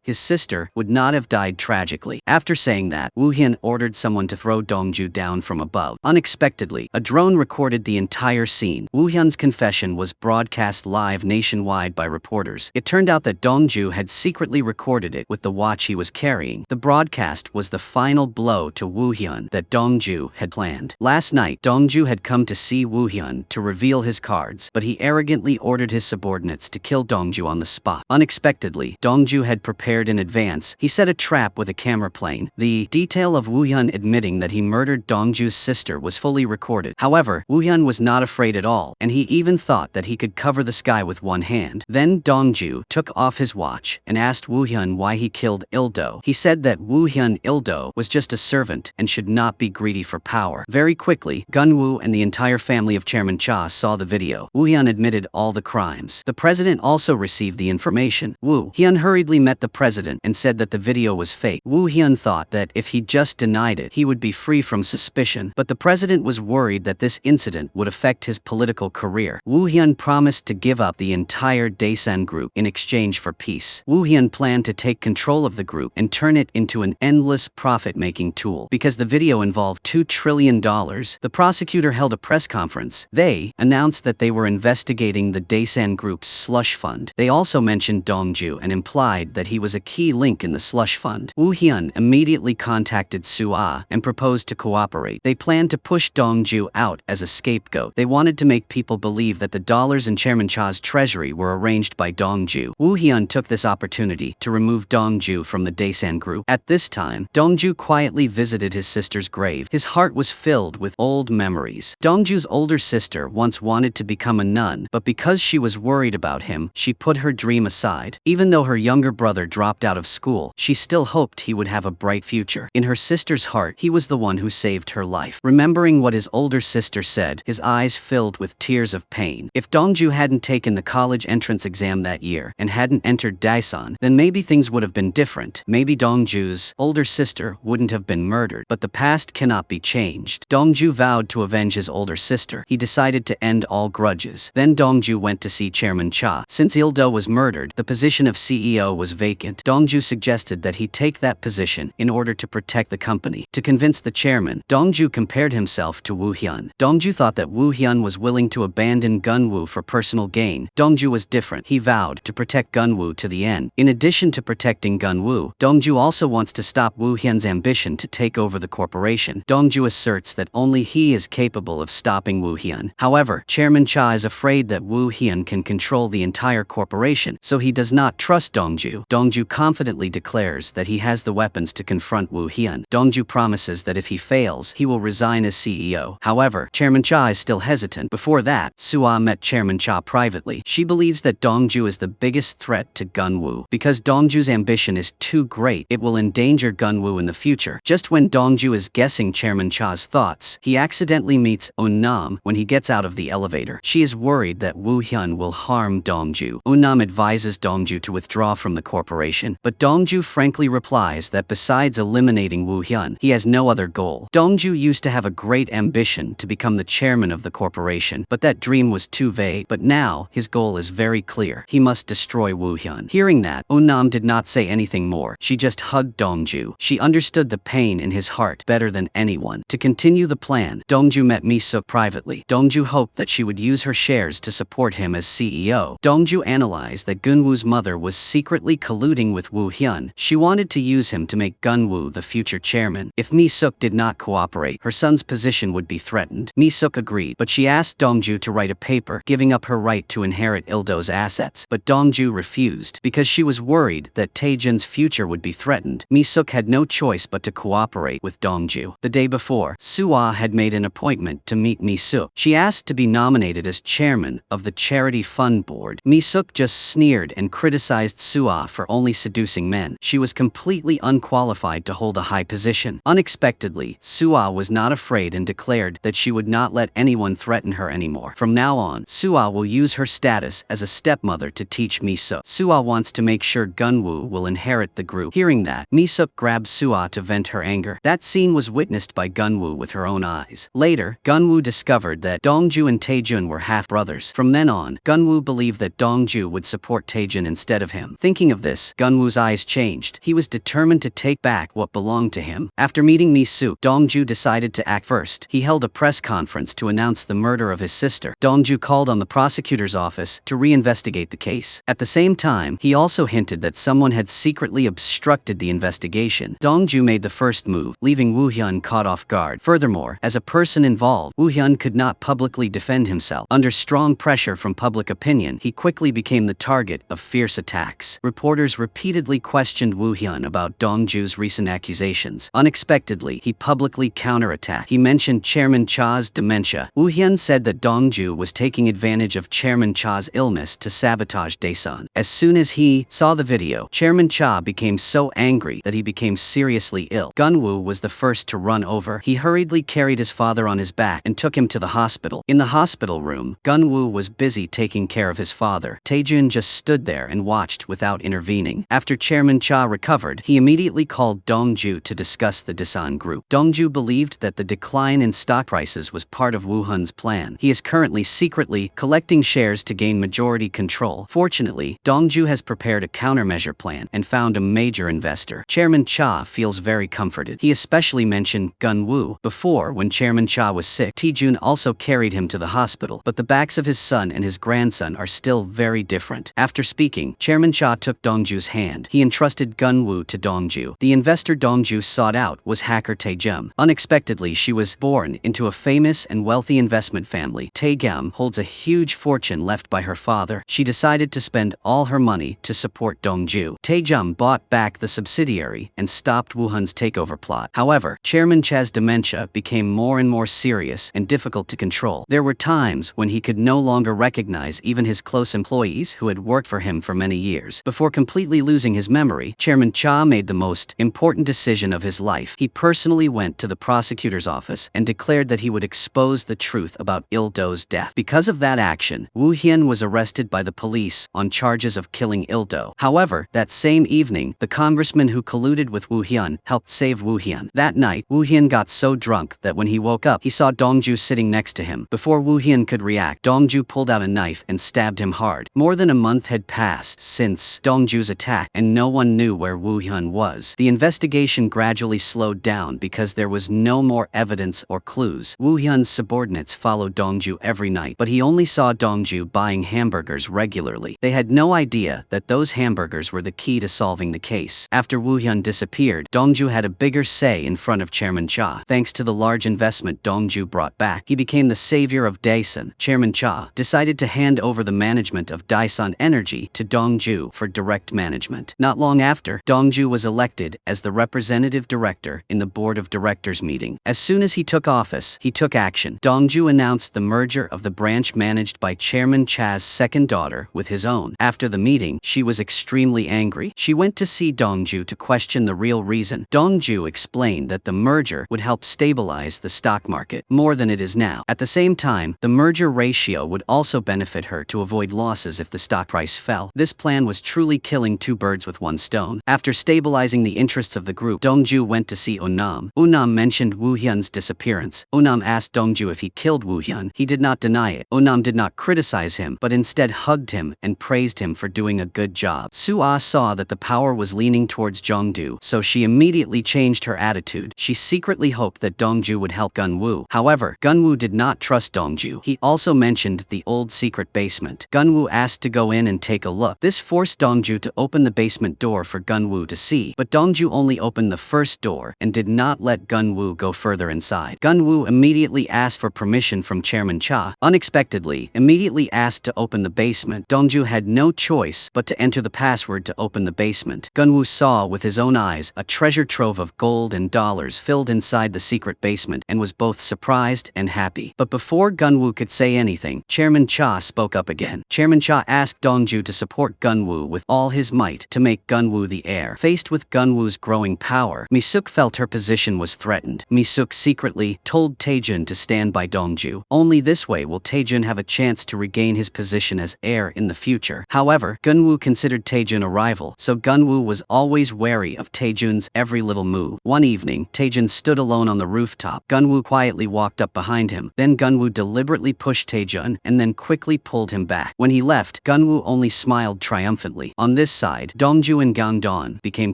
S1: his sister would not have died tragically. After saying that, Wu Hyun ordered someone to throw Dongju down from above. Unexpectedly, a drone recorded the entire scene. Wu Hyun's confession was broadcast live nationwide by reporters. It turned out that Dongju had secretly recorded it with the watch he was carrying. The broadcast was the final blow to Wu Hyun that Dongju had planned. Last night, Dongju had come to see Wu Hyun to reveal his cards, but he arrogantly ordered his subordinates to kill Dongju on the spot. Unexpectedly, Dongju had prepared in advance. He set a trap with a camera plane. The detail of Wu Hyun admitting that he murdered Dongju's sister was fully recorded. However, Wu Hyun was not afraid at all, and he even thought that he could cover the sky with one hand. Then Dongju took off his watch and asked Wu Hyun why he killed Il-do. He said that Wu Hyun Il-do was just a servant and should not be greedy for power. Very quickly, Gun-woo and the entire family of Chairman Cha saw the video. Wu Hyun admitted all the crimes. The president also received the information. Wu Hyun hurriedly met the president and said that the video was fake. Wu Hyun thought that if he just denied it, he would be free from suspicion, but the president was worried that this incident would affect his political career. Wu Hyun promised to give up the entire Daesan group in exchange for peace. Wu Hyun planned to take control of the group and turn it into an endless profit-making tool. Because the video involved $2 trillion, the prosecutor held a press conference. They announced that they were investigating the Daesan group's slush fund. They also mentioned Dongju and implied that he was a key link in the slush fund. Wu Hyun immediately contacted Sua and proposed to cooperate. They planned to push Dongju out as a scapegoat. They wanted to make people believe that the dollars in Chairman Cha's treasury were arranged by Dongju. Wu Hyun took this opportunity to remove Dongju from the Daesan group. At this time, Dongju quietly visited his sister's grave. His heart was filled with old memories. Dongju's older sister once wanted to become a nun, but because she was worried about him, she put her dream aside. Even though her younger brother dropped out of school, she still hoped he would have a bright future. In her sister's heart, he was the one who saved her life. Remembering what his older sister said, his eyes filled with tears of pain. If Dongju hadn't taken the college entrance exam that year and hadn't entered Daesan, then maybe things would have been different. Maybe Dongju's older sister wouldn't have been murdered. But the past cannot be changed. Dongju vowed to avenge his older sister. He decided to end all grudges. Then Dongju went to see Chairman Cha. Since Il-do was murdered, the position of CEO was vacant. Dongju suggested that he take that position in order to protect the company. To convince the chairman, Dongju compared himself to Wu Hyun. Dongju thought that Wu Hyun was willing to abandon Gun-woo for personal gain. Dongju was different. He vowed to protect Gun-woo to the end. In addition to protecting Gun-woo, Dongju also wants to stop Wu Hyun's ambition to take over the corporation. Dongju asserts that only he is capable of stopping Wu Hyun. However, Chairman Cha is afraid that Wu Hyun can control the entire corporation, so he does not trust Dongju. Dongju confidently declares that he has the weapons to confront Wu Hyun. Dongju promises that if he fails, he will resign as CEO. However, Chairman Cha is still hesitant. Before that, Sua met Chairman Cha privately. She believes that Dongju is the biggest threat to Gun-woo. Because Dongju's ambition is too great, it will endanger Gun-woo in the future. Just when Dongju is guessing Chairman Cha's thoughts, he accidentally meets Eun-nam when he gets out of the elevator. She is worried that Wu Hyun will harm Dongju. Eun-nam advises Dongju to withdraw from the corporation, but Dongju frankly replies that besides eliminating Woo Hyun, he has no other goal. Dongju used to have a great ambition to become the chairman of the corporation, but that dream was too vague. But now, his goal is very clear. He must destroy Woo Hyun. Hearing that, Onam did not say anything more. She just hugged Dongju. She understood the pain in his heart better than anyone. To continue the plan, Dongju met Mi-suk privately. Dongju hoped that she would use her shares to support him as CEO. Dongju analyzed that Gunwoo's mother was secretly colluding with Woo Hyun. She wanted to use him to make Gunwoo the future chairman. If Mi-suk did not cooperate, her son's position would be threatened. Mi-suk agreed, but she asked Dongju to write a paper, giving up her right to inherit Il-do's assets. But Dongju refused, because she was worried that Taejun's future would be threatened. Mi-suk had no choice but to cooperate with Dongju. The day before, Suah had made an appointment to meet Mi-suk. She asked to be nominated as chairman of the charity fund board. Mi-suk just sneered and criticized Suah for only seducing men. She was completely unqualified to hold a high position. Unexpectedly, Suah was not afraid and declared that she would not let anyone threaten her anymore. From now on, Suah will use her status as a stepmother to teach Mi-suk. Suah wants to make sure Gunwoo will inherit the group. Hearing that, Mi-suk grabbed Suah to vent her anger. That scene was witnessed by Gunwoo with her own eyes. Later, Gunwoo discovered that Dongju and Taejun were half-brothers. From then on, Gunwoo believed that Dongju would support Taejun instead of him. Thinking of this, Gunwoo's eyes changed. He was determined to take back what belonged to him. After meeting Mi-suk, Dongju decided to act first. He held a press conference to announce the murder of his sister. Dongju called on the prosecutor's office to reinvestigate the case. At the same time, he also hinted that someone had secretly obstructed the investigation. Dongju made the first move, leaving Woo Hyun caught off guard. Furthermore, as a person involved, Woo Hyun could not publicly defend himself. Under strong pressure from public opinion, he quickly became the target of fierce attacks. Reporters repeatedly questioned Woo Hyun about Dongju's recent accusations. Unexpectedly, he publicly counterattacked. He mentioned Chairman Cha's dementia. Woo Hyun said that Dongju was taking advantage of Chairman Cha's illness to sabotage Daesun. As soon as he saw the video, Chairman Cha became so angry that he became seriously ill. Gunwoo was the first to run over. He hurriedly carried his father on his back and took him to the hospital. In the hospital room, Gunwoo was busy taking care of his father. Taejun just stood there and watched without intervening. After Chairman Cha recovered, he immediately called Dongju to discuss the Daesun group. Dongju believed that the decline in stock prices was part of Woo Hyun's plan. He is currently secretly collecting shares to gain majority control. Fortunately, Dongju has prepared a countermeasure plan and found a major investor. Chairman Cha feels very comforted. He especially mentioned Gunwoo. Before, when Chairman Cha was sick, Taejun also carried him to the hospital, but the backs of his son and his grandson are still very different. After speaking, Chairman Cha took Dongju's hand. He entrusted Gunwoo to Dongju. The investor Dongju sought out was hacker Taejum. Unexpectedly, she was born into a famous and wealthy investment family. Taejum holds a huge fortune left by her father. She decided to spend all her money to support Dongju. Taejum bought back the subsidiary and stopped Woo Hyun's takeover plot. However, Chairman Cha's dementia became more and more serious and difficult to control. There were times when he could no longer recognize even his close employees who had worked for him for many years. Before completely losing his memory, Chairman Cha made the most important decision of his life. He personally went to the prosecutor's office and declared that he would expose the truth about Il-do's death. Because of that action, Woo Hyun was arrested by the police on charges of killing Il-do. However, that same evening, the congressman who colluded with Woo Hyun helped save Woo Hyun. That night, Woo Hyun got so drunk that when he woke up, he saw Dongju sitting next to him. Before Woo Hyun could react, Dongju pulled out a knife and stabbed him hard. More than a month had passed since Dongju's attack, and no one knew where Woo Hyun was. The investigation gradually slowed down because there was no more evidence or clues. Woo Hyun's subordinates followed Dongju every night, but he only saw Dongju buying hamburgers regularly. They had no idea that those hamburgers were the key to solving the case. After Woo Hyun disappeared, Dongju had a bigger say in front of Chairman Cha. Thanks to the large investment Dongju brought back, he became the savior of Daesun. Chairman Cha decided to hand over the management of Daesun Energy to Dongju for direct management. Not long after, Dongju was elected as the representative director in the board of directors meeting. As soon as he took office, he took action. Dongju announced the merger of the branch managed by Chairman Cha's second daughter with his own. After the meeting, she was extremely angry. She went to see Dongju to question the real reason. Dongju explained that the merger would help stabilize the stock market more than it is now. At the same time, the merger ratio would also benefit her to avoid losses if the stock price fell. This plan was truly nearly killing two birds with one stone. After stabilizing the interests of the group, Dongju went to see Unam. Unam mentioned Wu Hyun's disappearance. Unam asked Dongju if he killed Wu Hyun. He did not deny it. Unam did not criticize him, but instead hugged him and praised him for doing a good job. Su-ah saw that the power was leaning towards Jongdu, so she immediately changed her attitude. She secretly hoped that Dongju would help Gunwoo. However, Gunwoo did not trust Dongju. He also mentioned the old secret basement. Gunwoo asked to go in and take a look. This forced Dongju to open the basement door for Gunwoo to see, but Dongju only opened the first door and did not let Gunwoo go further inside. Gunwoo immediately asked for permission from Chairman Cha. Unexpectedly, immediately asked to open the basement. Dongju had no choice but to enter the password to open the basement. Gunwoo saw with his own eyes a treasure trove of gold and dollars filled inside the secret basement and was both surprised and happy. But before Gunwoo could say anything, Chairman Cha spoke up again. Chairman Cha asked Dongju to support Gunwoo with all his might to make Gunwoo the heir. Faced with Gunwoo's growing power, Mi-suk felt her position was threatened. Mi-suk secretly told Taejun to stand by Dongju. Only this way will Taejun have a chance to regain his position as heir in the future. However, Gunwoo considered Taejun a rival, so Gunwoo was always wary of Taejun's every little move. One evening, Taejun stood alone on the rooftop. Gunwoo quietly walked up behind him. Then Gunwoo deliberately pushed Taejun and then quickly pulled him back. When he left, Gunwoo only smiled triumphantly. On this side, Dongju and Gangdon became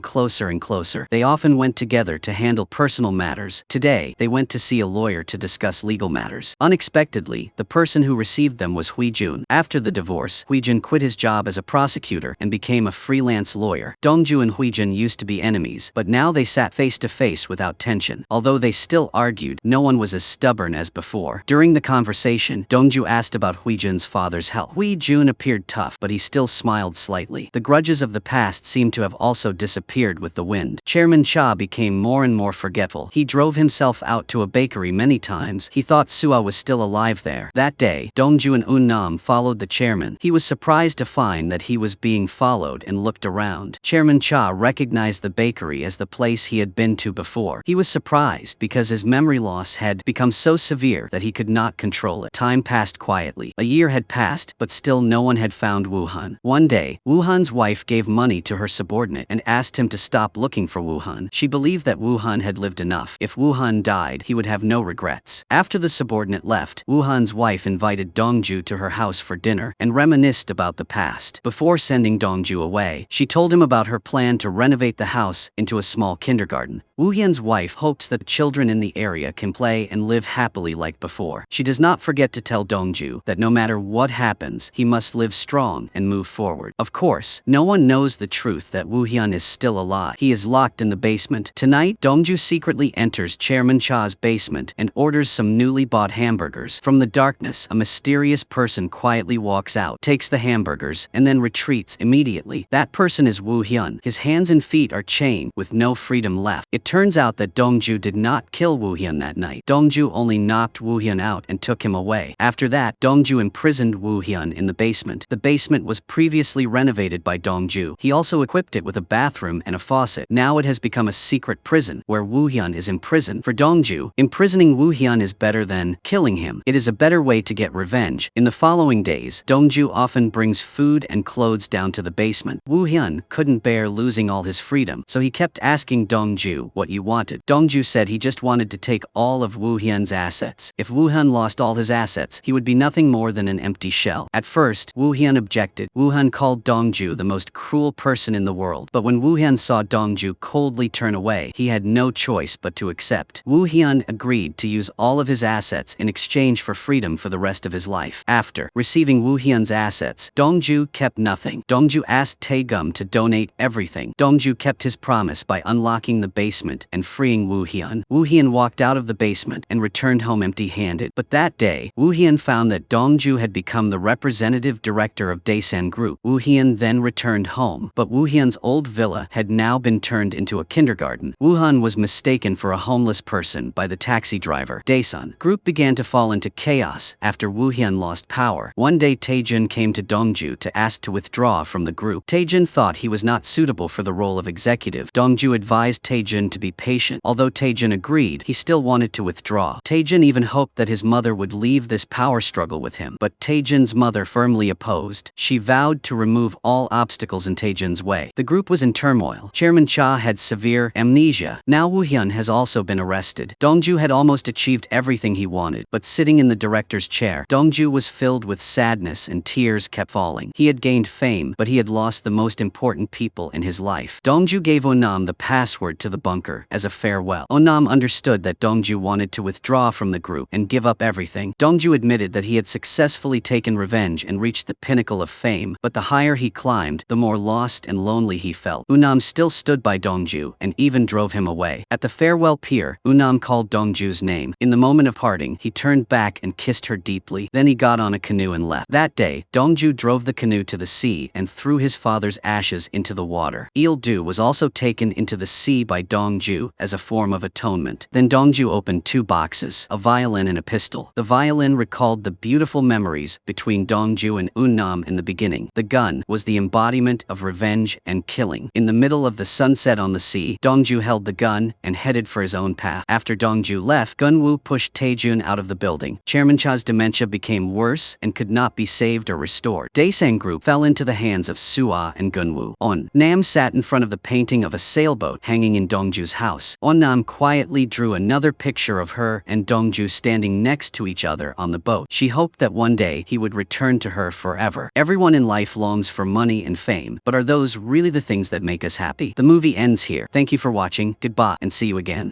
S1: closer and closer. They often went together to handle personal matters. Today, they went to see a lawyer to discuss legal matters. Unexpectedly, the person who received them was Huijun. After the divorce, Huijun quit his job as a prosecutor and became a freelance lawyer. Dongju and Huijun used to be enemies, but now they sat face to face without tension. Although they still argued, no one was as stubborn as before. During the conversation, Dongju asked about Huijun's father's health. Huijun appeared tough, but he still smiled slightly. The grudges of the past seemed to have also disappeared with the wind. Chairman Cha became more and more forgetful. He drove himself out to a bakery many times. He thought Sua was still alive there. That day, Dongju and Unnam followed the chairman. He was surprised to find that he was being followed and looked around. Chairman Cha recognized the bakery as the place he had been to before. He was surprised because his memory loss had become so severe that he could not control it. Time passed quietly. A year had passed, but still no one had found Wu Hun. One day, Wu Hun's wife gave money to her subordinate and asked him to stop looking for Wu Hun. She believed that Wu Hun had lived enough. If Wu Hun died, he would have no regrets. After the subordinate left, Wu Hun's wife invited Dongju to her house for dinner and reminisced about the past. Before sending Dongju away, she told him about her plan to renovate the house into a small kindergarten. Wu Hyun's wife hopes that children in the area can play and live happily like before. She does not forget to tell Dongju that no matter what happens, he must live strong and move forward. Of course, no one knows the truth that Wu Hyun is still alive. He is locked in the basement. Tonight, Dongju secretly enters Chairman Cha's basement and orders some newly bought hamburgers. From the darkness, a mysterious person quietly walks out, takes the hamburgers, and then retreats immediately. That person is Wu Hyun. His hands and feet are chained with no freedom left. It turns out that Dongju did not kill Wu Hyun that night. Dongju only knocked Wu Hyun out and took him away. After that, Dongju imprisoned Wu Hyun in the basement. The basement was previously renovated by Dongju. He also equipped it with a bathroom and a faucet. Now it has become a secret prison where Wu Hyun is imprisoned. For Dongju, imprisoning Wu Hyun is better than killing him. It is a better way to get revenge. In the following days, Dongju often brings food and clothes down to the basement. Wu Hyun couldn't bear losing all his freedom, so he kept asking Dongju what you wanted. Dongju said he just wanted to take all of Wu Hyun's assets. If Wu Hyun lost all his assets, he would be nothing more than an empty shell. At first, Wu Hyun objected. Wu Hyun called Dongju the most cruel person in the world. But when Wu Hyun saw Dongju coldly turn away, he had no choice but to accept. Wu Hyun agreed to use all of his assets in exchange for freedom for the rest of his life. After receiving Wu Hyun's assets, Dongju kept nothing. Dongju asked Taegum to donate everything. Dongju kept his promise by unlocking the basement and freeing Wu Hyun. Wu Hyun walked out of the basement and returned home empty-handed. But that day, Wu Hyun found that Dongju had become the representative director of Daesan Group. Wu Hyun then returned home, but Wu Hyun's old villa had now been turned into a kindergarten. Wu Hyun was mistaken for a homeless person by the taxi driver. Daesan Group began to fall into chaos after Wu Hyun lost power. One day Taejun came to Dongju to ask to withdraw from the group. Taejun thought he was not suitable for the role of executive. Dongju advised Taejun to be patient. Although Taejin agreed, he still wanted to withdraw. Taejin even hoped that his mother would leave this power struggle with him, but Taejin's mother firmly opposed. She vowed to remove all obstacles in Taejin's way. The group was in turmoil. Chairman Cha had severe amnesia. Now Woo Hyun has also been arrested. Dongju had almost achieved everything he wanted, but sitting in the director's chair, Dongju was filled with sadness and tears kept falling. He had gained fame, but he had lost the most important people in his life. Dongju gave Onam the password to the bunker as a farewell. Onam understood that Dongju wanted to withdraw from the group and give up everything. Dongju admitted that he had successfully taken revenge and reached the pinnacle of fame, but the higher he climbed, the more lost and lonely he felt. Onam still stood by Dongju and even drove him away. At the farewell pier, Onam called Dongju's name. In the moment of parting, he turned back and kissed her deeply. Then he got on a canoe and left. That day, Dongju drove the canoe to the sea and threw his father's ashes into the water. Il-du was also taken into the sea by Dongju as a form of atonement. Then Dongju opened two boxes, a violin and a pistol. The violin recalled the beautiful memories between Dongju and Onam in the beginning. The gun was the embodiment of revenge and killing. In the middle of the sunset on the sea, Dongju held the gun and headed for his own path. After Dongju left, Gunwoo pushed Taejun out of the building. Chairman Cha's dementia became worse and could not be saved or restored. Daesang Group fell into the hands of Sua and Gunwoo. Nam sat in front of the painting of a sailboat hanging in Dongju's house. Nam quietly drew another picture of her and Dongju standing next to each other on the boat. She hoped that one day he would return to her forever. Everyone in life longs for money and fame, but are those really the things that make us happy? The movie ends here. Thank you for watching, goodbye, and see you again.